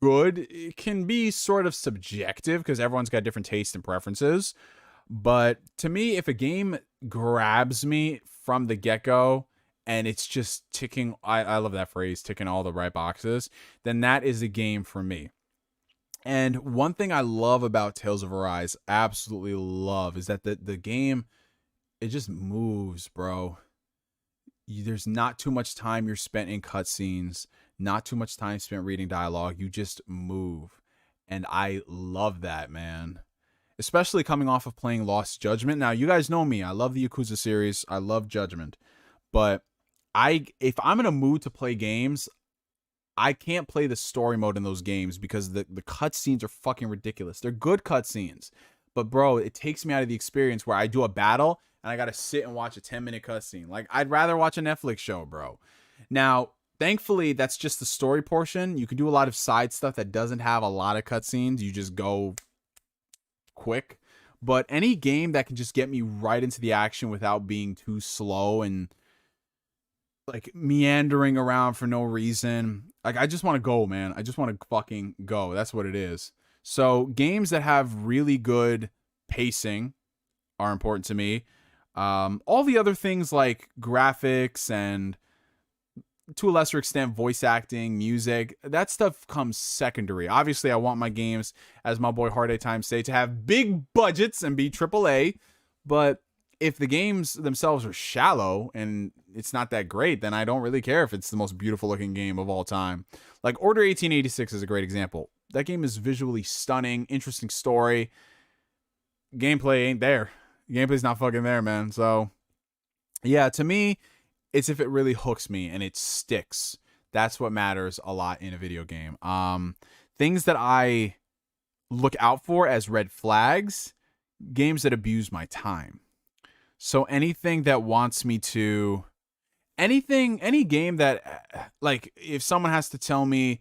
good, it can be sort of subjective because everyone's got different tastes and preferences. But to me, if a game grabs me from the get-go and it's just ticking, I love that phrase, ticking all the right boxes, then that is a game for me. And one thing I love about Tales of Arise, absolutely love, is that the game, it just moves, bro. There's not too much time you're spent in cutscenes, not too much time spent reading dialogue. You just move. And I love that, man. Especially coming off of playing Lost Judgment. Now, you guys know me. I love the Yakuza series. I love Judgment. But if I'm in a mood to play games, I can't play the story mode in those games because the cutscenes are fucking ridiculous. They're good cutscenes. But, bro, it takes me out of the experience where I do a battle and I got to sit and watch a 10-minute cutscene. Like, I'd rather watch a Netflix show, bro. Now, thankfully, that's just the story portion. You can do a lot of side stuff that doesn't have a lot of cutscenes. You just go quick. But any game that can just get me right into the action without being too slow and, like, meandering around for no reason. Like, I just want to go, man. I just want to fucking go. That's what it is. So, games that have really good pacing are important to me. All the other things like graphics and, to a lesser extent, voice acting, music, that stuff comes secondary. Obviously, I want my games, as my boy Hard A Time say, to have big budgets and be AAA. But if the games themselves are shallow and it's not that great, then I don't really care if it's the most beautiful looking game of all time. Like Order 1886 is a great example. That game is visually stunning, interesting story. Gameplay ain't there. Gameplay's not fucking there, man. So, yeah, to me, it's if it really hooks me and it sticks. That's what matters a lot in a video game. Things that I look out for as red flags, games that abuse my time. So anything that wants me to, any game that, like, if someone has to tell me,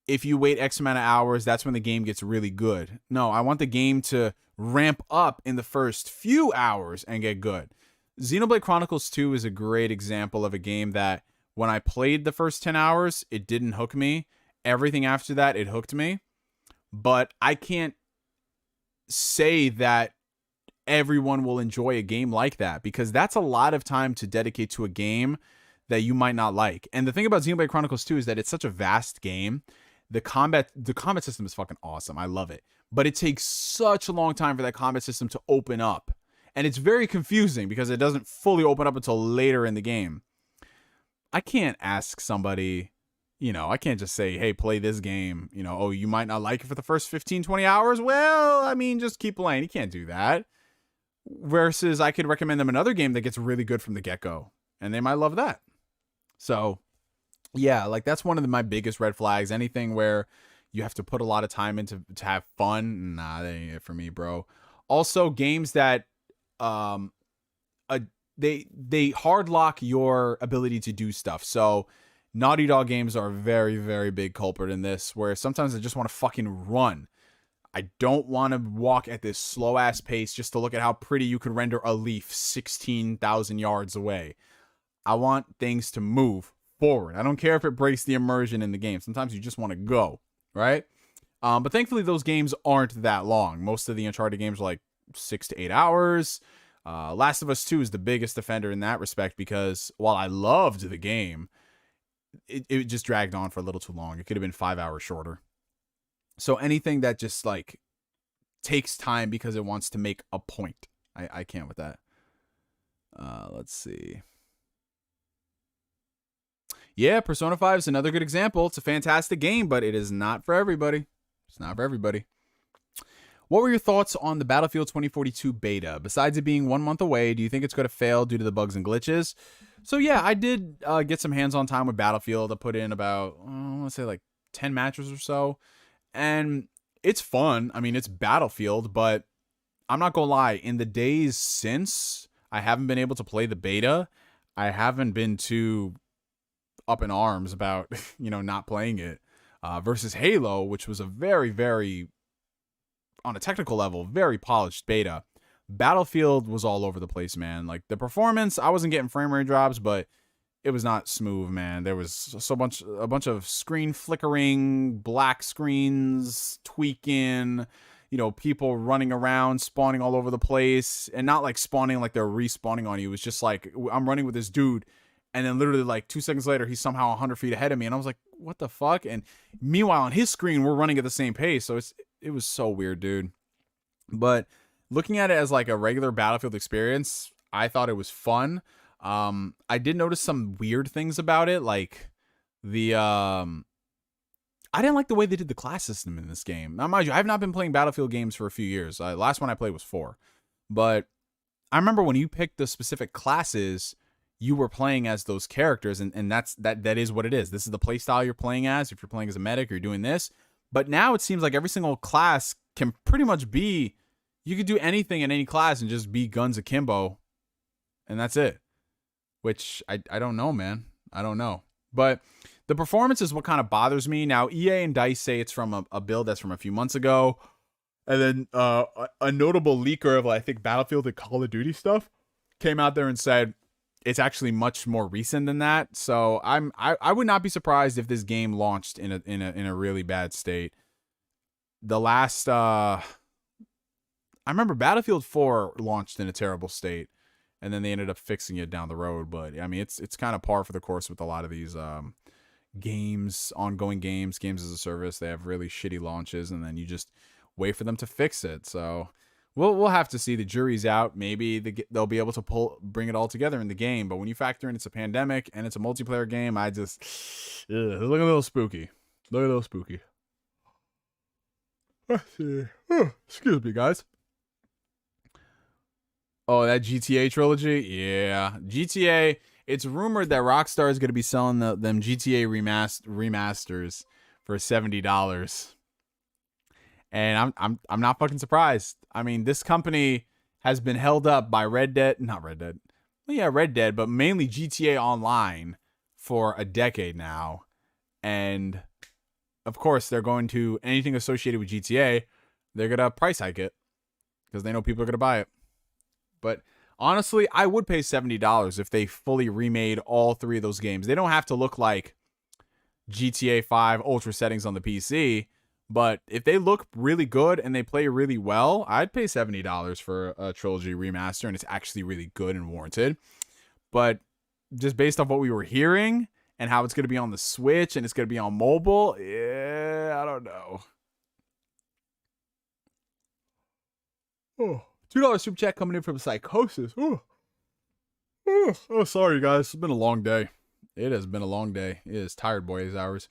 if you wait X amount of hours, that's when the game gets really good. No, I want the game to ramp up in the first few hours and get good. Xenoblade Chronicles 2 is a great example of a game that when I played the first 10 hours, it didn't hook me. Everything after that, it hooked me. But I can't say that everyone will enjoy a game like that because that's a lot of time to dedicate to a game that you might not like. And the thing about Xenoblade Chronicles 2 is that it's such a vast game. The combat system is fucking awesome. I love it. But it takes such a long time for that combat system to open up. And it's very confusing because it doesn't fully open up until later in the game. I can't ask somebody, I can't just say, hey, play this game. Oh, you might not like it for the first 15, 20 hours. Well, I mean, just keep playing. You can't do that. Versus I could recommend them another game that gets really good from the get-go. And they might love that. So, Yeah, like that's one of my biggest red flags. Anything where you have to put a lot of time into to have fun, nah, that ain't it for me, bro. Also, games that um uh, they hard lock your ability to do stuff. So Naughty Dog games are a very, very big culprit in this, where sometimes I just want to fucking run. I don't want to walk at this slow ass pace just to look at how pretty you could render a leaf 16,000 yards away. I want things to move forward. I don't care if it breaks the immersion in the game. Sometimes you just want to go, right? But thankfully, those games aren't that long. Most of the Uncharted games are like 6 to 8 hours. Last of Us 2 is the biggest offender in that respect because while I loved the game, it just dragged on for a little too long. It could have been 5 hours shorter. So anything that just like takes time because it wants to make a point, I can't with that. Let's see. Yeah, Persona 5 is another good example. It's a fantastic game, but it is not for everybody. It's not for everybody. What were your thoughts on the Battlefield 2042 beta? Besides it being 1 month away, do you think it's going to fail due to the bugs and glitches? So yeah, I did get some hands-on time with Battlefield. I put in about, I want to say like 10 matches or so. And it's fun. I mean, it's Battlefield, but I'm not going to lie. In the days since I haven't been able to play the beta, I haven't been too up in arms about, not playing it. Versus Halo, which was a very, very, on a technical level, very polished beta. Battlefield was all over the place, man. Like the performance, I wasn't getting frame rate drops, but it was not smooth, man. There was a bunch of screen flickering, black screens tweaking, people running around, spawning all over the place, and not like spawning like they're respawning on you. It was just like I'm running with this dude, and then literally like 2 seconds later, he's somehow 100 feet ahead of me, and I was like, "What the fuck?" And meanwhile, on his screen, we're running at the same pace, so it was so weird, dude. But looking at it as like a regular Battlefield experience, I thought it was fun. I did notice some weird things about it, like the I didn't like the way they did the class system in this game. Now, mind you, I have not been playing Battlefield games for a few years. Last one I played was 4, but I remember when you picked the specific classes, you were playing as those characters, and that is what it is. This is the playstyle you're playing as. If you're playing as a medic, you're doing this. But now it seems like every single class can pretty much be, you could do anything in any class and just be guns akimbo, and that's it. Which I don't know, man. I don't know. But the performance is what kind of bothers me. Now, EA and DICE say it's from a build that's from a few months ago. And then a notable leaker of, I think, Battlefield and Call of Duty stuff came out there and said it's actually much more recent than that. So I would not be surprised if this game launched in a really bad state. The last I remember Battlefield 4 launched in a terrible state, and then they ended up fixing it down the road. But I mean, it's kind of par for the course with a lot of these games, ongoing games as a service. They have really shitty launches, and then you just wait for them to fix it. So we'll have to see. The jury's out. Maybe they'll be able to bring it all together in the game. But when you factor in it's a pandemic and it's a multiplayer game, I just look a little spooky. Look a little spooky. Excuse me, guys. Oh, that GTA trilogy? Yeah. GTA, it's rumored that Rockstar is going to be selling them GTA remasters for $70. And I'm not fucking surprised. I mean, this company has been held up by Red Dead, but mainly GTA Online for a decade now. And of course, they're going to, anything associated with GTA, they're going to price hike it because they know people are going to buy it. But honestly, I would pay $70 if they fully remade all 3 of those games. They don't have to look like GTA 5 Ultra settings on the PC, but if they look really good and they play really well, I'd pay $70 for a trilogy remaster, and it's actually really good and warranted. But just based off what we were hearing and how it's going to be on the Switch and it's going to be on mobile, yeah, I don't know. Oh. $2 super chat coming in from Psychosis. Oh, sorry, guys. It's been a long day. It has been a long day. It is tired boys hours.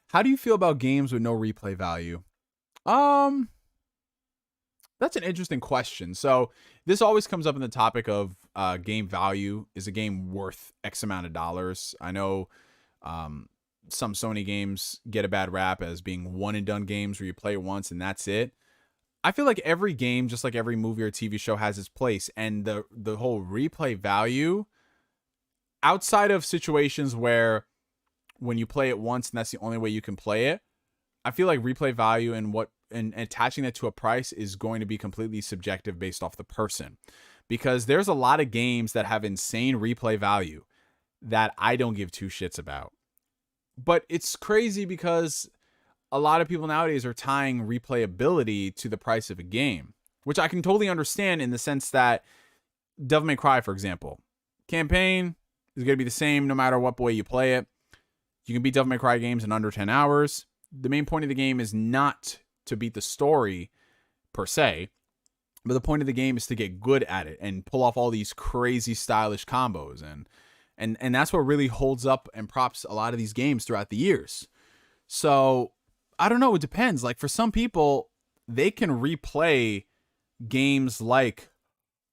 How do you feel about games with no replay value? That's an interesting question. So this always comes up in the topic of game value. Is a game worth X amount of dollars? I know some Sony games get a bad rap as being one and done games where you play it once and that's it. I feel like every game, just like every movie or TV show, has its place, and the whole replay value, outside of situations where when you play it once and that's the only way you can play it, I feel like replay value and attaching that to a price is going to be completely subjective based off the person, because there's a lot of games that have insane replay value that I don't give two shits about. But it's crazy because a lot of people nowadays are tying replayability to the price of a game, which I can totally understand in the sense that Devil May Cry, for example, campaign is going to be the same no matter what way you play it. You can beat Devil May Cry games in under 10 hours. The main point of the game is not to beat the story per se, but the point of the game is to get good at it and pull off all these crazy stylish combos. And that's what really holds up and props a lot of these games throughout the years. So I don't know. It depends. Like for some people, they can replay games like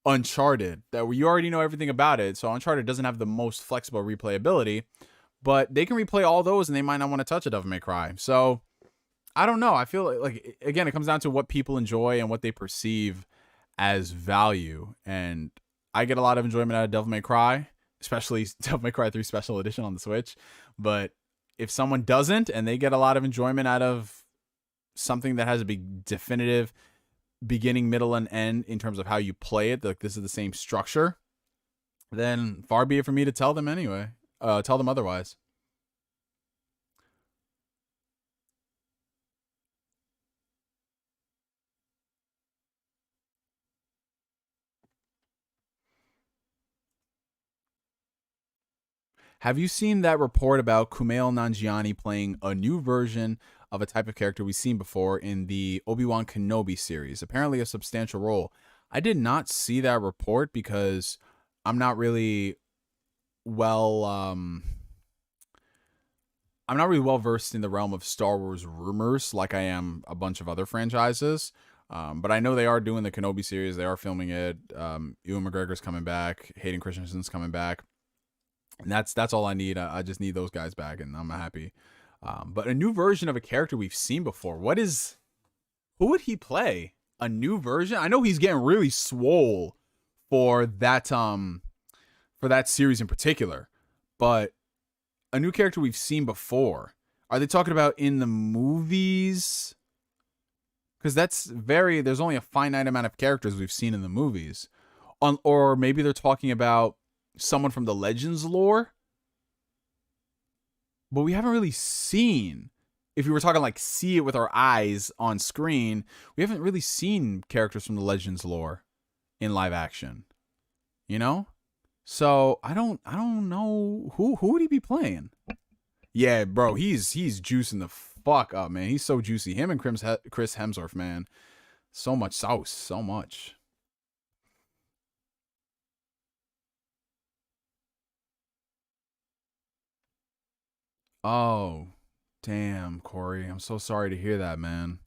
Uncharted that you already know everything about it. So Uncharted doesn't have the most flexible replayability, but they can replay all those and they might not want to touch a Devil May Cry. So I don't know. I feel like again, it comes down to what people enjoy and what they perceive as value. And I get a lot of enjoyment out of Devil May Cry, especially Devil May Cry 3 Special Edition on the Switch. But if someone doesn't and they get a lot of enjoyment out of something that has a big definitive beginning, middle, and end in terms of how you play it, like this is the same structure, then far be it for me to tell them anyway. Tell them otherwise. Have you seen that report about Kumail Nanjiani playing a new version of a type of character we've seen before in the Obi-Wan Kenobi series? Apparently a substantial role. I did not see that report because I'm not really well versed in the realm of Star Wars rumors like I am a bunch of other franchises. But I know they are doing the Kenobi series. They are filming it. Ewan McGregor's coming back. Hayden Christensen's coming back. And that's all I need. I just need those guys back, and I'm happy. But a new version of a character we've seen before. Who would he play? A new version? I know he's getting really swole for that series in particular, but a new character we've seen before. Are they talking about in the movies? Because there's only a finite amount of characters we've seen in the movies. Or maybe they're talking about someone from the Legends lore, but we haven't really seen, if we were talking like see it with our eyes on screen, we haven't really seen characters from the Legends lore in live action, you know? So I don't know who would he be playing. Yeah, bro, he's juicing the fuck up, man. He's so juicy. Him and Chris Hemsworth, man, so much sauce, so much. Oh, damn, Corey. I'm so sorry to hear that, man.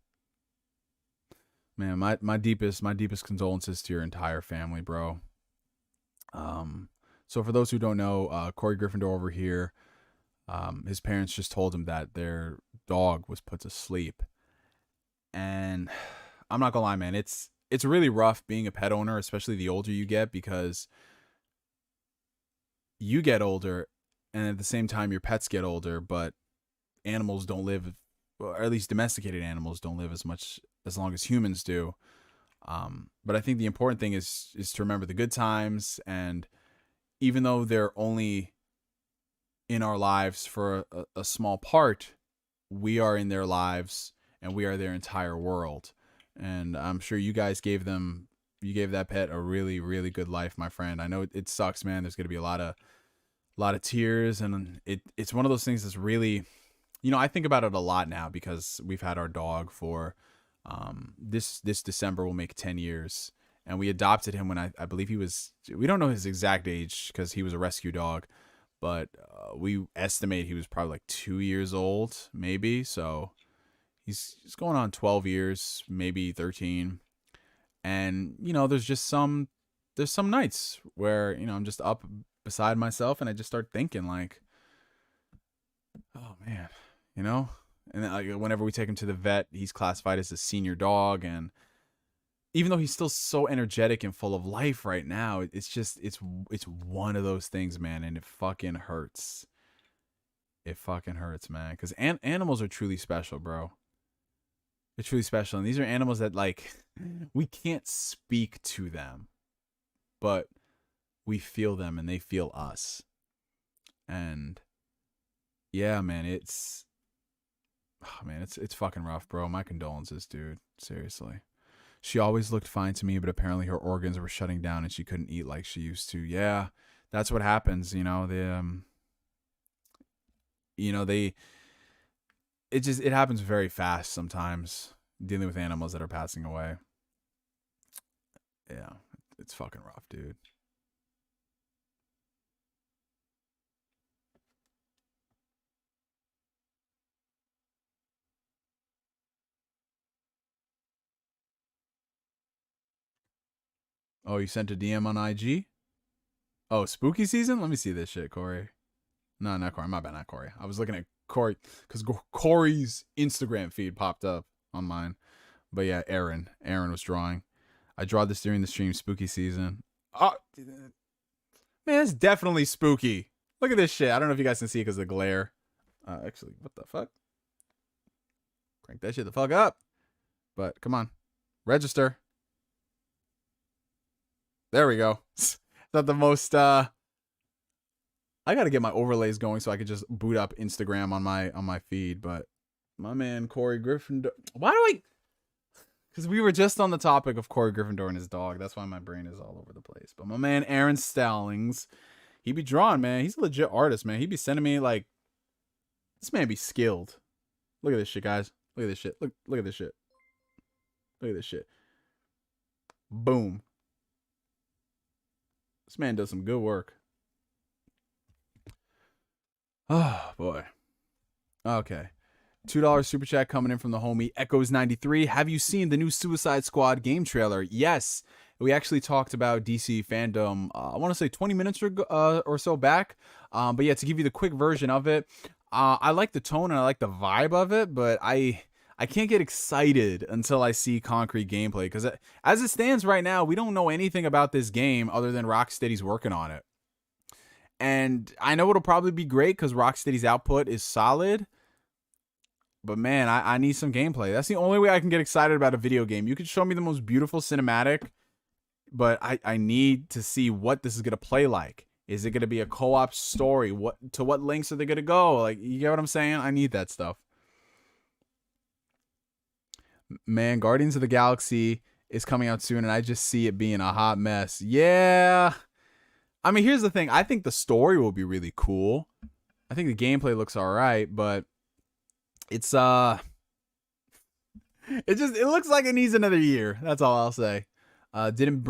Man, my deepest condolences to your entire family, bro. So for those who don't know, Corey Gryffindor over here, his parents just told him that their dog was put to sleep. And I'm not gonna lie, man, it's really rough being a pet owner, especially the older you get, because you get older and at the same time your pets get older, but animals don't live, or at least domesticated animals don't live as long as humans do. But I think the important thing is to remember the good times, and even though they're only in our lives for a small part, we are in their lives and we are their entire world. And I'm sure you gave that pet a really, really good life, my friend. I know it sucks, man. There's going to be a lot of tears, and it's one of those things that's really, I think about it a lot now because we've had our dog for this December will make 10 years, and we adopted him when I believe we don't know his exact age because he was a rescue dog, but we estimate he was probably like 2 years old, maybe. So he's going on 12 years, maybe 13. And there's some nights where I'm just up beside myself and I just start thinking like, Oh man, you know, and then, like, whenever we take him to the vet, he's classified as a senior dog, and even though he's still so energetic and full of life right now, it's just it's one of those things, man, and it fucking hurts. It fucking hurts, man, because animals are truly special, bro. They're truly special, and these are animals that, like, we can't speak to them, but we feel them and they feel us. And yeah, man, it's fucking rough, bro. My condolences, dude. Seriously. She always looked fine to me, but apparently her organs were shutting down and she couldn't eat like she used to. Yeah, that's what happens, you know. They it happens very fast sometimes dealing with animals that are passing away. Yeah, it's fucking rough, dude. Oh, you sent a DM on IG? Oh, spooky season? Let me see this shit, Corey. No, not Corey. My bad, not Corey. I was looking at Corey because Corey's Instagram feed popped up on mine. But yeah, Aaron. Aaron was drawing. I draw this during the stream, spooky season. Oh, man, it's definitely spooky. Look at this shit. I don't know if you guys can see it because of the glare. Actually, what the fuck? Crank that shit the fuck up. But come on, register. There we go. It's not the most. I gotta get my overlays going so I could just boot up Instagram on my feed. But my man Corey Gryffindor. Why do I? Because we were just on the topic of Corey Gryffindor and his dog. That's why my brain is all over the place. But my man Aaron Stallings, he be drawing, man. He's a legit artist, man. He be sending me, like, this man be skilled. Look at this shit, guys. Look at this shit. Look at this shit. Look at this shit. Boom. This man does some good work. Oh boy. Okay. $2 super chat coming in from the homie Echoes93. Have you seen the new Suicide Squad game trailer? Yes. We actually talked about DC Fandom, I want to say 20 minutes or so back. But yeah, to give you the quick version of it, I like the tone and I like the vibe of it, but I can't get excited until I see concrete gameplay, because as it stands right now, we don't know anything about this game other than Rocksteady's working on it. And I know it'll probably be great because Rocksteady's output is solid. But man, I need some gameplay. That's the only way I can get excited about a video game. You could show me the most beautiful cinematic, but I need to see what this is going to play like. Is it going to be a co-op story? To what lengths are they going to go? Like, you get what I'm saying? I need that stuff. Man, Guardians of the Galaxy is coming out soon, and I just see it being a hot mess. Yeah. I mean, here's the thing. I think the story will be really cool. I think the gameplay looks all right, but it's it looks like it needs another year. That's all I'll say. Didn't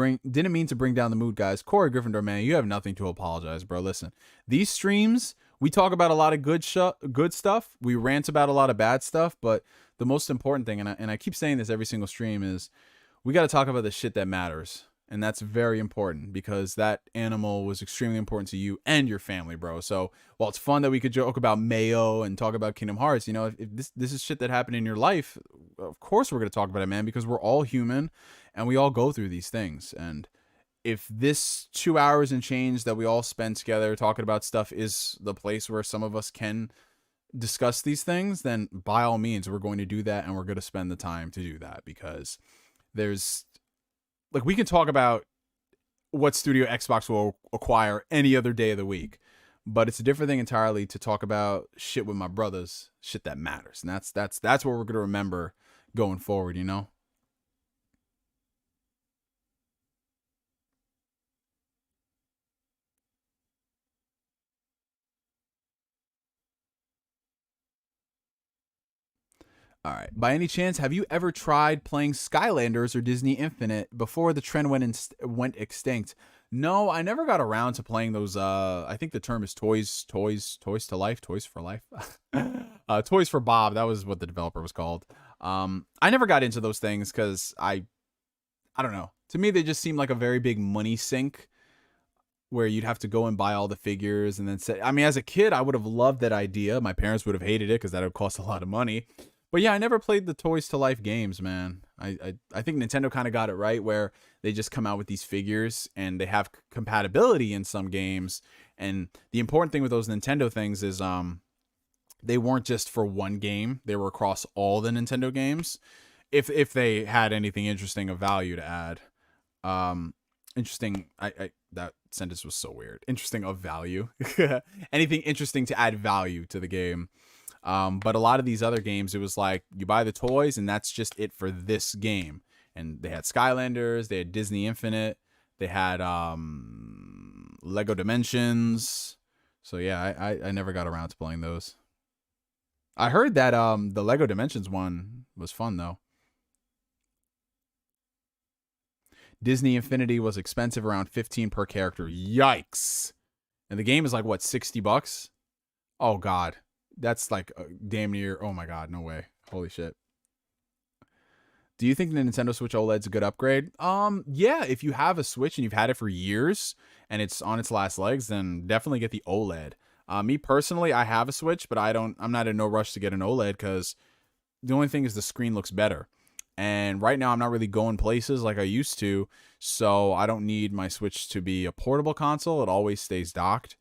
mean to bring down the mood, guys. Corey Gryffindor, man, you have nothing to apologize, bro. Listen, these streams, we talk about a lot of good stuff. We rant about a lot of bad stuff, but the most important thing, and I keep saying this every single stream, is we got to talk about the shit that matters. And that's very important, because that animal was extremely important to you and your family, bro. So while it's fun that we could joke about Mayo and talk about Kingdom Hearts, you know, if this is shit that happened in your life, of course we're going to talk about it, man, because we're all human and we all go through these things. And if this 2 hours and change that we all spend together talking about stuff is the place where some of us can discuss these things, then by all means, we're going to do that, and we're going to spend the time to do that, because there's, like, we can talk about what studio Xbox will acquire any other day of the week, but it's a different thing entirely to talk about shit with my brothers, shit that matters. And that's what we're going to remember going forward, you know? All right. By any chance, have you ever tried playing Skylanders or Disney Infinite before the trend went extinct? No, I never got around to playing those. I think the term is toys to life, toys for life. Toys for Bob. That was what the developer was called. I never got into those things because I don't know. To me, they just seem like a very big money sink. where you'd have to go and buy all the figures and then say, I mean, as a kid, I would have loved that idea. My parents would have hated it because that would cost a lot of money. But yeah, I never played the Toys to Life games, man. I think Nintendo kind of got it right where they just come out with these figures and they have compatibility in some games. And the important thing with those Nintendo things is they weren't just for one game. They were across all the Nintendo games. If they had anything interesting of value to add. Interesting. That sentence was so weird. Interesting of value. Anything interesting to add value to the game. But a lot of these other games, it was like you buy the toys and that's just it for this game. And they had Skylanders, they had Disney Infinite, they had Lego Dimensions. So yeah, I never got around to playing those. I heard that the Lego Dimensions one was fun though. Disney Infinity was expensive, around 15 per character. Yikes. And the game is like, what, $60? Oh, God. That's like damn near, oh my God, no way. Holy shit. Do you think the Nintendo Switch OLED's a good upgrade? Yeah, if you have a Switch and you've had it for years and it's on its last legs, then definitely get the OLED. Me personally, I have a Switch, but I'm not in no rush to get an OLED because the only thing is the screen looks better. And right now I'm not really going places like I used to, so I don't need my Switch to be a portable console. It always stays docked.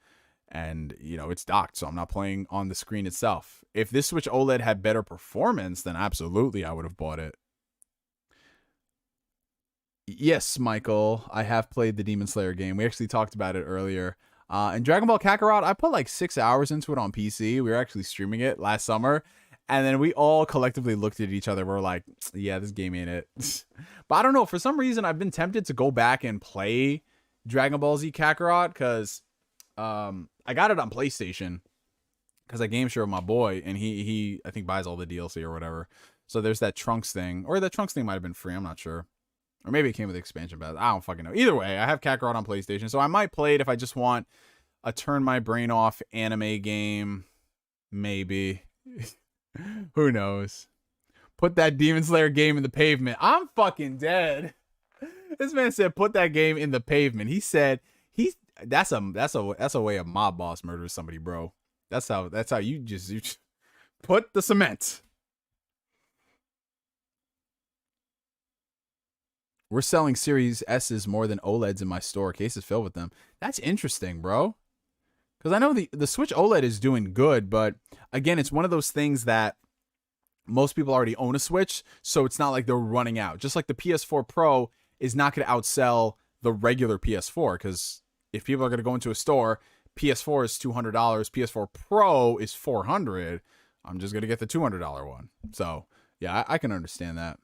And, you know, it's docked, so I'm not playing on the screen itself. If this Switch OLED had better performance, then absolutely I would have bought it. Yes, Michael, I have played the Demon Slayer game. We actually talked about it earlier. And Dragon Ball Kakarot, I put like 6 hours into it on PC. We were actually streaming it last summer. And then we all collectively looked at each other. We're like, yeah, this game ain't it. But I don't know. For some reason, I've been tempted to go back and play Dragon Ball Z Kakarot because I got it on PlayStation because I game share with my boy. And he I think, buys all the DLC or whatever. So there's that Trunks thing. Or the Trunks thing might have been free. I'm not sure. Or maybe it came with the expansion pass. I don't fucking know. Either way, I have Kakarot on PlayStation. So I might play it if I just want a turn my brain off anime game. Maybe. Who knows? Put that Demon Slayer game in the pavement. I'm fucking dead. This man said put that game in the pavement. He said that's a way a mob boss murders somebody, bro. That's how you put the cement. We're selling Series S's more than OLEDs in my store. Case is filled with them. That's interesting, bro. Because I know the Switch OLED is doing good, but again, it's one of those things that most people already own a Switch, so it's not like they're running out. Just like the PS4 Pro is not going to outsell the regular PS4, because if people are going to go into a store, PS4 is $200, PS4 Pro is $400. I'm just going to get the $200 one. So, yeah, I can understand that.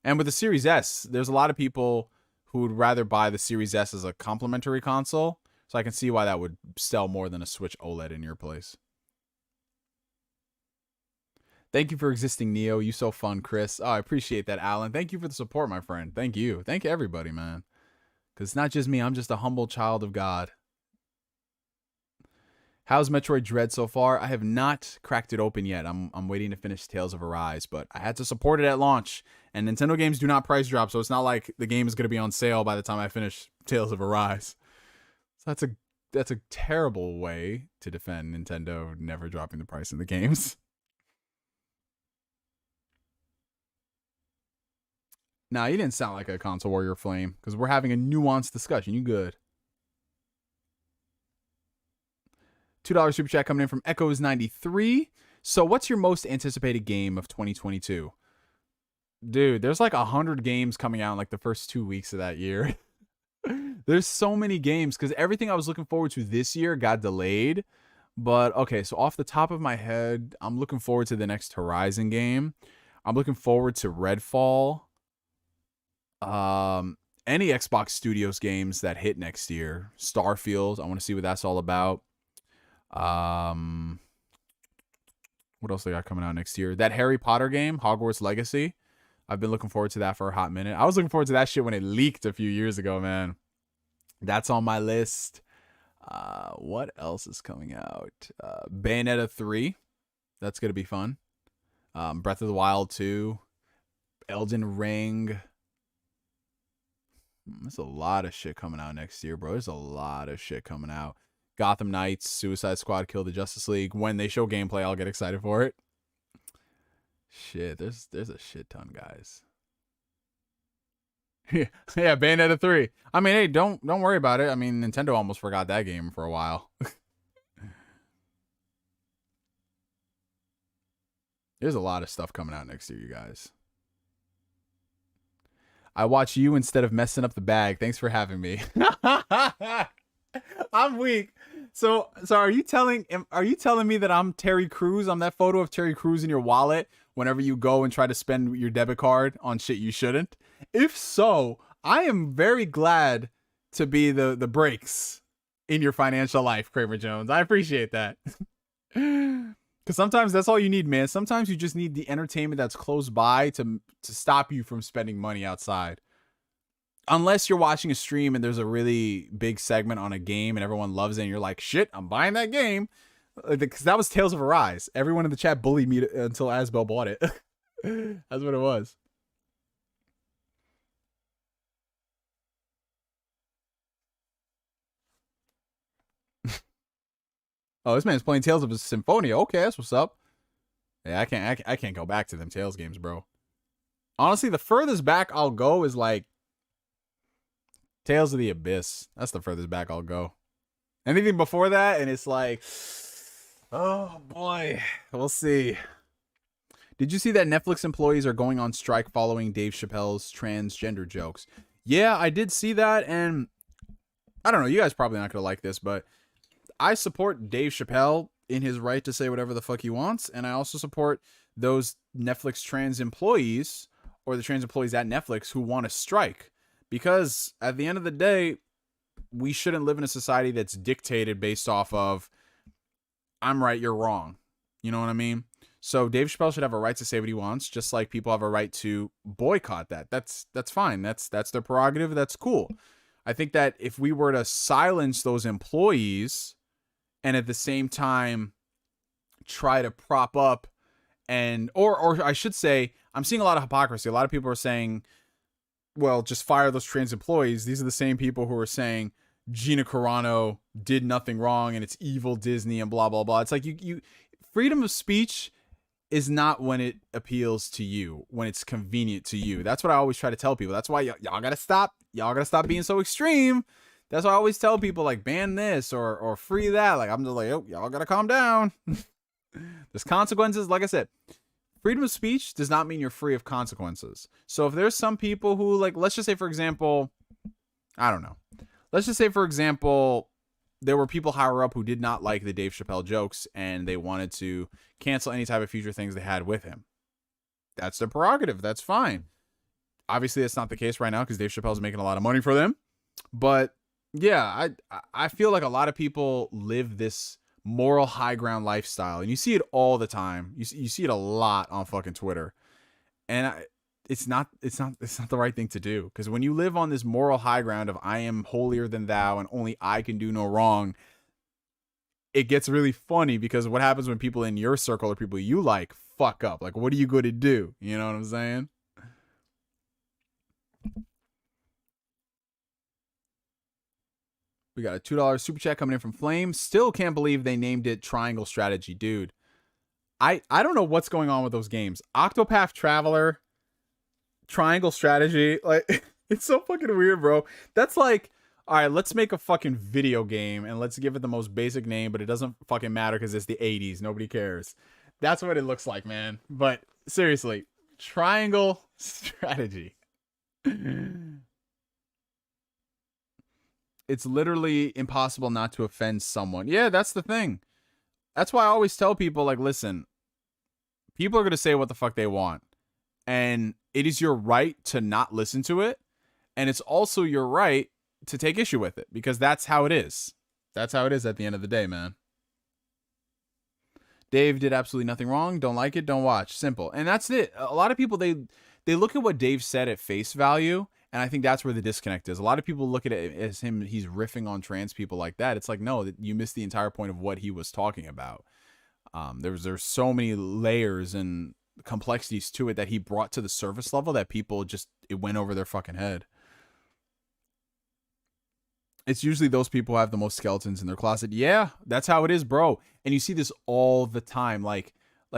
And with the Series S, there's a lot of people who would rather buy the Series S as a complementary console. So I can see why that would sell more than a Switch OLED in your place. Thank you for existing, Neo. You so fun, Chris. Oh, I appreciate that, Alan. Thank you for the support, my friend. Thank you. Thank everybody, man. Because it's not just me. I'm just a humble child of God. How's Metroid Dread so far? I have not cracked it open yet. I'm waiting to finish Tales of Arise, but I had to support it at launch. And Nintendo games do not price drop, so it's not like the game is going to be on sale by the time I finish Tales of Arise. So that's a terrible way to defend Nintendo never dropping the price in the games. Nah, you didn't sound like a console warrior flame, because we're having a nuanced discussion. You good? $2 super chat coming in from Echoes93. So what's your most anticipated game of 2022? Dude, there's like 100 games coming out in like the first 2 weeks of that year. There's so many games because everything I was looking forward to this year got delayed. But okay, so off the top of my head, I'm looking forward to the next Horizon game. I'm looking forward to Redfall. Any Xbox Studios games that hit next year. Starfield, I want to see what that's all about. What else they got coming out next year? That Harry Potter game, Hogwarts Legacy. I've been looking forward to that for a hot minute. I was looking forward to that shit when it leaked a few years ago, man. That's on my list. What else is coming out? Bayonetta 3. That's going to be fun. Breath of the Wild 2. Elden Ring. There's a lot of shit coming out next year, bro. There's a lot of shit coming out. Gotham Knights, Suicide Squad, Kill the Justice League. When they show gameplay, I'll get excited for it. Shit, there's a shit ton, guys. Yeah, Bayonetta 3. I mean, hey, don't worry about it. I mean, Nintendo almost forgot that game for a while. There's a lot of stuff coming out next year, you guys. I watch you instead of messing up the bag. Thanks for having me. I'm weak. So are you telling me that I'm Terry Crews? I'm that photo of Terry Crews in your wallet whenever you go and try to spend your debit card on shit you shouldn't? If so, I am very glad to be the brakes in your financial life, Kramer Jones. I appreciate that. Because sometimes that's all you need, man. Sometimes you just need the entertainment that's close by to stop you from spending money outside. Unless you're watching a stream and there's a really big segment on a game and everyone loves it and you're like, shit, I'm buying that game. Because that was Tales of Arise. Everyone in the chat bullied me until Asbel bought it. That's what it was. Oh, this man's playing Tales of Symphonia. Okay, that's what's up. Yeah, I can't go back to them Tales games, bro. Honestly, the furthest back I'll go is like Tales of the Abyss. That's the furthest back I'll go. Anything before that, and it's like, oh boy, we'll see. Did you see that Netflix employees are going on strike following Dave Chappelle's transgender jokes? Yeah, I did see that, and I don't know, you guys probably not gonna like this, but I support Dave Chappelle in his right to say whatever the fuck he wants, and I also support those Netflix trans employees or the trans employees at Netflix who want to strike. Because at the end of the day, we shouldn't live in a society that's dictated based off of I'm right, you're wrong. You know what I mean? So Dave Chappelle should have a right to say what he wants, just like people have a right to boycott that. That's fine. That's their prerogative. That's cool. I think that if we were to silence those employees and at the same time try to prop up and or I should say, I'm seeing a lot of hypocrisy. A lot of people are saying, well, just fire those trans employees. These are the same people who are saying Gina Carano did nothing wrong and it's evil Disney and blah, blah, blah. It's like you freedom of speech is not when it appeals to you, when it's convenient to you. That's what I always try to tell people. That's why y'all gotta stop. Y'all gotta stop being so extreme. That's why I always tell people, like, ban this or free that. Like, I'm just like, oh, y'all gotta calm down. There's consequences. Like I said, freedom of speech does not mean you're free of consequences. So if there's some people who, like, let's just say, for example, I don't know. Let's just say, for example, there were people higher up who did not like the Dave Chappelle jokes and they wanted to cancel any type of future things they had with him. That's their prerogative. That's fine. Obviously, that's not the case right now because Dave Chappelle's making a lot of money for them. But yeah, I feel like a lot of people live this moral high ground lifestyle, and you see it all the time. You see it a lot on fucking Twitter, and it's not the right thing to do, because when you live on this moral high ground of I am holier than thou and only I can do no wrong, it gets really funny because what happens when people in your circle or people you like fuck up? Like, what are you going to do? You know what I'm saying? We got a $2 super chat coming in from Flame. Still can't believe they named it Triangle Strategy, dude. I don't know what's going on with those games. Octopath Traveler, Triangle Strategy, like, it's so fucking weird, bro. That's like, all right, let's make a fucking video game and let's give it the most basic name, but it doesn't fucking matter because it's the 80s. Nobody cares. That's what it looks like, man. But seriously, Triangle Strategy. It's literally impossible not to offend someone. Yeah, that's the thing. That's why I always tell people, like, listen, people are going to say what the fuck they want. And it is your right to not listen to it. And it's also your right to take issue with it, because that's how it is. That's how it is at the end of the day, man. Dave did absolutely nothing wrong. Don't like it, don't watch. Simple. And that's it. A lot of people, they look at what Dave said at face value, and I think that's where the disconnect is. A lot of people look at it as he's riffing on trans people like that. It's like, no, you missed the entire point of what he was talking about. There's so many layers and complexities to it that he brought to the surface level that people just, it went over their fucking head. it's usually those people who have the most skeletons in their closet. Yeah, that's how it is, bro. And you see this all the time. Like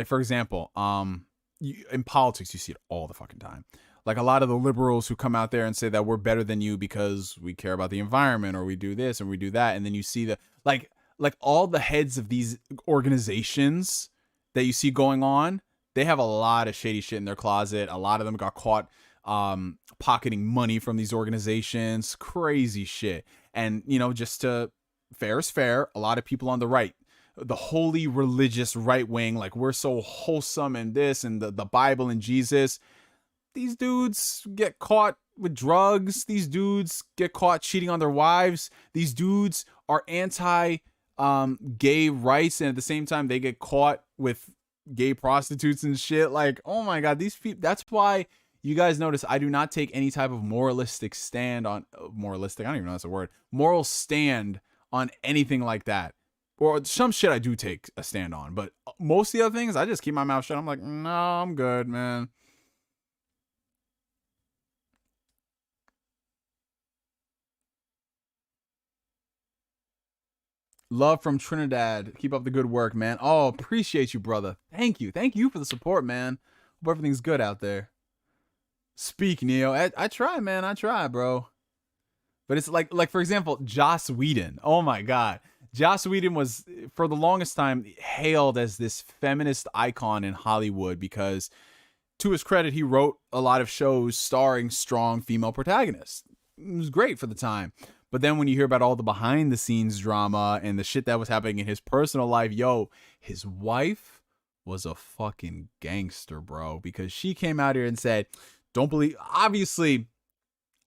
for example, in politics, you see it all the fucking time. Like a lot of the liberals who come out there and say that we're better than you because we care about the environment or we do this and we do that, and then you see the like all the heads of these organizations that you see going on, they have a lot of shady shit in their closet. A lot of them got caught pocketing money from these organizations, crazy shit. And you know, just to fair is fair, a lot of people on the right, the holy religious right wing, like we're so wholesome and this and the Bible and Jesus, these dudes get caught with drugs. These dudes get caught cheating on their wives. These dudes are anti gay rights, and at the same time they get caught with gay prostitutes and shit. Like, oh my god, these people. That's why you guys notice I do not take any type of moralistic stand on moralistic. I don't even know that's a word. Moral stand on anything like that. Or some shit I do take a stand on, but most of the other things I just keep my mouth shut. I'm like, no, I'm good, man. Love from Trinidad. Keep up the good work, man. Oh, appreciate you, brother. Thank you. Thank you for the support, man. Hope everything's good out there. Speak, Neo. I try, man. I try, bro. But it's like for example, Joss Whedon. Oh my god. Joss Whedon was, for the longest time, hailed as this feminist icon in Hollywood because, to his credit, he wrote a lot of shows starring strong female protagonists. It was great for the time. But then when you hear about all the behind the scenes drama and the shit that was happening in his personal life, yo, his wife was a fucking gangster, bro, because she came out here and said, don't believe, obviously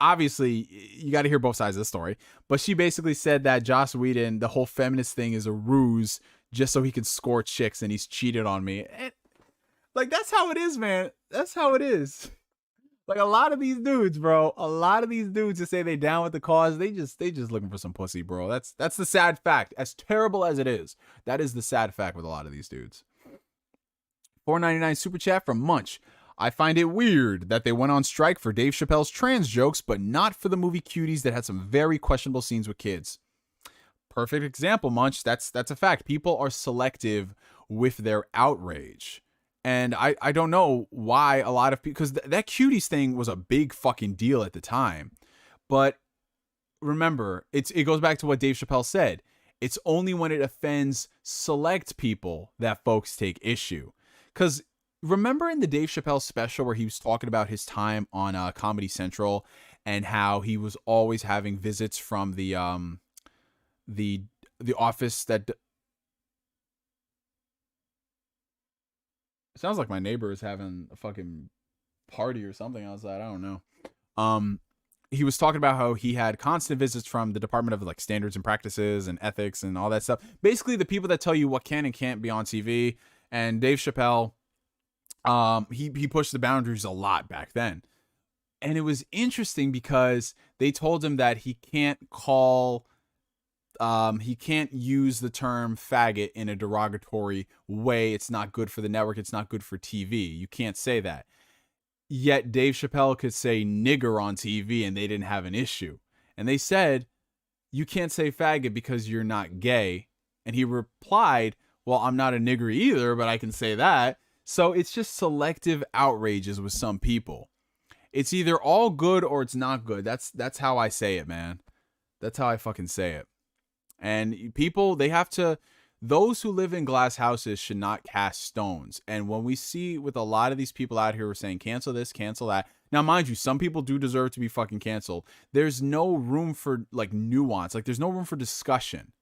you got to hear both sides of the story, but she basically said that Joss Whedon, the whole feminist thing is a ruse just so he can score chicks and he's cheated on me. And like, that's how it is, man. That's how it is. Like a lot of these dudes, bro, a lot of these dudes that say they down with the cause, they just looking for some pussy, bro. That's the sad fact. As terrible as it is, that is the sad fact with a lot of these dudes. $4.99 super chat from Munch. I find it weird that they went on strike for Dave Chappelle's trans jokes, but not for the movie Cuties that had some very questionable scenes with kids. Perfect example, Munch. That's a fact. People are selective with their outrage. And I don't know why a lot of people, because that Cuties thing was a big fucking deal at the time. But remember, it goes back to what Dave Chappelle said. It's only when it offends select people that folks take issue. Because remember in the Dave Chappelle special where he was talking about his time on Comedy Central and how he was always having visits from the office that... It sounds like my neighbor is having a fucking party or something outside. I don't know. He was talking about how he had constant visits from the Department of like Standards and Practices and Ethics and all that stuff. Basically, the people that tell you what can and can't be on TV. And Dave Chappelle, he pushed the boundaries a lot back then. And it was interesting because they told him that he can't use the term faggot in a derogatory way. It's not good for the network. It's not good for TV. You can't say that. Yet Dave Chappelle could say nigger on TV and they didn't have an issue. And they said, you can't say faggot because you're not gay. And he replied, well, I'm not a nigger either, but I can say that. So it's just selective outrages with some people. It's either all good or it's not good. That's how I say it, man. That's how I fucking say it. And people, they have to, those who live in glass houses should not cast stones. And when we see with a lot of these people out here who are saying cancel this, cancel that. Now, mind you, some people do deserve to be fucking canceled. There's no room for like nuance. Like there's no room for discussion.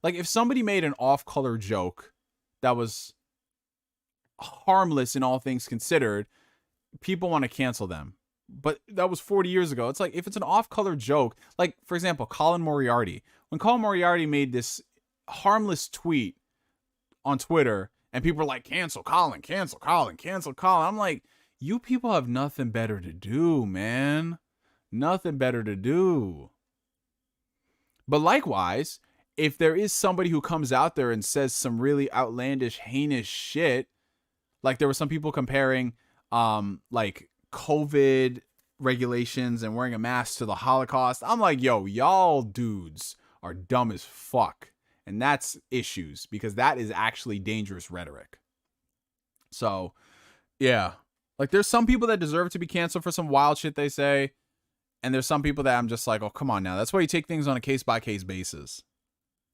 Like if somebody made an off-color joke that was harmless in all things considered, people want to cancel them. But that was 40 years ago. It's like if it's an off-color joke, like for example, Colin Moriarty. When Colin Moriarty made this harmless tweet on Twitter and people were like, cancel Colin, cancel Colin, cancel Colin. I'm like, you people have nothing better to do, man. Nothing better to do. But likewise, if there is somebody who comes out there and says some really outlandish, heinous shit, like there were some people comparing like COVID regulations and wearing a mask to the Holocaust. I'm like, yo, y'all dudes are dumb as fuck. And that's issues, because that is actually dangerous rhetoric. So, yeah. Like, there's some people that deserve to be canceled for some wild shit they say. And there's some people that I'm just like, oh, come on now. That's why you take things on a case-by-case basis.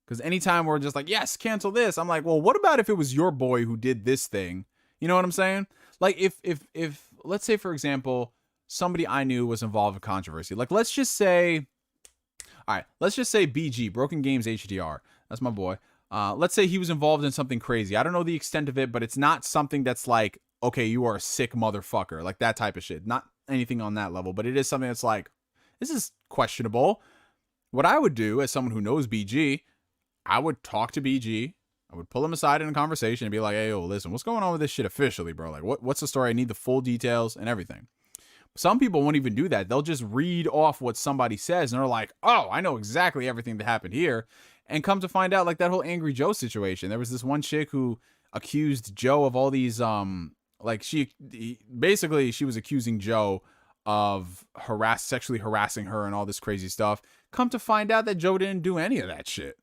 Because anytime we're just like, yes, cancel this, I'm like, well, what about if it was your boy who did this thing? You know what I'm saying? Like, if let's say, for example, somebody I knew was involved in controversy. Like, let's just say BG, Broken Games HDR. That's my boy. Let's say he was involved in something crazy. I don't know the extent of it, but it's not something that's like, okay, you are a sick motherfucker. Like that type of shit. Not anything on that level, but it is something that's like, this is questionable. What I would do as someone who knows BG, I would talk to BG. I would pull him aside in a conversation and be like, hey, yo, listen, what's going on with this shit officially, bro? Like, what's the story? I need the full details and everything. Some people won't even do that. They'll just read off what somebody says, and they're like, oh, I know exactly everything that happened here. And come to find out, like that whole Angry Joe situation. There was this one chick who accused Joe of all these, she was accusing Joe of sexually harassing her and all this crazy stuff. Come to find out that Joe didn't do any of that shit.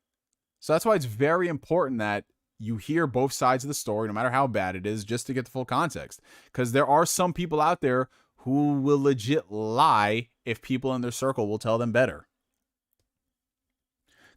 So that's why it's very important that you hear both sides of the story, no matter how bad it is, just to get the full context. Because there are some people out there who will legit lie if people in their circle will tell them better.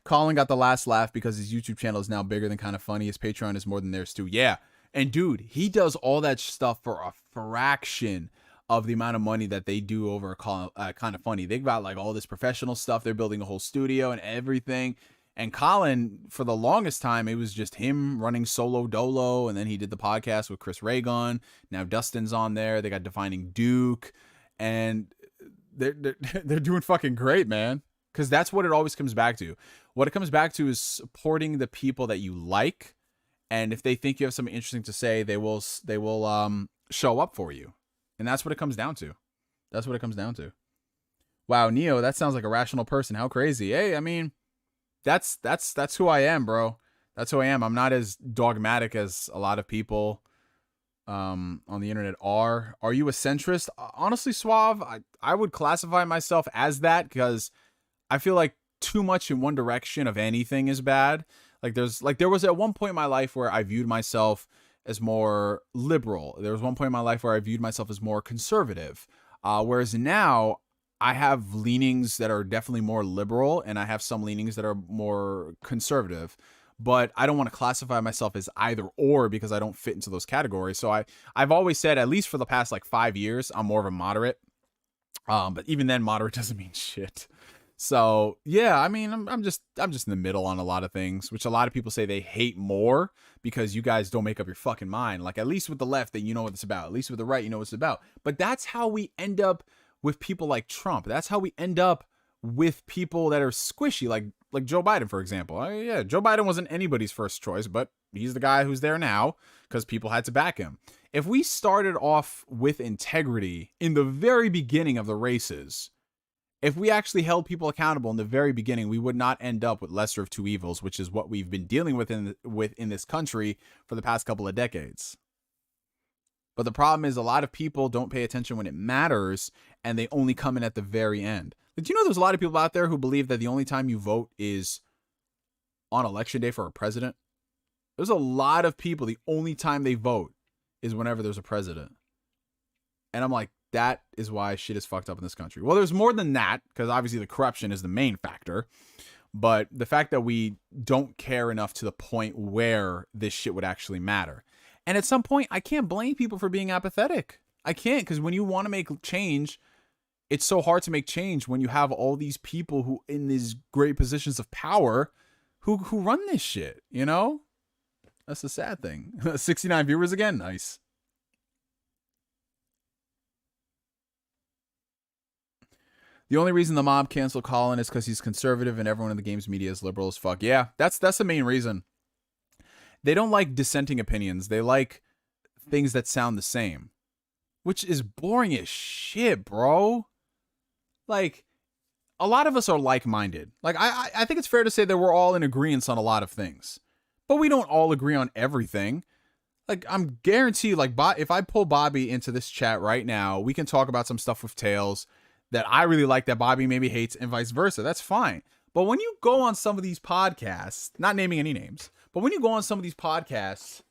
Colin got the last laugh because his YouTube channel is now bigger than Kind of Funny. His Patreon is more than theirs too. Yeah. And dude, he does all that stuff for a fraction of the amount of money that they do over Kind of Funny. They've got like all this professional stuff. They're building a whole studio and everything. And Colin, for the longest time, it was just him running solo dolo. And then he did the podcast with Chris Raygon. Now Dustin's on there. They got Defining Duke. And they're doing fucking great, man. Because that's what it always comes back to. What it comes back to is supporting the people that you like. And if they think you have something interesting to say, they will show up for you. And that's what it comes down to. That's what it comes down to. Wow, Neo, that sounds like a rational person. How crazy. Hey, I mean, that's who I am, bro. That's who I am. I'm not as dogmatic as a lot of people on the internet are. Are you a centrist? Honestly, Suave, I would classify myself as that, because I feel like too much in one direction of anything is bad. There was at one point in my life where I viewed myself as more liberal. There was one point in my life where I viewed myself as more conservative. Whereas now I have leanings that are definitely more liberal, and I have some leanings that are more conservative. But I don't want to classify myself as either or, because I don't fit into those categories. So I've always said, at least for the past like 5 years, I'm more of a moderate. But even then, moderate doesn't mean shit. So yeah, I mean, I'm just in the middle on a lot of things, which a lot of people say they hate more because you guys don't make up your fucking mind. Like, at least with the left, then you know what it's about. At least with the right, you know what it's about. But that's how we end up with people like Trump. That's how we end up with people that are squishy, like Joe Biden, for example. Yeah, Joe Biden wasn't anybody's first choice, but he's the guy who's there now because people had to back him. If we started off with integrity in the very beginning of the races, if we actually held people accountable in the very beginning, we would not end up with lesser of two evils, which is what we've been dealing with in this country for the past couple of decades. But the problem is, a lot of people don't pay attention when it matters, and they only come in at the very end. Did you know there's a lot of people out there who believe that the only time you vote is on election day for a president? There's a lot of people, the only time they vote is whenever there's a president. And I'm like, that is why shit is fucked up in this country. Well, there's more than that, because obviously the corruption is the main factor. But the fact that we don't care enough to the point where this shit would actually matter. And at some point, I can't blame people for being apathetic. I can't, because when you want to make change, it's so hard to make change when you have all these people who in these great positions of power who run this shit, you know? That's the sad thing. 69 viewers again. Nice. The only reason the mob canceled Colin is because he's conservative and everyone in the games media is liberal as fuck. Yeah, that's the main reason. They don't like dissenting opinions. They like things that sound the same, which is boring as shit, bro. Like, a lot of us are like-minded. Like, I think it's fair to say that we're all in agreement on a lot of things, but we don't all agree on everything. Like, I'm guaranteed, like, if I pull Bobby into this chat right now, we can talk about some stuff with Tails that I really like that Bobby maybe hates, and vice versa. That's fine. But when you go on some of these podcasts, not naming any names, but when you go on some of these podcasts,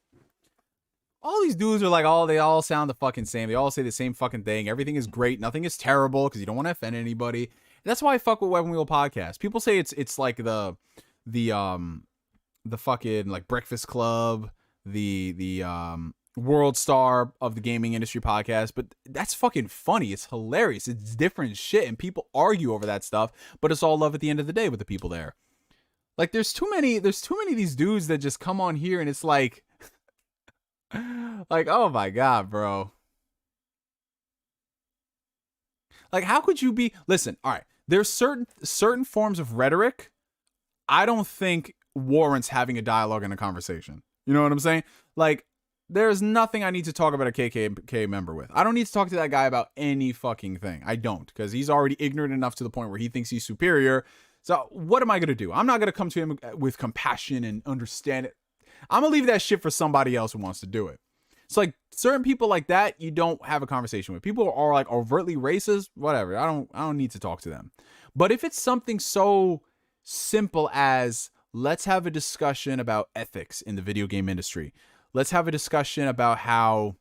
all these dudes are like, oh, they all sound the fucking same. They all say the same fucking thing. Everything is great. Nothing is terrible because you don't want to offend anybody. And that's why I fuck with Weapon Wheel podcast. People say it's like the fucking like Breakfast Club, the World Star of the gaming industry podcast, but that's fucking funny. It's hilarious. It's different shit, and people argue over that stuff, but it's all love at the end of the day with the people there. Like, there's too many of these dudes that just come on here and it's like like, oh my god, bro. Like, how could you be... Listen, all right, there's certain forms of rhetoric I don't think warrants having a dialogue and a conversation. You know what I'm saying? Like, there's nothing I need to talk about a KKK member with. I don't need to talk to that guy about any fucking thing. I don't, because he's already ignorant enough to the point where he thinks he's superior. So what am I going to do? I'm not going to come to him with compassion and understand it. I'm going to leave that shit for somebody else who wants to do it. It's like certain people like that, you don't have a conversation with. People are like overtly racist, whatever. I don't need to talk to them. But if it's something so simple as, let's have a discussion about ethics in the video game industry. Let's have a discussion about how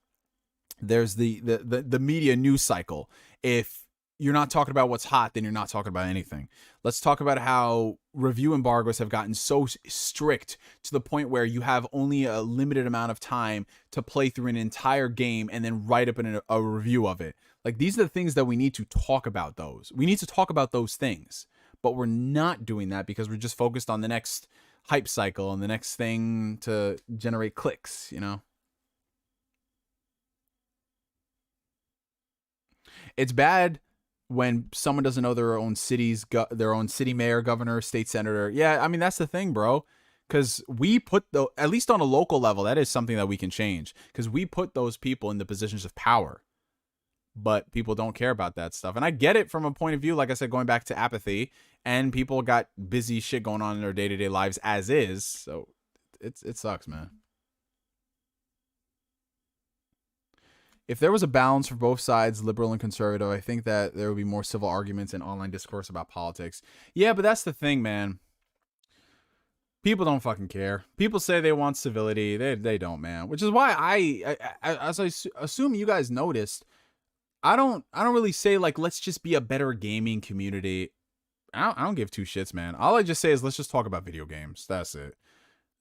there's the media news cycle. If you're not talking about what's hot, then you're not talking about anything. Let's talk about how review embargoes have gotten so strict to the point where you have only a limited amount of time to play through an entire game and then write up a review of it. Like, these are the things that we need to talk about those. We need to talk about those things. But we're not doing that because we're just focused on the next hype cycle and the next thing to generate clicks, you know? It's bad when someone doesn't know their own city's their own city mayor, governor, state senator. Yeah, I mean, that's the thing, bro. Because we put at least on a local level, that is something that we can change. Because we put those people in the positions of power. But people don't care about that stuff. And I get it from a point of view, like I said, going back to apathy. And people got busy shit going on in their day-to-day lives as is. So it sucks, man. If there was a balance for both sides, liberal and conservative, I think that there would be more civil arguments and online discourse about politics. Yeah, but that's the thing, man. People don't fucking care. People say they want civility. They don't, man. Which is why I as I assume you guys noticed, I don't really say, like, let's just be a better gaming community. I don't give two shits, man. All I just say is, let's just talk about video games. That's it.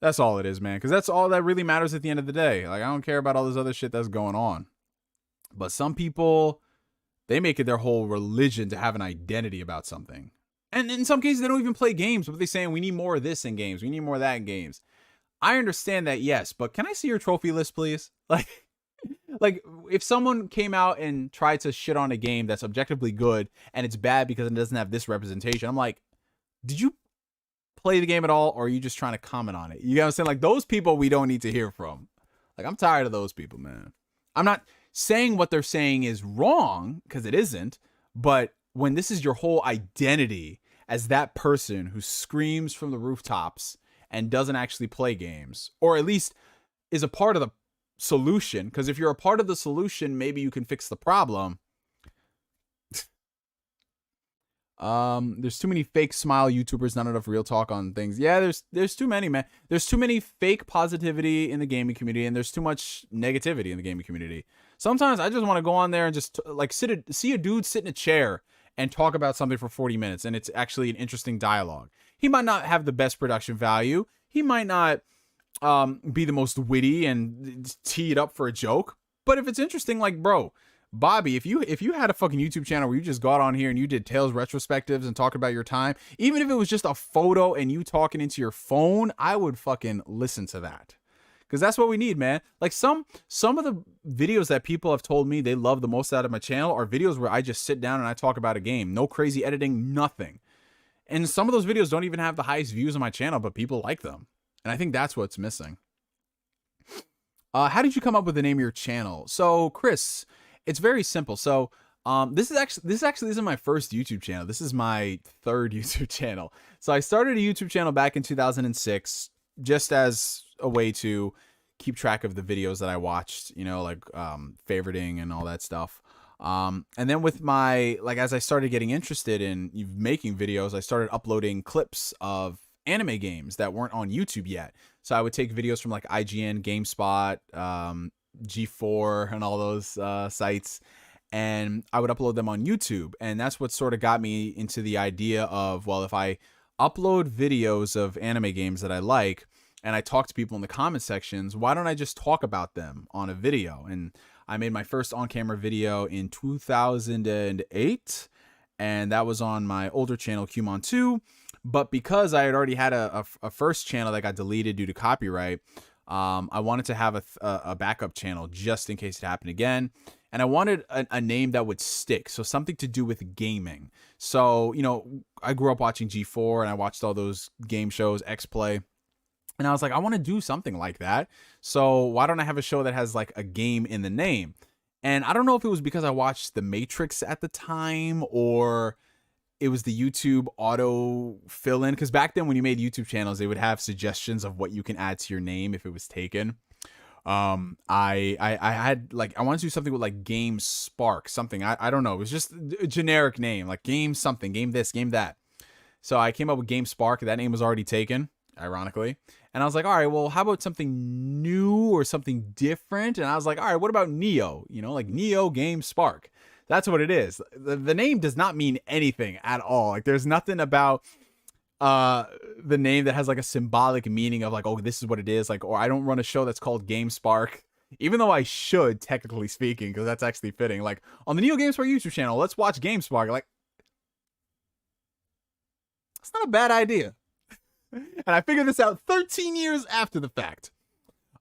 That's all it is, man. Because that's all that really matters at the end of the day. Like, I don't care about all this other shit that's going on. But some people, they make it their whole religion to have an identity about something. And in some cases, they don't even play games, but they're saying, we need more of this in games. We need more of that in games. I understand that, yes. But can I see your trophy list, please? Like, if someone came out and tried to shit on a game that's objectively good and it's bad because it doesn't have this representation, I'm like, did you play the game at all, or are you just trying to comment on it? You know what I'm saying? Like, those people we don't need to hear from. Like, I'm tired of those people, man. I'm not saying what they're saying is wrong, because it isn't, but when this is your whole identity as that person who screams from the rooftops and doesn't actually play games, or at least is a part of the solution, because if you're a part of the solution, maybe you can fix the problem. There's too many fake smile YouTubers, not enough real talk on things. Yeah, there's too many, man. There's too many fake positivity in the gaming community, and there's too much negativity in the gaming community. Sometimes I just want to go on there and just like see a dude sit in a chair and talk about something for 40 minutes, and it's actually an interesting dialogue. He might not have the best production value. He might not be the most witty and tee it up for a joke. But if it's interesting, like, bro, Bobby, if you had a fucking YouTube channel where you just got on here and you did Tales retrospectives and talked about your time, even if it was just a photo and you talking into your phone, I would fucking listen to that. Because that's what we need, man. Like, some of the videos that people have told me they love the most out of my channel are videos where I just sit down and I talk about a game. No crazy editing, nothing. And some of those videos don't even have the highest views on my channel, but people like them. And I think that's what's missing. How did you come up with the name of your channel? So, Chris, it's very simple. So, this isn't my first YouTube channel. This is my third YouTube channel. So I started a YouTube channel back in 2006, just as a way to keep track of the videos that I watched, you know, like favoriting and all that stuff. And then with my, like, as I started getting interested in making videos, I started uploading clips of anime games that weren't on YouTube yet. So I would take videos from like IGN, GameSpot, G4 and all those sites, and I would upload them on YouTube. And that's what sort of got me into the idea of, well, if I upload videos of anime games that I like and I talk to people in the comment sections, why don't I just talk about them on a video? And I made my first on-camera video in 2008, and that was on my older channel, Qmon2. But because I had already had a first channel that got deleted due to copyright, I wanted to have a backup channel just in case it happened again. And I wanted a name that would stick, so something to do with gaming. So, you know, I grew up watching G4, and I watched all those game shows, X-Play. And I was like, I want to do something like that. So why don't I have a show that has like a game in the name? And I don't know if it was because I watched The Matrix at the time, or it was the YouTube auto fill in. Because back then when you made YouTube channels, they would have suggestions of what you can add to your name if it was taken. I had like, I wanted to do something with like GameSpark, something. I don't know. It was just a generic name, like game something, game this, game that. So I came up with GameSpark. That name was already taken, ironically. And I was like, all right, well, how about something new or something different? And I was like, all right, what about Neo? You know, like NeoGameSpark. That's what it is. The name does not mean anything at all. Like, there's nothing about the name that has like a symbolic meaning of like, oh, this is what it is. Like, or I don't run a show that's called GameSpark, even though I should, technically speaking, because that's actually fitting. Like, on the NeoGameSpark YouTube channel, let's watch GameSpark. Like, it's not a bad idea. And I figured this out 13 years after the fact.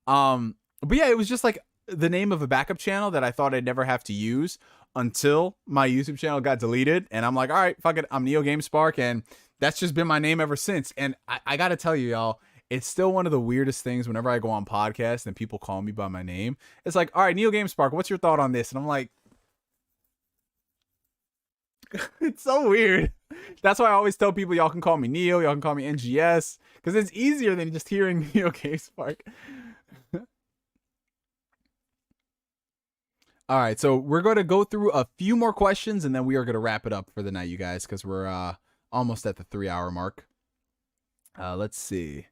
But yeah, it was just like the name of a backup channel that I thought I'd never have to use until my YouTube channel got deleted. And I'm like, all right, fuck it, I'm NeoGameSpark, and that's just been my name ever since. And I gotta tell you, y'all, it's still one of the weirdest things whenever I go on podcasts and people call me by my name. It's like, all right, NeoGameSpark, what's your thought on this? And I'm like, it's so weird. That's why I always tell people, y'all can call me Neo, y'all can call me NGS, because it's easier than just hearing NeoGameSpark. All right, so we're going to go through a few more questions, and then we are going to wrap it up for the night, you guys, because we're almost at the 3-hour mark. Let's see.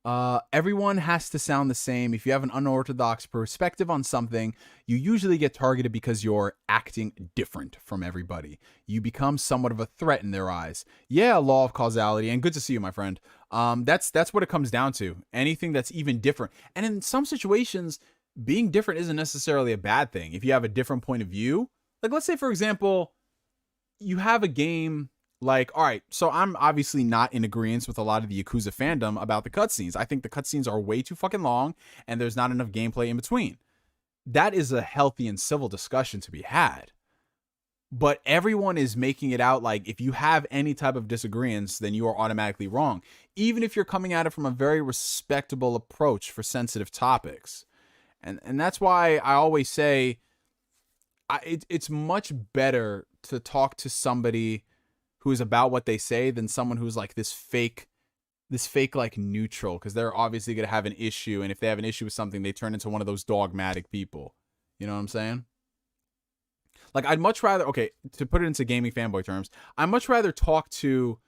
Everyone has to sound the same. If you have an unorthodox perspective on something, you usually get targeted because you're acting different from everybody. You become somewhat of a threat in their eyes. Yeah, law of causality, and good to see you, my friend. That's what it comes down to. Anything that's even different. And in some situations, being different isn't necessarily a bad thing. If you have a different point of view, like let's say, for example, you have a game. Like, all right, so I'm obviously not in agreement with a lot of the Yakuza fandom about the cutscenes. I think the cutscenes are way too fucking long, and there's not enough gameplay in between. That is a healthy and civil discussion to be had. But everyone is making it out like if you have any type of disagreements, then you are automatically wrong, even if you're coming at it from a very respectable approach for sensitive topics. And that's why I always say it's much better to talk to somebody who is about what they say than someone who's like this fake like neutral, because they're obviously going to have an issue, and if they have an issue with something, they turn into one of those dogmatic people. You know what I'm saying? Like, I'd much rather, okay, to put it into gaming fanboy terms, I'd much rather talk to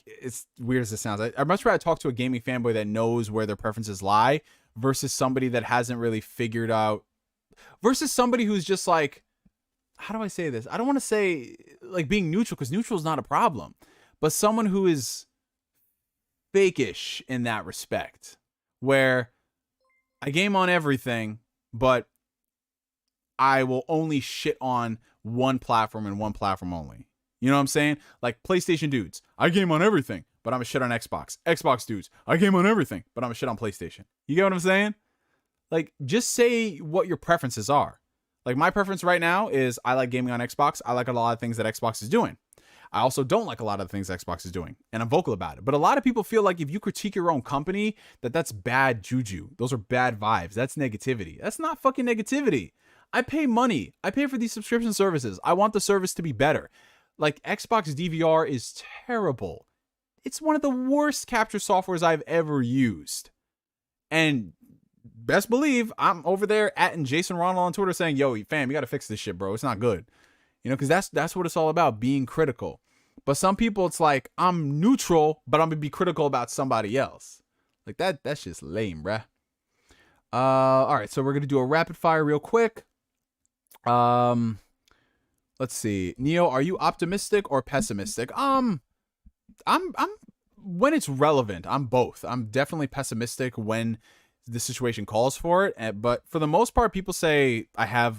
it's weird as it sounds, I'd much rather talk to a gaming fanboy that knows where their preferences lie versus somebody that hasn't really figured out, versus somebody who's just like, how do I say this? I don't want to say like being neutral, because neutral is not a problem, but someone who is fake-ish in that respect, where I game on everything, but I will only shit on one platform and one platform only. You know what I'm saying? Like PlayStation dudes, I game on everything, but I'm a shit on Xbox. Xbox dudes, I game on everything, but I'm a shit on PlayStation. You get what I'm saying? Like, just say what your preferences are. Like, my preference right now is I like gaming on Xbox. I like a lot of things that Xbox is doing. I also don't like a lot of the things Xbox is doing, and I'm vocal about it. But a lot of people feel like if you critique your own company, that's bad juju. Those are bad vibes. That's negativity. That's not fucking negativity. I pay money. I pay for these subscription services. I want the service to be better. Like, Xbox DVR is terrible. It's one of the worst capture softwares I've ever used. And best believe I'm over there at Jason Ronald on Twitter saying, yo, fam, you got to fix this shit, bro. It's not good. You know, because that's what it's all about, being critical. But some people, it's like, I'm neutral, but I'm going to be critical about somebody else. Like, that's just lame, bruh. All right, so we're going to do a rapid fire real quick. Let's see. Neo, are you optimistic or pessimistic? I'm when it's relevant, I'm both. I'm definitely pessimistic when the situation calls for it, but for the most part, people say I have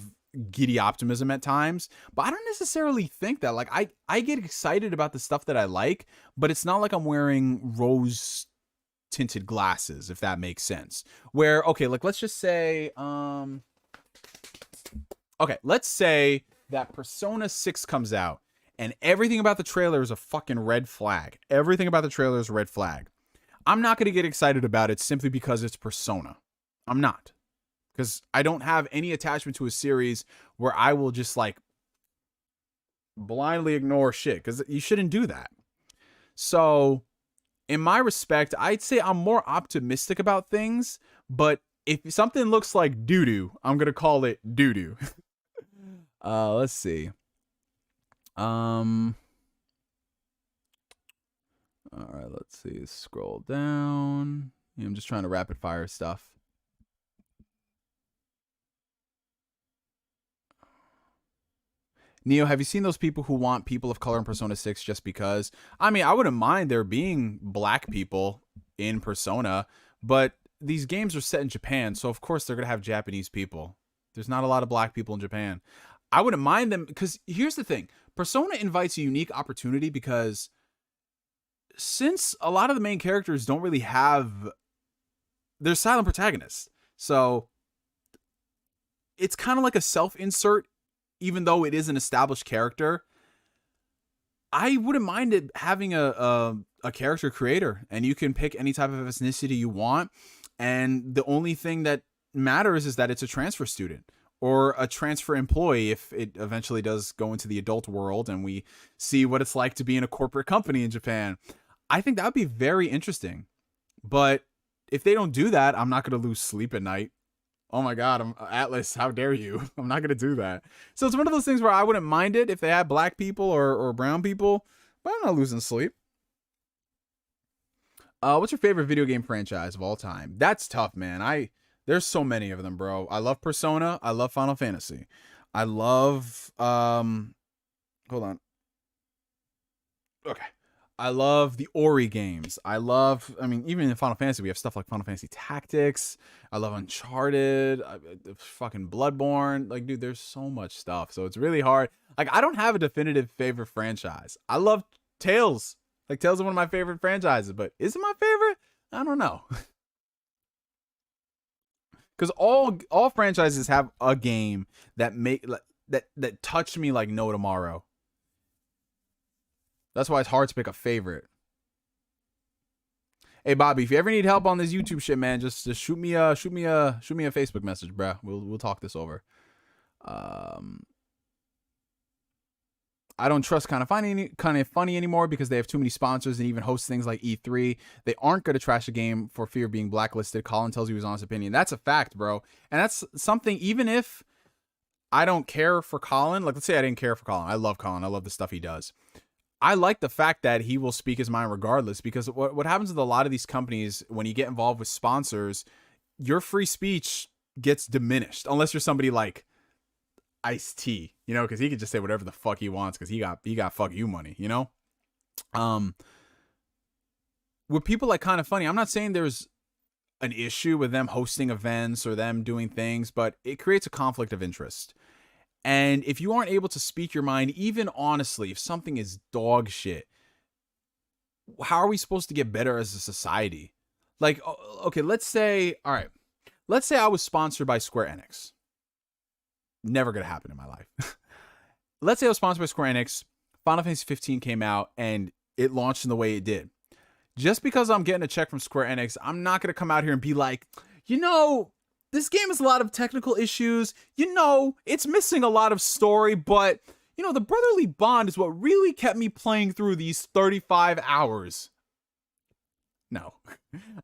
giddy optimism at times, but I don't necessarily think that. Like, I get excited about the stuff that I like, but it's not like I'm wearing rose tinted glasses, if that makes sense. Where, okay, like, let's just say, okay, let's say that Persona 6 comes out and everything about the trailer is a fucking red flag. Everything about the trailer is a red flag. I'm not going to get excited about it simply because it's Persona. I'm not. Because I don't have any attachment to a series where I will just, like, blindly ignore shit. Because you shouldn't do that. So, in my respect, I'd say I'm more optimistic about things. But if something looks like doo-doo, I'm going to call it doo-doo. Let's see. All right, let's see. Scroll down. Yeah, I'm just trying to rapid fire stuff. Neo, have you seen those people who want people of color in Persona 6 just because? I mean, I wouldn't mind there being black people in Persona, but these games are set in Japan, so of course they're going to have Japanese people. There's not a lot of black people in Japan. I wouldn't mind them, because here's the thing. Persona invites a unique opportunity because since a lot of the main characters don't really have... They're silent protagonists. So it's kind of like a self-insert, even though it is an established character. I wouldn't mind it having a character creator, and you can pick any type of ethnicity you want. And the only thing that matters is that it's a transfer student or a transfer employee if it eventually does go into the adult world and we see what it's like to be in a corporate company in Japan. I think that would be very interesting. But if they don't do that, I'm not going to lose sleep at night. Oh my God, Atlas, how dare you? I'm not going to do that. So it's one of those things where I wouldn't mind it if they had black people or brown people, but I'm not losing sleep. What's your favorite video game franchise of all time? That's tough, man. There's so many of them, bro. I love Persona. I love Final Fantasy. I love, hold on. Okay. I love the Ori games. I mean, even in Final Fantasy, we have stuff like Final Fantasy Tactics. I love Uncharted, fucking Bloodborne. Like, dude, there's so much stuff. So it's really hard. Like, I don't have a definitive favorite franchise. I love Tales. Like, Tales is one of my favorite franchises, but is it my favorite? I don't know. Because all franchises have a game that that touched me like no tomorrow. That's why it's hard to pick a favorite. Hey Bobby, if you ever need help on this YouTube shit, man, just shoot me a Facebook message, bro. We'll talk this over. I don't trust kind of funny anymore because they have too many sponsors and even host things like E3. They aren't going to trash a game for fear of being blacklisted. Colin tells you his honest opinion. That's a fact, bro. And that's something, even if I don't care for Colin, like let's say I didn't care for Colin. I love Colin. I love the stuff he does. I like the fact that he will speak his mind regardless, because what happens with a lot of these companies, when you get involved with sponsors, your free speech gets diminished unless you're somebody like Ice-T, you know, because he could just say whatever the fuck he wants because he got fuck you money, you know. With people like Kind of Funny, I'm not saying there's an issue with them hosting events or them doing things, but it creates a conflict of interest. And if you aren't able to speak your mind, even honestly, if something is dog shit, how are we supposed to get better as a society? Like, okay, let's say I was sponsored by Square Enix. Never gonna happen in my life. Let's say I was sponsored by Square Enix, Final Fantasy 15 came out, and it launched in the way it did. Just because I'm getting a check from Square Enix, I'm not gonna come out here and be like, you know, this game has a lot of technical issues. You know, it's missing a lot of story, but, you know, the brotherly bond is what really kept me playing through these 35 hours. No,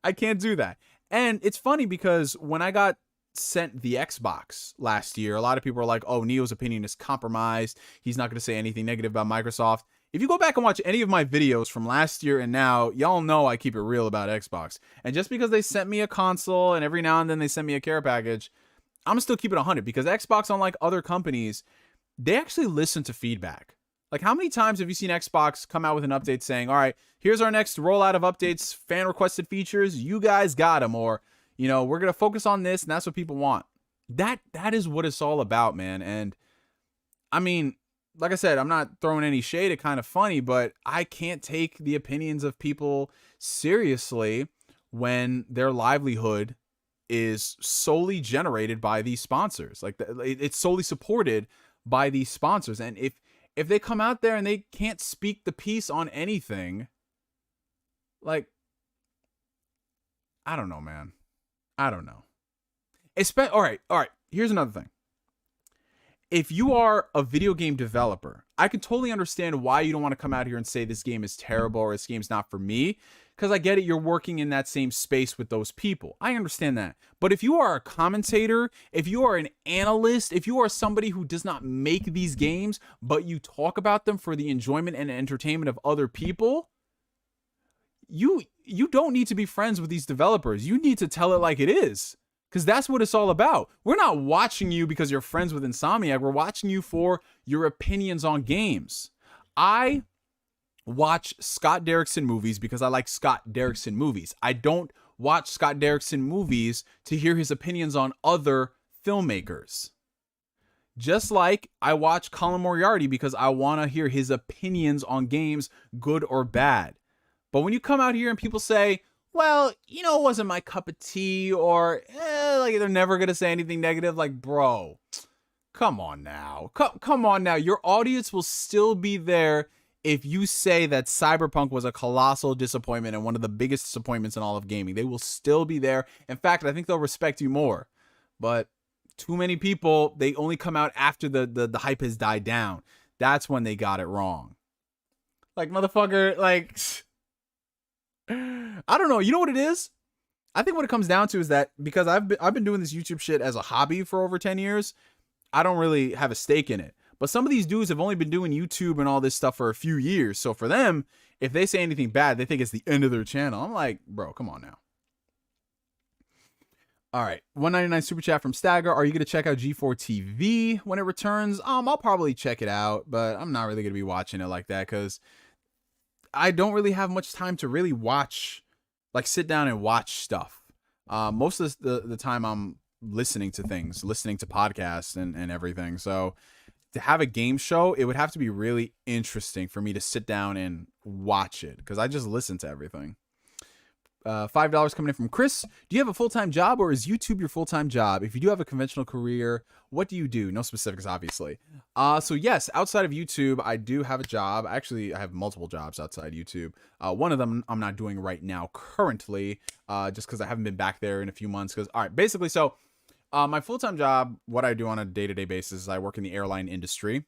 I can't do that. And it's funny because when I got sent the Xbox last year, a lot of people were like, oh, Neo's opinion is compromised. He's not going to say anything negative about Microsoft. If you go back and watch any of my videos from last year and now, y'all know I keep it real about Xbox. And just because they sent me a console and every now and then they send me a care package, I'm still keep it 100 because Xbox, unlike other companies, they actually listen to feedback. Like, how many times have you seen Xbox come out with an update saying, all right, here's our next rollout of updates, fan requested features, you guys got them, or, you know, we're going to focus on this and that's what people want. That is what it's all about, man. And I mean, like I said, I'm not throwing any shade. It's kind of funny, but I can't take the opinions of people seriously when their livelihood is solely generated by these sponsors. Like, it's solely supported by these sponsors. And if they come out there and they can't speak the piece on anything, like, I don't know, man. I don't know. All right. Here's another thing. If you are a video game developer, I can totally understand why you don't want to come out here and say this game is terrible or this game's not for me, because I get it, you're working in that same space with those people. I understand that. But if you are a commentator, if you are an analyst, if you are somebody who does not make these games, but you talk about them for the enjoyment and entertainment of other people, you don't need to be friends with these developers. You need to tell it like it is. Because that's what it's all about. We're not watching you because you're friends with Insomniac. We're watching you for your opinions on games. I watch Scott Derrickson movies because I like Scott Derrickson movies. I don't watch Scott Derrickson movies to hear his opinions on other filmmakers. Just like I watch Colin Moriarty because I want to hear his opinions on games, good or bad. But when you come out here and people say, well, you know, it wasn't my cup of tea, or like they're never going to say anything negative. Like, bro, come on now. Come on now. Your audience will still be there if you say that Cyberpunk was a colossal disappointment and one of the biggest disappointments in all of gaming. They will still be there. In fact, I think they'll respect you more. But too many people, they only come out after the hype has died down. That's when they got it wrong. Like, motherfucker, like, I don't know. You know what it is? I think what it comes down to is that because I've been doing this YouTube shit as a hobby for over 10 years, I don't really have a stake in it. But some of these dudes have only been doing YouTube and all this stuff for a few years. So for them, if they say anything bad, they think it's the end of their channel. I'm like, bro, come on now. All right, 199 super chat from Stagger. Are you going to check out G4 TV when it returns? I'll probably check it out, but I'm not really going to be watching it like that because I don't really have much time to really watch, like sit down and watch stuff. Most of the time I'm listening to things, listening to podcasts and everything. So to have a game show, it would have to be really interesting for me to sit down and watch it because I just listen to everything. $5 coming in from Chris. Do you have a full-time job or is YouTube your full-time job? If you do have a conventional career, what do you do? No specifics, obviously. So yes, outside of YouTube, I do have a job. Actually, I have multiple jobs outside YouTube. One of them I'm not doing right now currently, just because I haven't been back there in a few months. All right, basically, so my full-time job, what I do on a day-to-day basis is I work in the airline industry.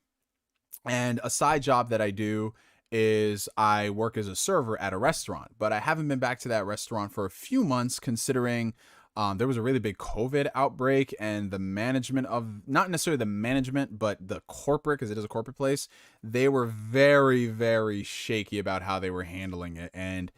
And a side job that I do is I work as a server at a restaurant, but I haven't been back to that restaurant for a few months considering there was a really big COVID outbreak and the management of, not necessarily the management, but the corporate, because it is a corporate place, they were very, very shaky about how they were handling it. And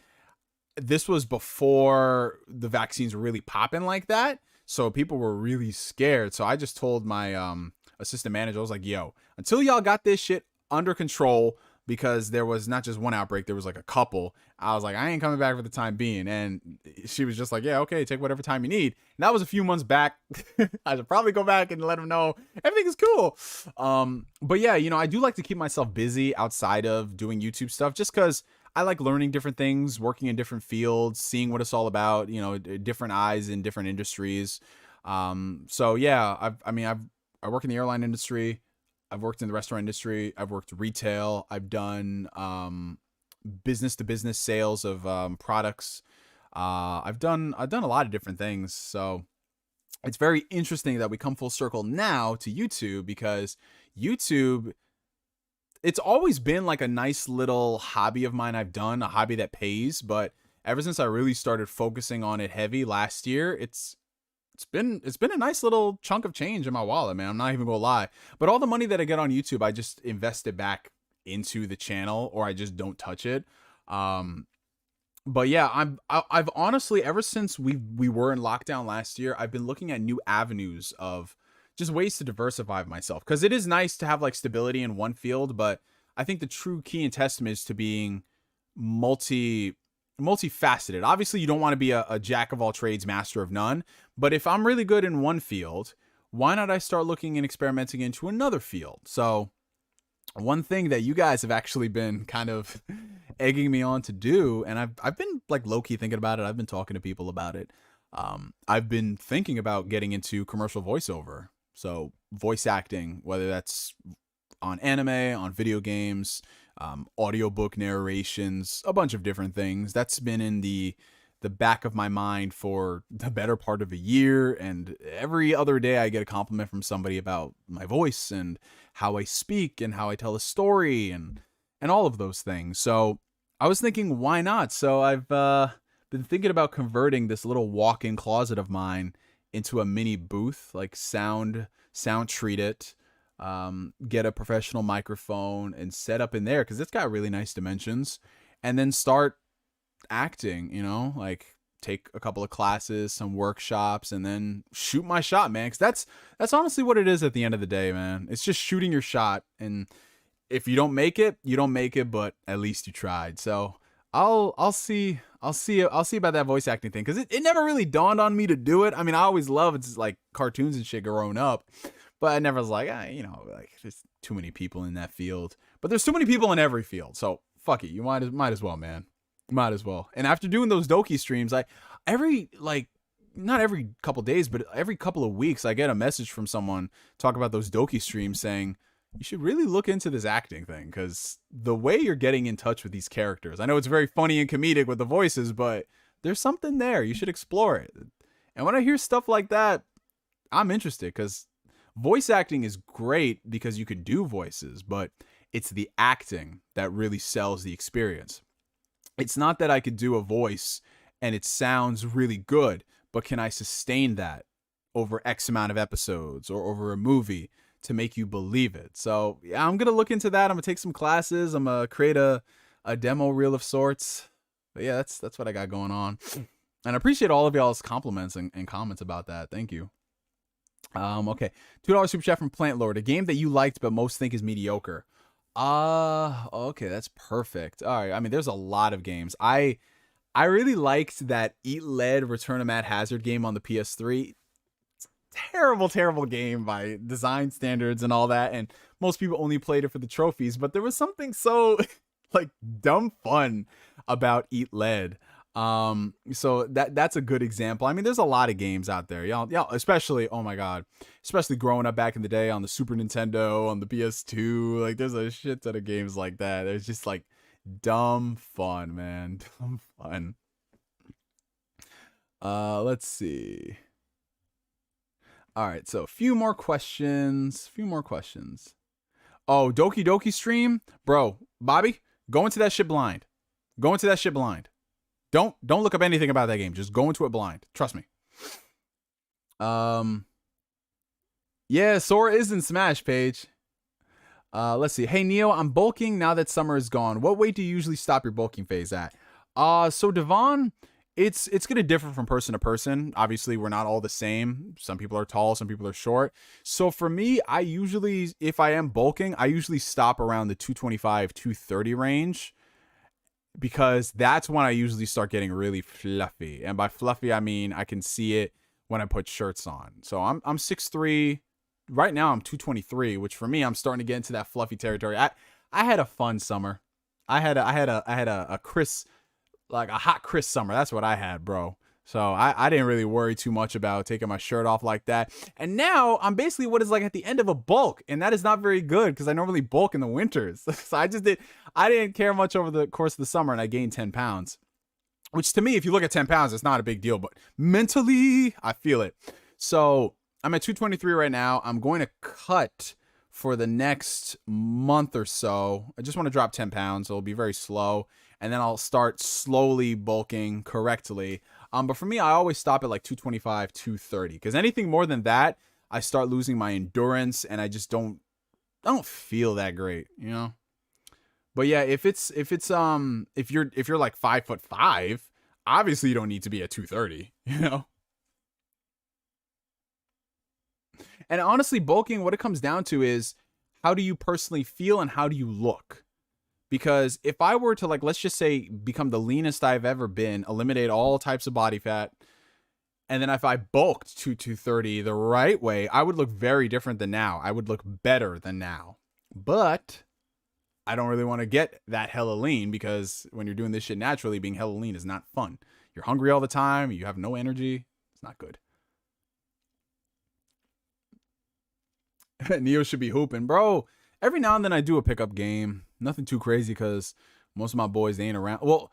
this was before the vaccines were really popping like that. So people were really scared. So I just told my assistant manager, I was like, yo, until y'all got this shit under control, because there was not just one outbreak, there was like a couple. I was like, I ain't coming back for the time being. And she was just like, yeah, okay, take whatever time you need. And that was a few months back. I should probably go back and let them know everything is cool. But yeah, you know, I do like to keep myself busy outside of doing YouTube stuff just because I like learning different things, working in different fields, seeing what it's all about, you know, different eyes in different industries. So yeah, I work in the airline industry. I've worked in the restaurant industry. I've worked retail. I've done business to business sales of products. I've done a lot of different things. So it's very interesting that we come full circle now to YouTube because YouTube, it's always been like a nice little hobby of mine I've done, a hobby that pays. But ever since I really started focusing on it heavy last year, it's been a nice little chunk of change in my wallet, man. I'm not even gonna lie. But all the money that I get on YouTube, I just invest it back into the channel, or I just don't touch it. But yeah, I've honestly, ever since we were in lockdown last year, I've been looking at new avenues of just ways to diversify myself, because it is nice to have like stability in one field, but I think the true key and testament is to being multifaceted. Obviously, you don't want to be a jack of all trades, master of none. But if I'm really good in one field, why not I start looking and experimenting into another field? So one thing that you guys have actually been kind of egging me on to do, and I've been like low-key thinking about it. I've been talking to people about it. I've been thinking about getting into commercial voiceover. So voice acting, whether that's on anime, on video games, audiobook narrations, a bunch of different things. That's been in the back of my mind for the better part of a year, and every other day I get a compliment from somebody about my voice and how I speak and how I tell a story and all of those things. So I was thinking, why not? So I've been thinking about converting this little walk-in closet of mine into a mini booth, like sound treat it, get a professional microphone and set up in there, because it's got really nice dimensions, and then start acting, you know, like take a couple of classes, some workshops, and then shoot my shot, man. Because that's honestly what it is at the end of the day, man. It's just shooting your shot, and if you don't make it, you don't make it, but at least you tried. So I'll see about that voice acting thing, because it never really dawned on me to do it. I mean, I always loved like cartoons and shit growing up, but I never was like, you know, like there's too many people in that field. But there's too many people in every field, so fuck it. You might as well, man. Might as well. And after doing those Doki streams, not every couple days, but every couple of weeks, I get a message from someone talk about those Doki streams saying, you should really look into this acting thing, because the way you're getting in touch with these characters, I know it's very funny and comedic with the voices, but there's something there. You should explore it. And when I hear stuff like that, I'm interested, because voice acting is great because you can do voices, but it's the acting that really sells the experience. It's not that I could do a voice and it sounds really good, but can I sustain that over X amount of episodes or over a movie to make you believe it? So yeah, I'm going to look into that. I'm going to take some classes. I'm going to create a demo reel of sorts. But yeah, that's what I got going on. And I appreciate all of y'all's compliments and comments about that. Thank you. Okay. $2 super chat from Plant Lord. A game that you liked but most think is mediocre. Okay, that's perfect. All right. I mean, there's a lot of games. I really liked that Eat Lead Return of Mad Hazard game on the PS3. Terrible game by design standards and all that, and most people only played it for the trophies, but there was something so like dumb fun about Eat Lead. So that's a good example. I mean, there's a lot of games out there, y'all, especially, oh my god, especially growing up back in the day on the Super Nintendo, on the PS2, like there's a shit ton of games like that. There's just like dumb fun, man. Dumb fun. Let's see. All right, so a few more questions. Oh, Doki Doki stream, bro, Bobby, go into that shit blind. Don't look up anything about that game. Just go into it blind. Trust me. Yeah, Sora is in Smash, Paige. Let's see. Hey Neo, I'm bulking now that summer is gone. What weight do you usually stop your bulking phase at? So Devon, it's gonna differ from person to person. Obviously, we're not all the same. Some people are tall, some people are short. So for me, I usually, if I am bulking, I usually stop around the 225, 230 range, because that's when I usually start getting really fluffy. And by fluffy, I mean I can see it when I put shirts on. So I'm 6'3". Right now I'm 223, which for me, I'm starting to get into that fluffy territory. I had a fun summer. I had a Chris, like a hot Chris summer. That's what I had, bro. So I didn't really worry too much about taking my shirt off like that. And now I'm basically what is like at the end of a bulk. And that is not very good because I normally bulk in the winters. So I didn't care much over the course of the summer, and I gained 10 pounds. Which to me, if you look at 10 pounds, it's not a big deal. But mentally, I feel it. So I'm at 223 right now. I'm going to cut for the next month or so. I just want to drop 10 pounds. It'll be very slow. And then I'll start slowly bulking correctly. But for me, I always stop at like 225, 230. Because anything more than that, I start losing my endurance and I don't feel that great, you know? But yeah, if you're like 5'5", obviously you don't need to be at 230, you know? And honestly, bulking, what it comes down to is how do you personally feel and how do you look? Because if I were to, like, let's just say become the leanest I've ever been, eliminate all types of body fat, and then if I bulked to 230 the right way, I would look very different than now. I would look better than now. But I don't really want to get that hella lean because when you're doing this shit naturally, being hella lean is not fun. You're hungry all the time. You have no energy. It's not good. Neo should be hooping. Bro, every now and then I do a pickup game. Nothing too crazy because most of my boys, they ain't around. Well,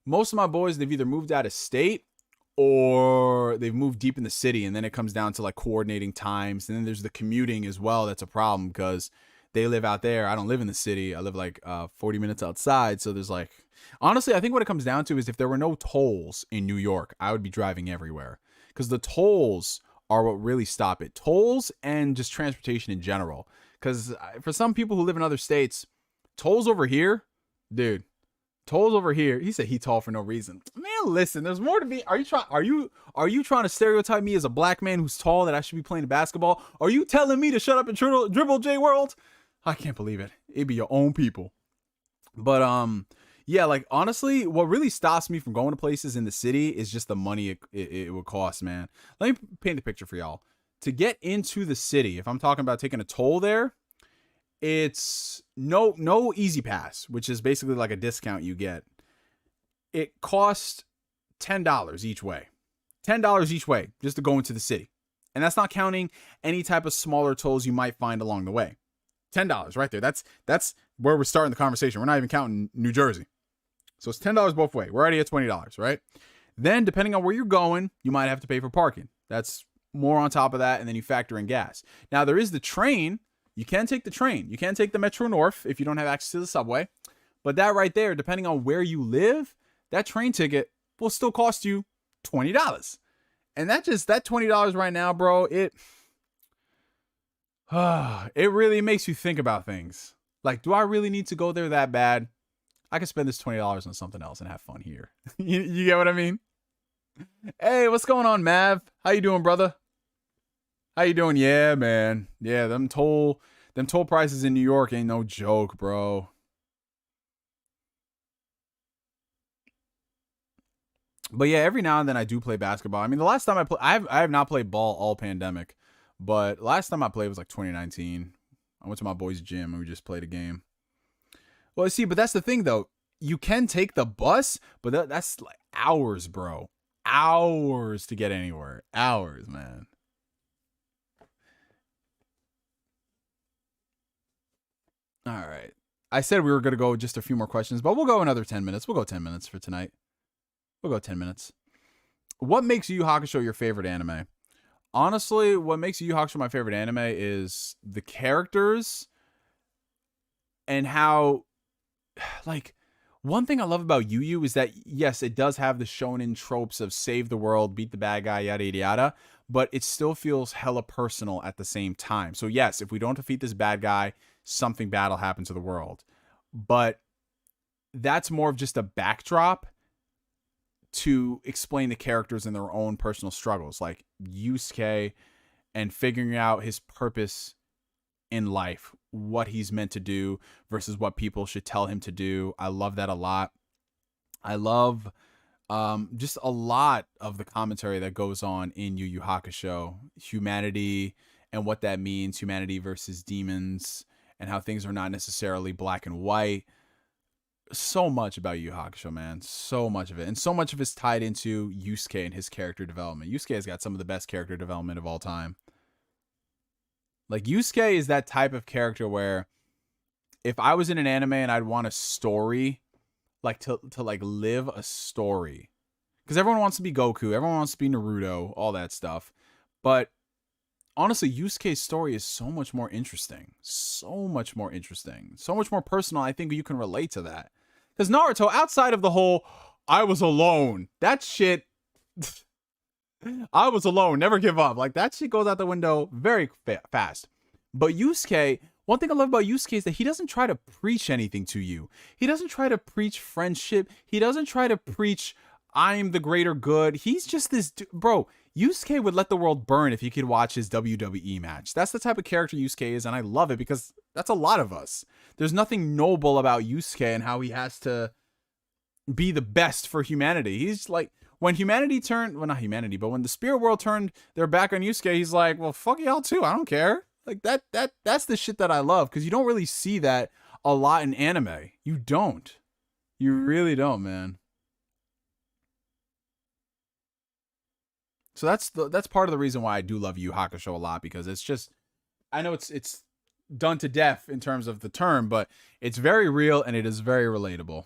most of my boys, they've either moved out of state or they've moved deep in the city. And then it comes down to like coordinating times. And then there's the commuting as well. That's a problem because they live out there. I don't live in the city. I live like 40 minutes outside. So there's like, honestly, I think what it comes down to is if there were no tolls in New York, I would be driving everywhere because the tolls are what really stop it. Tolls and just transportation in general. Because for some people who live in other states, tolls over here, dude, tolls over here. He said he tall for no reason. Man, listen, there's more to me. Are you trying to stereotype me as a black man who's tall that I should be playing basketball? Are you telling me to shut up and dribble J World? I can't believe it. It be your own people. But yeah, like honestly, what really stops me from going to places in the city is just the money it would cost, man. Let me paint the picture for y'all. To get into the city, if I'm talking about taking a toll there, it's no easy pass, which is basically like a discount you get. It costs $10 each way. $10 each way just to go into the city. And that's not counting any type of smaller tolls you might find along the way. $10 right there. That's where we're starting the conversation. We're not even counting New Jersey. So it's $10 both ways. We're already at $20, right? Then depending on where you're going, you might have to pay for parking. That's more on top of that. And then you factor in gas. Now there is the train. You can take the train. You can take the Metro North if you don't have access to the subway. But that right there, depending on where you live, that train ticket will still cost you $20. And that $20 right now, bro, it really makes you think about things. Like, do I really need to go there that bad? I could spend this $20 on something else and have fun here. you get what I mean? Hey, what's going on, Mav? How you doing, brother? How you doing? Yeah, man. Yeah, them toll prices in New York ain't no joke, bro. But yeah, every now and then I do play basketball. I mean, the last time I have not played ball all pandemic, but last time I played was like 2019. I went to my boy's gym and we just played a game. Well, see, but that's the thing though. You can take the bus, but that's like hours, bro. Hours to get anywhere. Hours, man. All right. I said we were going to go just a few more questions, but we'll go another 10 minutes. We'll go 10 minutes for tonight. We'll go 10 minutes. What makes Yu Yu Hakusho your favorite anime? Honestly, what makes Yu Yu Hakusho my favorite anime is the characters and how, like, one thing I love about Yu Yu is that, yes, it does have the shonen tropes of save the world, beat the bad guy, yada, yada, yada, but it still feels hella personal at the same time. So, yes, if we don't defeat this bad guy, something bad will happen to the world. But that's more of just a backdrop to explain the characters and their own personal struggles, like Yusuke and figuring out his purpose in life, what he's meant to do versus what people should tell him to do. I love that a lot. I love just a lot of the commentary that goes on in Yu Yu Hakusho, humanity and what that means, humanity versus demons, and how things are not necessarily black and white. So much about Yu Yu Hakusho, man. So much of it. And so much of it's tied into Yusuke and his character development. Yusuke has got some of the best character development of all time. Like, Yusuke is that type of character where if I was in an anime and I'd want a story, like to like live a story. Because everyone wants to be Goku. Everyone wants to be Naruto. All that stuff. But honestly, Yusuke's story is so much more interesting. So much more interesting. So much more personal. I think you can relate to that. Because Naruto, outside of the whole, I was alone, that shit, I was alone, never give up. Like, that shit goes out the window very fast. But Yusuke, one thing I love about Yusuke is that he doesn't try to preach anything to you. He doesn't try to preach friendship. He doesn't try to preach, I'm the greater good. He's just this, bro, Yusuke would let the world burn if he could watch his WWE match. That's the type of character Yusuke is, and I love it because that's a lot of us. There's nothing noble about Yusuke and how he has to be the best for humanity. He's like, when humanity turned, well, not humanity, but when the spirit world turned their back on Yusuke, he's like, well, fuck y'all too. I don't care. Like, that's the shit that I love, because you don't really see that a lot in anime. You don't. You really don't, man. So that's part of the reason why I do love Yu Yu Hakusho a lot, because it's just, I know it's done to death in terms of the term, but it's very real and it is very relatable.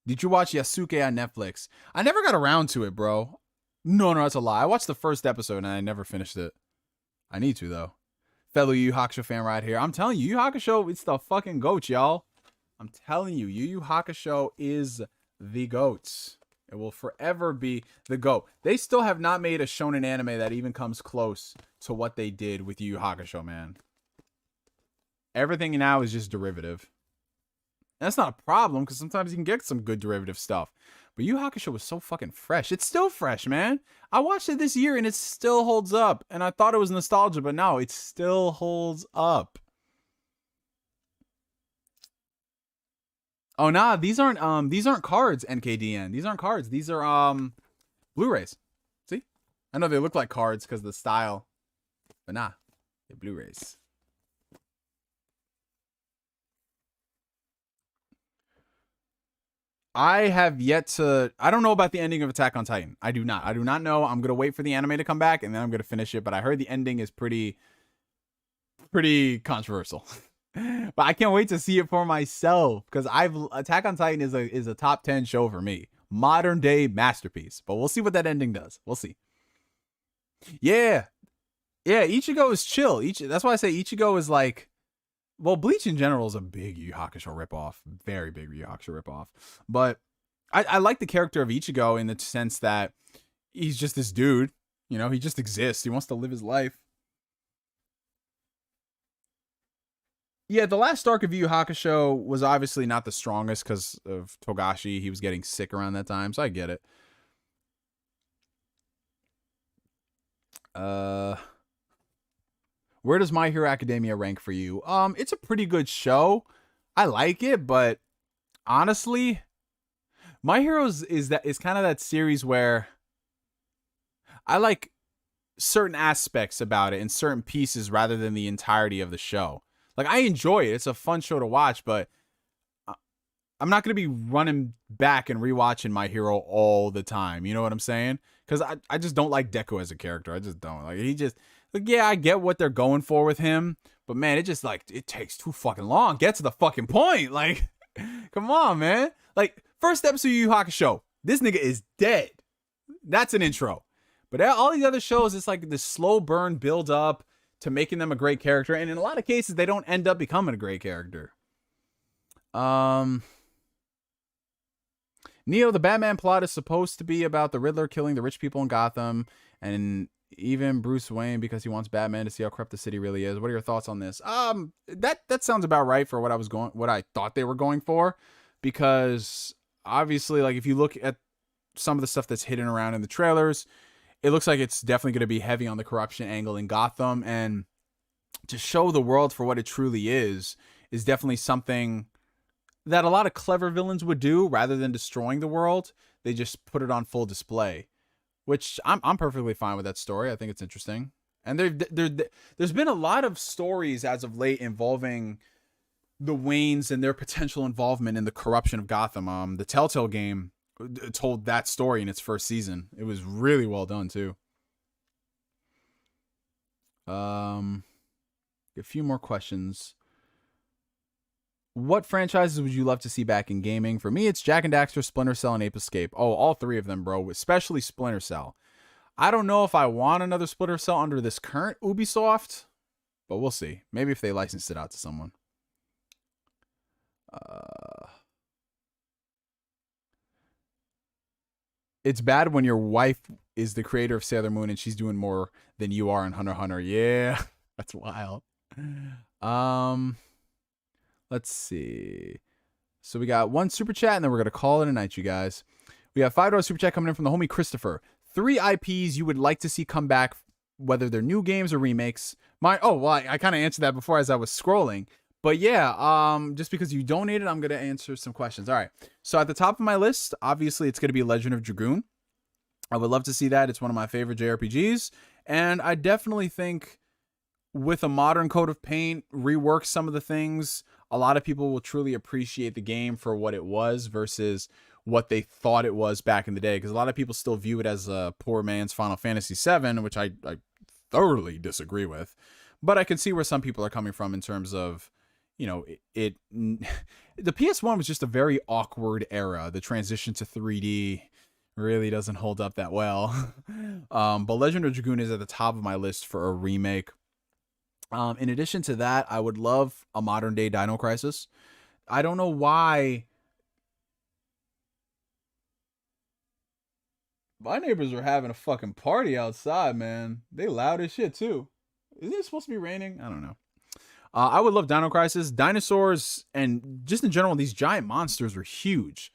Did you watch Yasuke on Netflix? I never got around to it, bro. No, that's a lie. I watched the first episode and I never finished it. I need to, though. Fellow Yu Yu Hakusho fan right here. I'm telling you, Yu Yu Hakusho, it's the fucking goat, y'all. I'm telling you, Yu Yu Hakusho is the goats. It will forever be the GOAT. They still have not made a shonen anime that even comes close to what they did with Yu Yu Hakusho, man. Everything now is just derivative. And that's not a problem, because sometimes you can get some good derivative stuff. But Yu Yu Hakusho was so fucking fresh. It's still fresh, man. I watched it this year and it still holds up. And I thought it was nostalgia, but no, it still holds up. Oh nah, these aren't cards, NKDN. These aren't cards. These are Blu-rays. See? I know they look like cards because of the style. But nah, they're Blu-rays. I have yet to, I don't know about the ending of Attack on Titan. I do not know. I'm gonna wait for the anime to come back and then I'm gonna finish it. But I heard the ending is pretty controversial. But I can't wait to see it for myself, because Attack on Titan is a top 10 show for me. Modern day masterpiece. But we'll see what that ending does. We'll see. Yeah. Ichigo is chill. That's why I say Ichigo is like, well, Bleach in general is a big Yu Yu Hakusho ripoff. Very big Yu Yu Hakusho ripoff. But I like the character of Ichigo in the sense that he's just this dude. You know, he just exists. He wants to live his life. Yeah, the last arc of Yu Yu Hakusho was obviously not the strongest because of Togashi. He was getting sick around that time, so I get it. Where does My Hero Academia rank for you? It's a pretty good show. I like it, but honestly, My Heroes is kind of that series where I like certain aspects about it and certain pieces rather than the entirety of the show. Like, I enjoy it. It's a fun show to watch, but I'm not going to be running back and rewatching My Hero all the time. You know what I'm saying? Because I just don't like Deku as a character. I just don't. Like, yeah, I get what they're going for with him, but man, it takes too fucking long. Get to the fucking point. Like, come on, man. Like, first episode of Yu Yu Hakusho, this nigga is dead. That's an intro. But all these other shows, it's like this slow burn build up to making them a great character, and in a lot of cases they don't end up becoming a great character. Neo, the Batman plot is supposed to be about the Riddler killing the rich people in Gotham, and even Bruce Wayne, because he wants Batman to see how corrupt the city really is. What are your thoughts on this? That sounds about right for what I thought they were going for, because obviously, like, if you look at some of the stuff that's hidden around in the trailers, it looks like it's definitely going to be heavy on the corruption angle in Gotham, and to show the world for what it truly is definitely something that a lot of clever villains would do. Rather than destroying the world, they just put it on full display, which I'm perfectly fine with that story. I think it's interesting. And there's been a lot of stories as of late involving the Waynes and their potential involvement in the corruption of Gotham. The Telltale game told that story in its first season. It was really well done too. A few more questions. What franchises would you love to see back in gaming? For me, it's Jak and Daxter, Splinter Cell, and Ape Escape. Oh, all three of them, bro. Especially Splinter Cell. I don't know if I want another Splinter Cell under this current Ubisoft, but we'll see. Maybe if they license it out to someone. It's bad when your wife is the creator of Sailor Moon and she's doing more than you are in Hunter x Hunter. Yeah, that's wild. Let's see. So we got one super chat, and then we're going to call it a night, you guys. We have $5 super chat coming in from the homie Christopher. 3 IPs you would like to see come back, whether they're new games or remakes. I kind of answered that before as I was scrolling. But yeah, just because you donated, I'm going to answer some questions. All right. So at the top of my list, obviously, it's going to be Legend of Dragoon. I would love to see that. It's one of my favorite JRPGs. And I definitely think with a modern coat of paint, rework some of the things, a lot of people will truly appreciate the game for what it was versus what they thought it was back in the day. Because a lot of people still view it as a poor man's Final Fantasy VII, which I thoroughly disagree with. But I can see where some people are coming from in terms of, you know, the PS1 was just a very awkward era. The transition to 3D really doesn't hold up that well. But Legend of Dragoon is at the top of my list for a remake. In addition to that, I would love a modern day Dino Crisis. I don't know why my neighbors are having a fucking party outside, man. They loud as shit too. Is it supposed to be raining? I don't know. I would love Dino Crisis. Dinosaurs and just in general, these giant monsters are huge.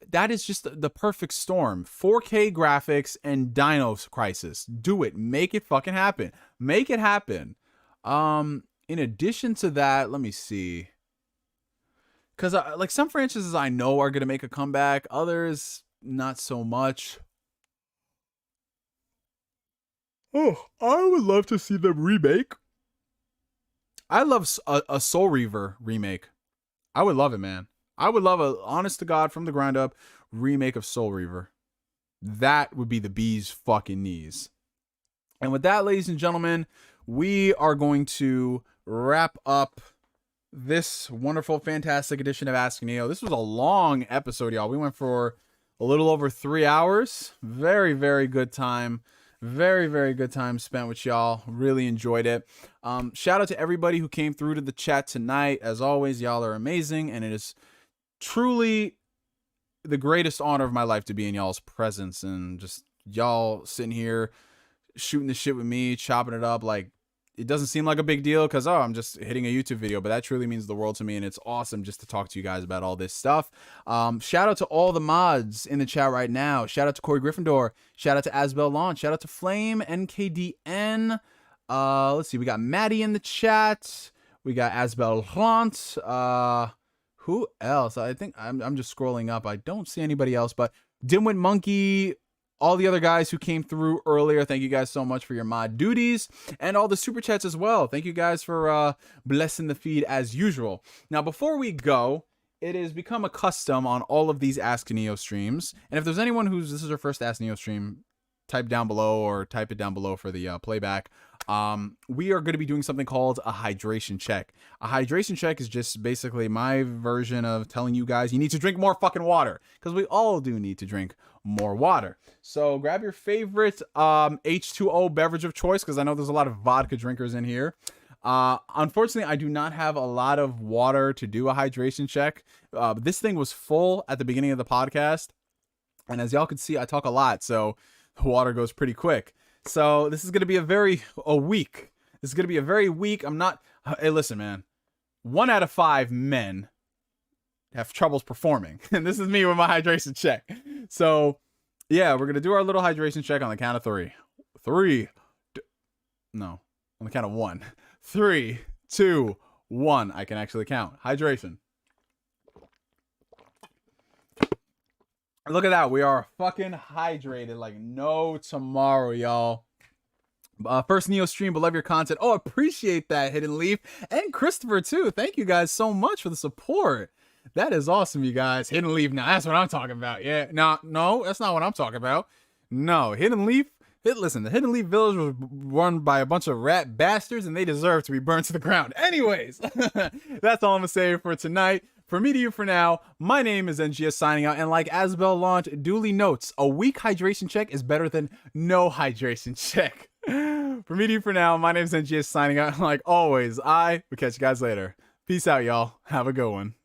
That is just the perfect storm. 4K graphics and Dino Crisis. Do it. Make it fucking happen. Make it happen. In addition to that, let me see. Because like some franchises I know are going to make a comeback. Others, not so much. Oh, I would love to see them remake. I love a Soul Reaver remake. I would love it, man. I would love a honest to God from the ground up remake of Soul Reaver. That would be the bee's fucking knees. And with that, ladies and gentlemen, we are going to wrap up this wonderful, fantastic edition of Ask Neo. This was a long episode, y'all. We went for a little over 3 hours. Very, very good time. Very, very good time spent with y'all. Really enjoyed it. Shout out to everybody who came through to the chat tonight. As always, y'all are amazing, and it is truly the greatest honor of my life to be in y'all's presence and just y'all sitting here shooting the shit with me, chopping it up. Like, it doesn't seem like a big deal because, oh, I'm just hitting a YouTube video, but that truly means the world to me, and it's awesome just to talk to you guys about all this stuff. Shout out to all the mods in the chat right now. Shout out to Corey Gryffindor. Shout out to Asbel Launch. Shout out to Flame, NKDN. Let's see, we got Maddie in the chat. We got Asbel Rant. Who else? I think I'm just scrolling up. I don't see anybody else, but Dimwit Monkey, all the other guys who came through earlier, thank you guys so much for your mod duties, and all the super chats as well. Thank you guys for blessing the feed as usual. Now, before we go, it has become a custom on all of these Ask Neo streams, and if there's anyone this is their first Ask Neo stream, type down below or type it down below for the playback. We are going to be doing something called a hydration check. A hydration check is just basically my version of telling you guys you need to drink more fucking water, because we all do need to drink more water. So grab your favorite H2O beverage of choice, because I know there's a lot of vodka drinkers in here. Unfortunately, I do not have a lot of water to do a hydration check. This thing was full at the beginning of the podcast, and as y'all can see, I talk a lot, so the water goes pretty quick. So this is going to be a week. This is going to be a very weak. Hey, listen, man. 1 out of 5 men have troubles performing. And this is me with my hydration check. So, yeah, we're going to do our little hydration check on the count of 3. On the count of 1. 3, 2, 1. I can actually count. Hydration. Look at that. We are fucking hydrated like no tomorrow, y'all. First Neo stream, but love your content. Oh, appreciate that, Hidden Leaf. And Christopher, too. Thank you guys so much for the support. That is awesome, you guys. Hidden Leaf. Now, that's what I'm talking about. Yeah. No, that's not what I'm talking about. No, Hidden Leaf. Listen, the Hidden Leaf Village was run by a bunch of rat bastards, and they deserve to be burned to the ground. Anyways, that's all I'm going to say for tonight. For me to you for now, my name is NGS signing out, and like Asbel Launch duly notes, a weak hydration check is better than no hydration check. For me to you for now, my name is NGS signing out, and like always, I will catch you guys later. Peace out, y'all. Have a good one.